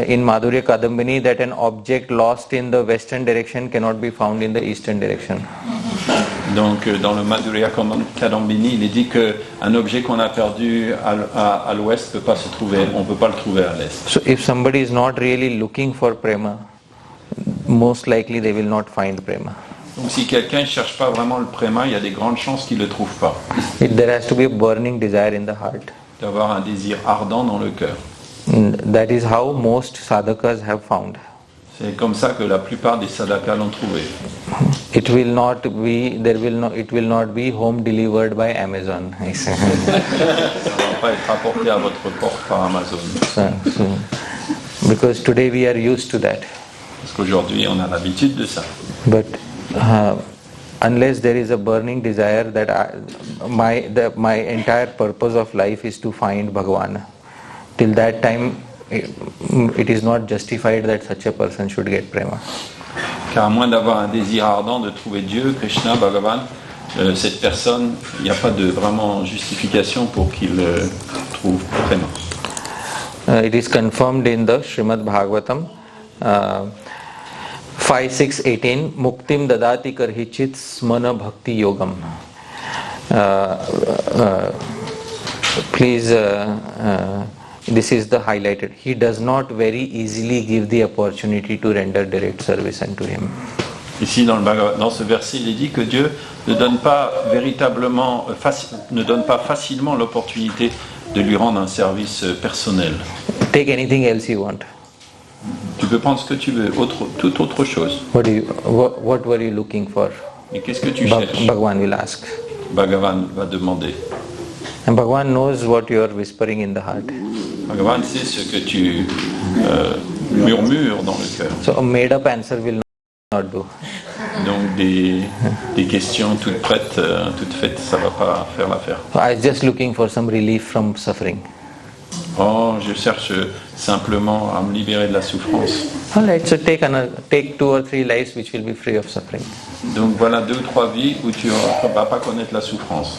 in Madhurya Kadambini that an object lost in the western direction cannot be found in the eastern direction. Donc dans le Madhurya Kadambini, il est dit qu'un objet qu'on a perdu à l'ouest peut pas se trouver, on peut pas le trouver à l'est. So if somebody is not really looking for prema, most likely they will not find prema. Donc si quelqu'un ne cherche pas vraiment le prema, il y a des grandes chances qu'il ne le trouve pas. There has to be a burning desire in the heart. D'avoir un désir ardent dans le cœur. That is how most sadhakas have found. C'est comme ça que la plupart des sadhakas l'ont trouvé. It will not be home delivered by Amazon. Ça ne va pas être apporté à votre porte par Amazon. Because today we are used to that. Parce qu'aujourd'hui on a l'habitude de ça. But unless there is a burning desire that my entire purpose of life is to find Bhagavan, till that time it is not justified that such a person should get prema. Car à moins d'avoir un désir ardent de trouver Dieu, Krishna, Bhagavan, cette personne, il n'y a pas de vraiment justification pour qu'il trouve prema. It is confirmed in the Srimad Bhagavatam 5.6.18 Muktim dadati karhichit smana bhakti yogam. Please, this is the highlighted. He does not very easily give the opportunity to render direct service unto him. Ici dans ce verset, il est dit que Dieu ne donne pas facilement l'opportunité de lui rendre un service personnel. Take anything else you want. Tu peux prendre ce que tu veux, toute autre chose. What were you looking for? Et qu'est-ce que tu cherches? Bhagavan will ask. Bhagavan va demander. And Bhagavan knows what you are whispering in the heart. Bhagavan sait ce que tu murmures dans le cœur. So a made-up answer will not do. Donc des questions toutes prêtes, toutes faites, ça va pas faire l'affaire. I was just looking for some relief from suffering. Oh, je cherche simplement à me libérer de la souffrance. Alright, so take 2 or 3 lives which will be free of suffering. Donc voilà 2 ou 3 vies où tu ne vas pas connaître la souffrance.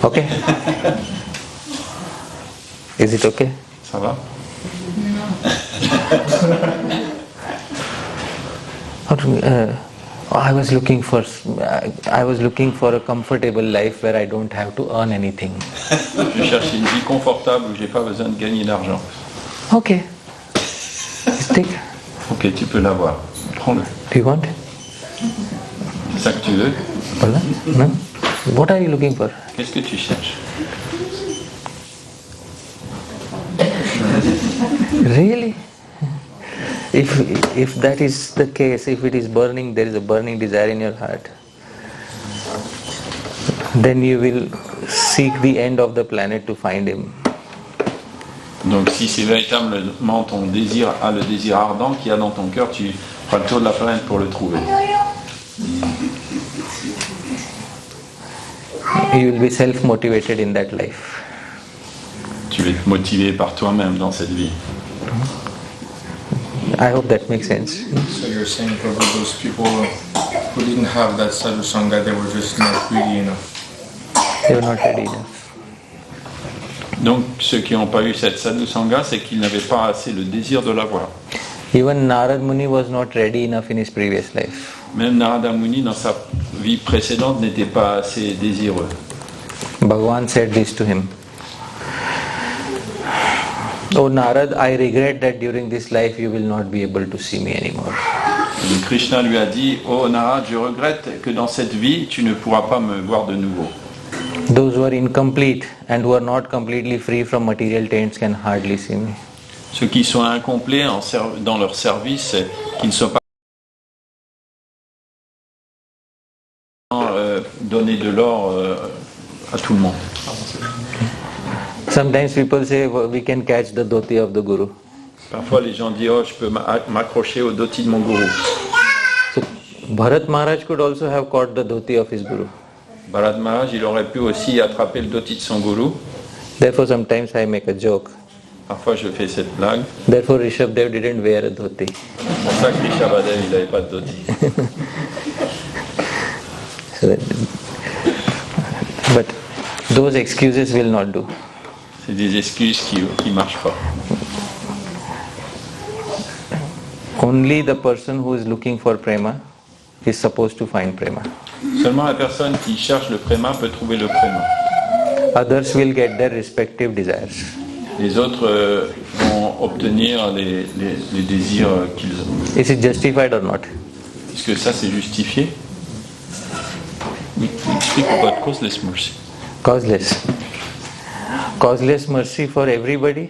Okay. Is it okay? Ça va? I was looking for a comfortable life where I don't have to earn anything. Je cherche une vie confortable où j'ai pas besoin de gagner d'argent. Okay. Take. Ok, tu peux l'avoir. Prends-le. Do you want? C'est ça que tu veux? Voilà. No? What are you looking for? Qu'est-ce que tu cherches? Really? If that is the case, if it is burning, there is a burning desire in your heart, then you will seek the end of the planet to find him. Donc si c'est véritablement ton désir, le désir ardent qu'il y a dans ton cœur, tu feras le tour de la planète pour le trouver. You will be self-motivated in that life. Tu vas être motivé par toi-même dans cette vie. I hope that makes sense. So you're saying, Prabhu, those people who didn't have that sadhu sangha, they were just not ready enough. They were not ready enough. Donc ceux qui n'ont pas eu cette sadhu sangha, c'est qu'ils n'avaient pas assez le désir de l'avoir. Even Narad Muni was not ready enough in his previous life. Même Narada Muni dans sa vie précédente n'était pas assez désireux. Bhagavan said this to him. Oh Narad, I regret that during this life you will not be able to see me anymore. Et Krishna lui a dit, oh Narad, je regrette que dans cette vie tu ne pourras pas me voir de nouveau. Those who are incomplete and who are not completely free from material taints can hardly see me. Ceux qui sont incomplets dans leur service, qui ne sont pas donner de l'or à tout le monde. Sometimes people say we can catch the dhoti of the guru. Parfois les gens disent, oh, je peux m'accrocher au dhoti de mon gourou. So Bharat Maharaj could also have caught the dhoti of his guru. Bharat Maharaj, il aurait pu aussi attraper le dhoti de son gourou. Therefore sometimes I make a joke. Parfois je fais cette blague. Therefore Rishabdev didn't wear a dhoti. C'est pour ça que Rishabdev il n'avait pas de dhoti. But those excuses will not do. C'est des excuses qui marchent pas. Only the person who is looking for prema is supposed to find prema. Seulement la personne qui cherche le prema peut trouver le prema. Others will get their respective desires. Les autres vont obtenir les désirs qu'ils ont. Is it justified or not? Est-ce que ça c'est justifié? We speak about causeless mercy. Causeless mercy for everybody?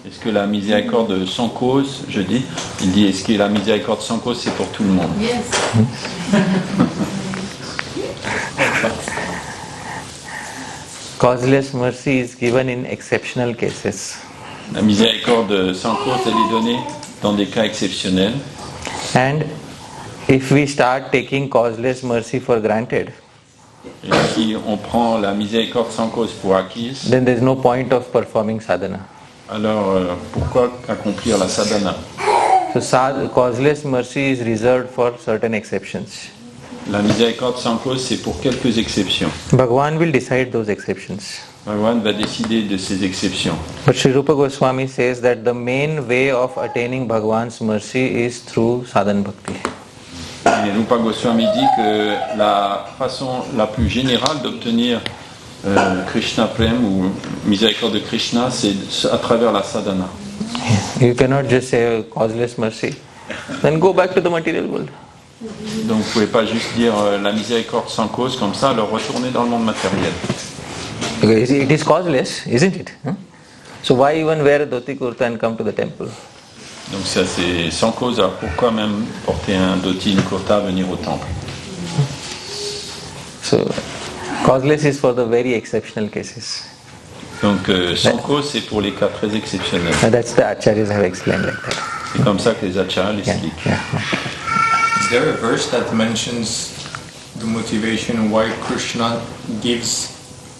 Est-ce que la miséricorde sans cause, je dis, il dit, est-ce que la miséricorde sans cause c'est pour tout le monde? Yes. Causeless mercy is given in exceptional cases. La miséricorde sans cause, elle est donnée dans des cas exceptionnels. And if we start taking causeless mercy for granted, et si on prend la miséricorde sans cause pour acquise, then there is no point of performing sadhana. Alors pourquoi accomplir la sadhana? So causeless mercy is reserved for certain exceptions. La miséricorde sans cause, c'est pour quelques exceptions. Bhagavan will decide those exceptions. Bhagavan va décider de ces exceptions. But Sri Rupa Goswami says that the main way of attaining Bhagavan's mercy is through sadhana bhakti. Et Rupa Goswami dit que la façon la plus générale d'obtenir Krishna Prem ou miséricorde de Krishna, c'est à travers la sadhana. You cannot just say causeless mercy, then go back to the material world. Donc vous ne pouvez pas juste dire la miséricorde sans cause comme ça, alors retourner dans le monde matériel. Because it is causeless, isn't it? So why even wear a dhoti kurta and come to the temple? Donc ça c'est sans cause, alors pourquoi même porter un dhoti, une kurta, venir au temple? So causeless is for the very exceptional cases. Donc sans cause c'est pour les cas très exceptionnels. That's the acharyas have explained like that. C'est comme ça que les acharyas l'expliquent. Is there a verse that mentions the motivation why Krishna gives,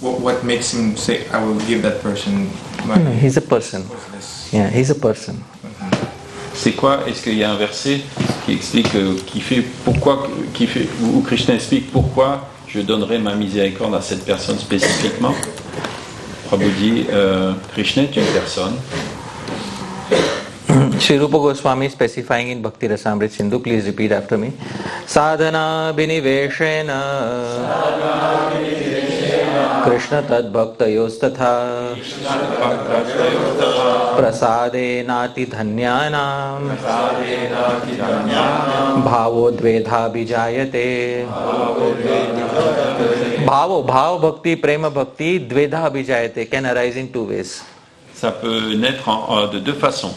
what makes him say, I will give that person money? No, he's a person. Yeah, he's a person. C'est quoi? Est-ce qu'il y a un verset qui explique, où Krishna explique pourquoi je donnerai ma miséricorde à cette personne spécifiquement? Prabhu dit, Krishna est une personne. Sri Rupa Goswami specifying in Bhakti Rasamrit Sindhu, please repeat after me. Sadhana biniveshena Krishna tad bhaktayos tatha prasade nati dhanyanam bhavo dvedha bijayate. Bhava bhakti, prema bhakti, dvedha bijayate can arise in two ways. Ça peut naître de deux façons.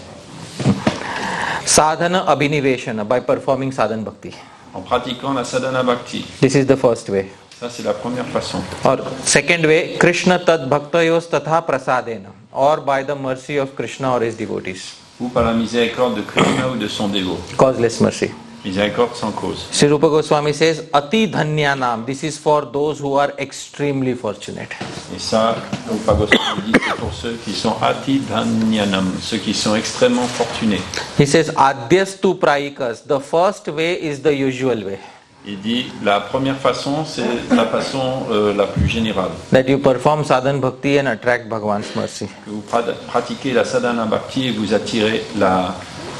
Sadhana abhiniveshana, by performing sadhana bhakti. En pratiquant la sadhana bhakti. This is the first way. Ça c'est la première façon. Or second way, Krishna tad bhaktayos tatha prasadena, or by the mercy of Krishna or his devotees. Ou par la miséricorde de Krishna ou de son dévot. Causeless mercy. Miséricorde sans cause. Sri Rupa Goswami says, Ati dhanyanam, this is for those who are extremely fortunate. Et ça, Rupa Goswami dit, c'est pour ceux qui sont ati dhanyanam, ceux qui sont extrêmement fortunés. He says, Adhyastu prayikas, the first way is the usual way. Il dit, la première façon, c'est la façon la plus générale. That you perform sadhana bhakti and attract Bhagavan's mercy. Que vous pratiquez la sadhana bhakti et vous attirez la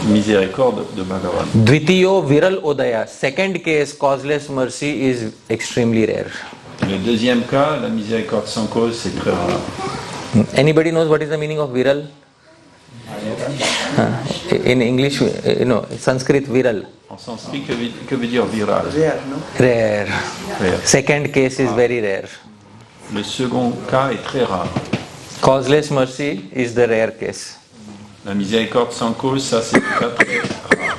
miséricorde de Bhagavan. Dvitiyo viral odaya, second case, causeless mercy is extremely rare. Le deuxième cas, la miséricorde sans cause, c'est très rare. Anybody knows what is the meaning of viral? In English, Sanskrit viral. En sanskrit, que veut dire viral? Rare. Second case is very rare. Le second cas est très rare. Causeless mercy is the rare case. La miséricorde sans cause, ça c'est un cas très rare.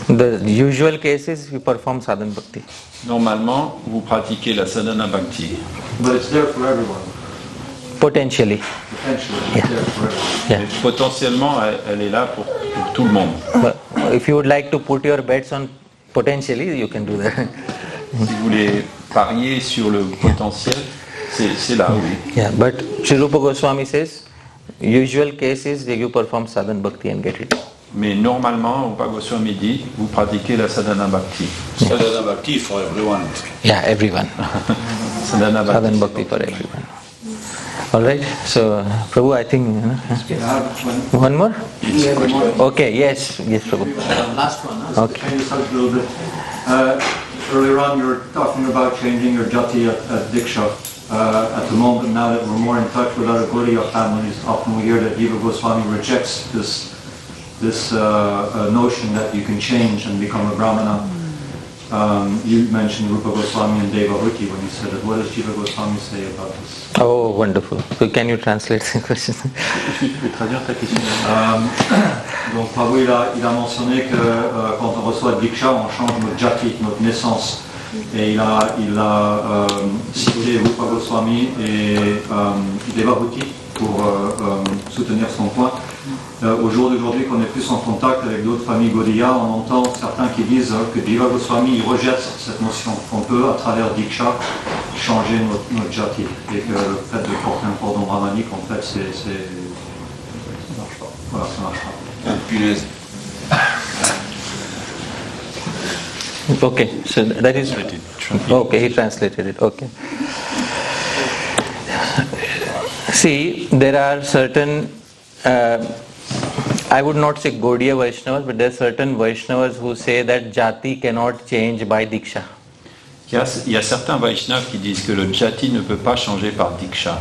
The usual case is you perform sadhana bhakti. Normalement, vous pratiquez la sadhana bhakti. But it's there for everyone. Potentially. Potentially, it's there for everyone. Yeah. Mais potentiellement, elle est là pour tout le monde. But if you would like to put your bets on potentially, you can do that. Si vous voulez parier sur le potentiel, c'est là, oui. Yeah, but Sri Rupa Goswami says, usual case is you perform sadhana bhakti and get it. Mais normalement, Rupa Goswami dit, vous pratiquez la sadhana bhakti. Sadhana bhakti for everyone. Yeah, everyone. Sadhana bhakti for everyone. All right. So, Prabhu, I think one more. Okay. Yes, Prabhu. Last one. Huh? Okay. Change the subject a little bit. Earlier on, you were talking about changing your jati at Diksha. At the moment, now that we're more in touch with other Gaudiya families, often we hear that Jiva Goswami rejects this notion that you can change and become a Brahmana. You mentioned Rupa Goswami and Devahuti when you said it. What does Jiva Goswami say about this? Oh, wonderful. So can you translate the question? Tu peux traduire ta question? Donc Prabhu il a mentionné que quand on reçoit Diksha, on change notre jati, notre naissance. Et il a cité Rupa Goswami et Devahuti pour soutenir son point. Au jour d'aujourd'hui, qu'on est plus en contact avec d'autres familles Gaudiya, on entend certains qui disent que Jiva Goswami rejette cette notion, qu'on peut, à travers Diksha, changer notre jati. Et que le fait de porter un cordon brahmanique, en fait, ça marche pas. Voilà, ça marche pas. Okay, so that is... Okay, he translated it. Okay. See, there are certain... I would not say Gaudiya Vaishnavas, but there are certain Vaishnavas who say that jati cannot change by Diksha. Il y a certains Vaishnavas qui disent que le jati ne peut pas changer par Diksha.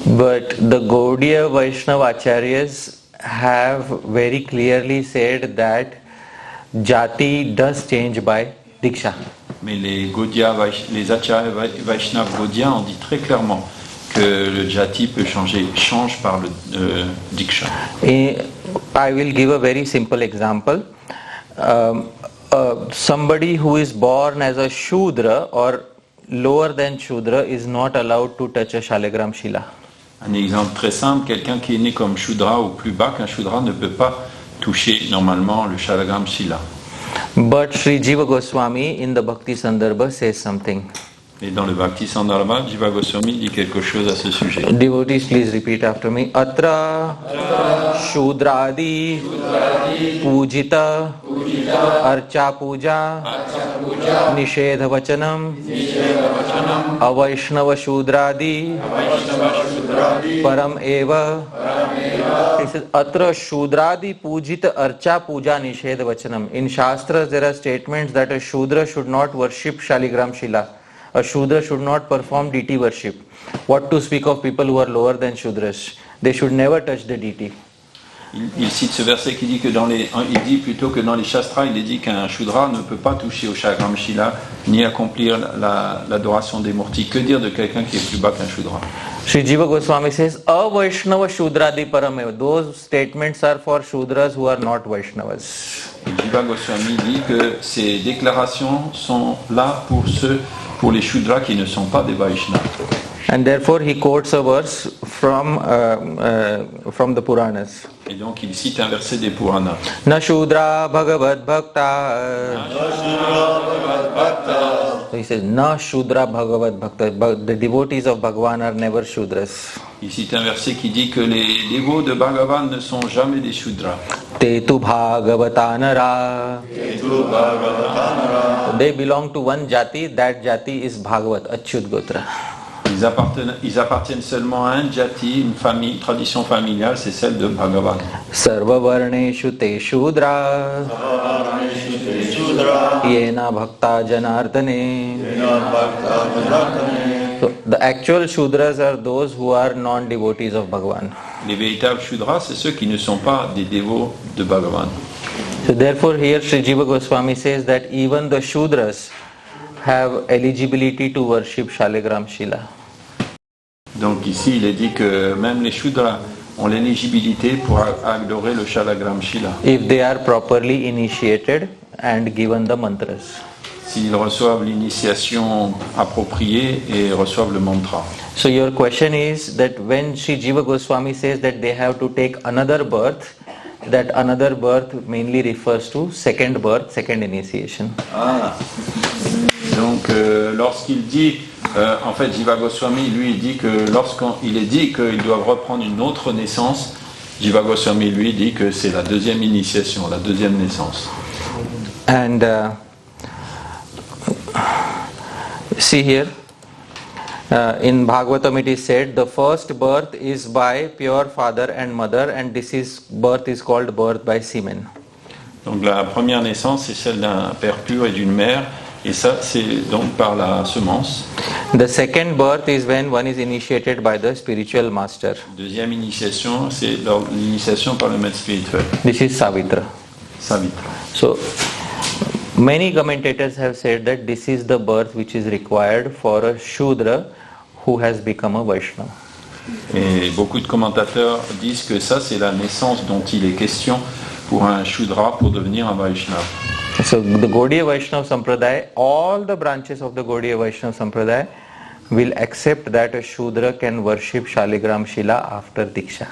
But the Gaudiya Vaishnava Acharyas have very clearly said that jati does change by Diksha. Mais les Acharya Vaishnavas Gaudiya ont dit très clairement que le jati peut change par le Diksha. I will give a very simple example. Somebody who is born as a Shudra or lower than Shudra is not allowed to touch a Shalagram Shila. Un exemple très simple, quelqu'un qui est né comme Shudra ou plus bas qu'un Shudra ne peut pas toucher normalement le Shalagram Shila. But Sri Jiva Goswami in the Bhakti Sandarbha says something. Et dans le Bhakti Sandarbha, Jiva Goswami dit quelque chose à ce sujet. Devotees, please repeat after me. Atra Shudradi Pujita Archa Puja Nishedha Vachanam Avaishnava Shudradi Param Eva. He says Atra Shudradi Pujita Archa Puja Nishedha Vachanam. In Shastras there are statements that a Shudra should not worship Shaligram Shila. A Shudra should not perform deity worship. What to speak of people who are lower than Shudras? They should never touch the deity. Il cite ce verset qui dit que il dit plutôt que dans les Shastras, il est dit qu'un Shudra ne peut pas toucher au Shalagram Shila ni accomplir l'adoration des Murtis. Que dire de quelqu'un qui est plus bas qu'un Shudra? Sri Jiva Goswami says, A Vaishnava Shudradi Parameva. Those statements are for Shudras who are not Vaishnavas. Et Jiva Goswami dit que ces déclarations sont là pour les Shudras qui ne sont pas des Vaishnavas. And therefore he quotes a verse from the Puranas. Et donc il cite un verset des Puranas. Na Shudra Bhagavad Bhakta. So he says, Na Shudra Bhagavad Bhakta. The devotees of Bhagavan are never Shudras. Il cite un verset qui dit que les dévots de Bhagavan ne sont jamais des Shudras. Tetu Bhagavatanara. They belong to one jati. That jati is Bhagavat, Achyut Gotra. Ils appartiennent seulement à un jati, une famille, tradition familiale, c'est celle de Bhagavan. Sarva varneshu te shudra yena bhakta janardane. So The actual Shudras are those who are non-devotees of Bhagavan. Les véritables Shudras, c'est ceux qui ne sont pas des dévots de Bhagavan. So therefore here Sri Jiva Goswami says that even the Shudras have eligibility to worship Shaligram Shila. Donc ici il est dit que même les Shudras ont l'éligibilité pour adorer le Shalagram Shila. If they are properly initiated and given the mantras. S'ils reçoivent l'initiation appropriée et reçoivent le mantra. So your question is that when Sri Jiva Goswami says that they have to take another birth, that another birth mainly refers to second birth, second initiation. Ah. Donc lorsqu'il dit, en fait Jiva Goswami lui il dit que lorsqu'il est dit qu'ils doivent reprendre une autre naissance, Jiva Goswami lui dit que c'est la deuxième initiation, la deuxième naissance. And see here, in Bhagavatam it is said the first birth is by pure father and mother, and birth is called birth by semen. Donc la première naissance c'est celle d'un père pur et d'une mère, et ça c'est donc par la semence. The second birth is when one is initiated by the spiritual master. Deuxième initiation c'est l'initiation par le maître spirituel. This is Savitra. Savitra. So many commentators have said that this is the birth which is required for a Shudra who has become a Vaishnava. Et beaucoup de commentateurs disent que ça c'est la naissance dont il est question pour un Shudra pour devenir un Vaishnava. So the Gaudiya Vaishnava Sampradaya, all the branches of the Gaudiya Vaishnava Sampradaya will accept that a Shudra can worship Shaligram Shila after Diksha.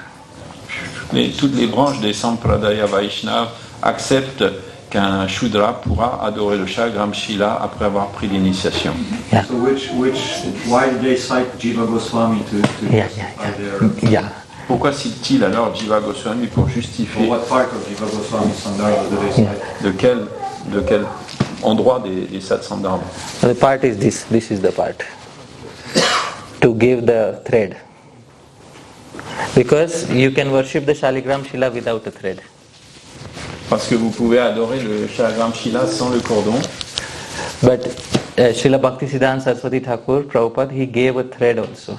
Toutes les branches des Sampradaya Vaishnava acceptent qu'un Shudra pourra adorer le Shaligram Shila après avoir pris l'initiation. Yeah. So why did they cite Jiva Goswami to Yeah. Pourquoi cite-t-il alors Jiva Goswami pour justifier? What part of Jiva Goswami Sandarbha do they cite? De quel endroit des Satsandarbha? The part is this. This is the part. To give the thread. Because you can worship the Shaligram Shila without a thread. Parce que vous pouvez adorer le Shaligram Shila sans le cordon. But Srila Bhaktisiddhanta Saraswati Thakur, Prabhupada, he gave a thread also.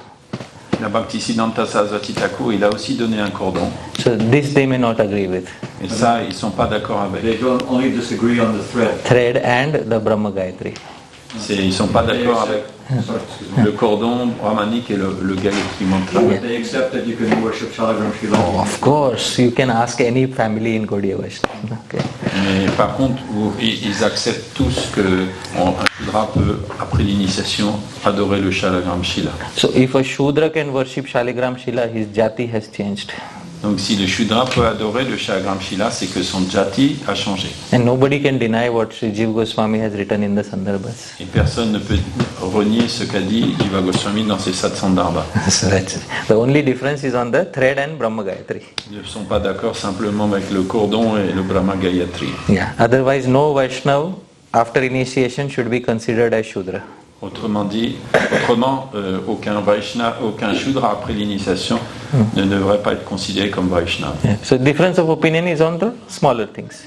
La Bhaktisiddhanta Saraswati Thakur, il a aussi donné un cordon. So this they may not agree with. Et ça, ils sont pas d'accord avec. They don't only disagree on the thread. Thread and the Brahma Gayatri. Ils sont pas d'accord avec le cordon brahmanique et le Gayatri Mantra. They accept that you can worship Shaligram Shila. Oh, of course, you can ask any family in Gaudiya Vaishnava. Okay. Mais par contre, ils acceptent tous que un Shudra peut, après l'initiation, adorer le Shaligram Shila. So if a Shudra can worship Shaligram Shila, his jati has changed. Donc si le Shudra peut adorer le Shaligram Shila, c'est que son jati a changé. And nobody can deny what Sri Jiva Goswami has written in the Sandarbhas. Et personne ne peut renier ce qu'a dit Jiva Goswami dans ses Satsandarbha. So that's the only difference is on the thread and Brahma Gayatri. Ils ne sont pas d'accord simplement avec le cordon et le Brahma Gayatri. Yeah. Otherwise, no Vaishnava after initiation should be considered as Shudra. Autrement, aucun Vaishnava, aucun Shudra après l'initiation ne devrait pas être considéré comme Vaishnava. Yeah. So difference of opinion is on the smaller things.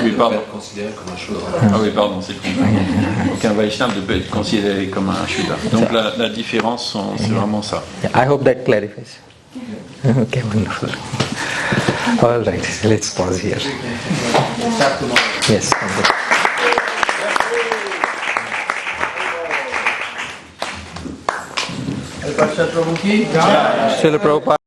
Oui, pardon. Ah oui, pardon, c'est compris. Aucun Vaishnava ne peut être considéré comme un Shudra. Donc la différence, c'est vraiment ça. Yeah, I hope that clarifies. Okay, wonderful. All right, let's pause here. Yes. Parshad Prabhu ki Srila Prabhupada.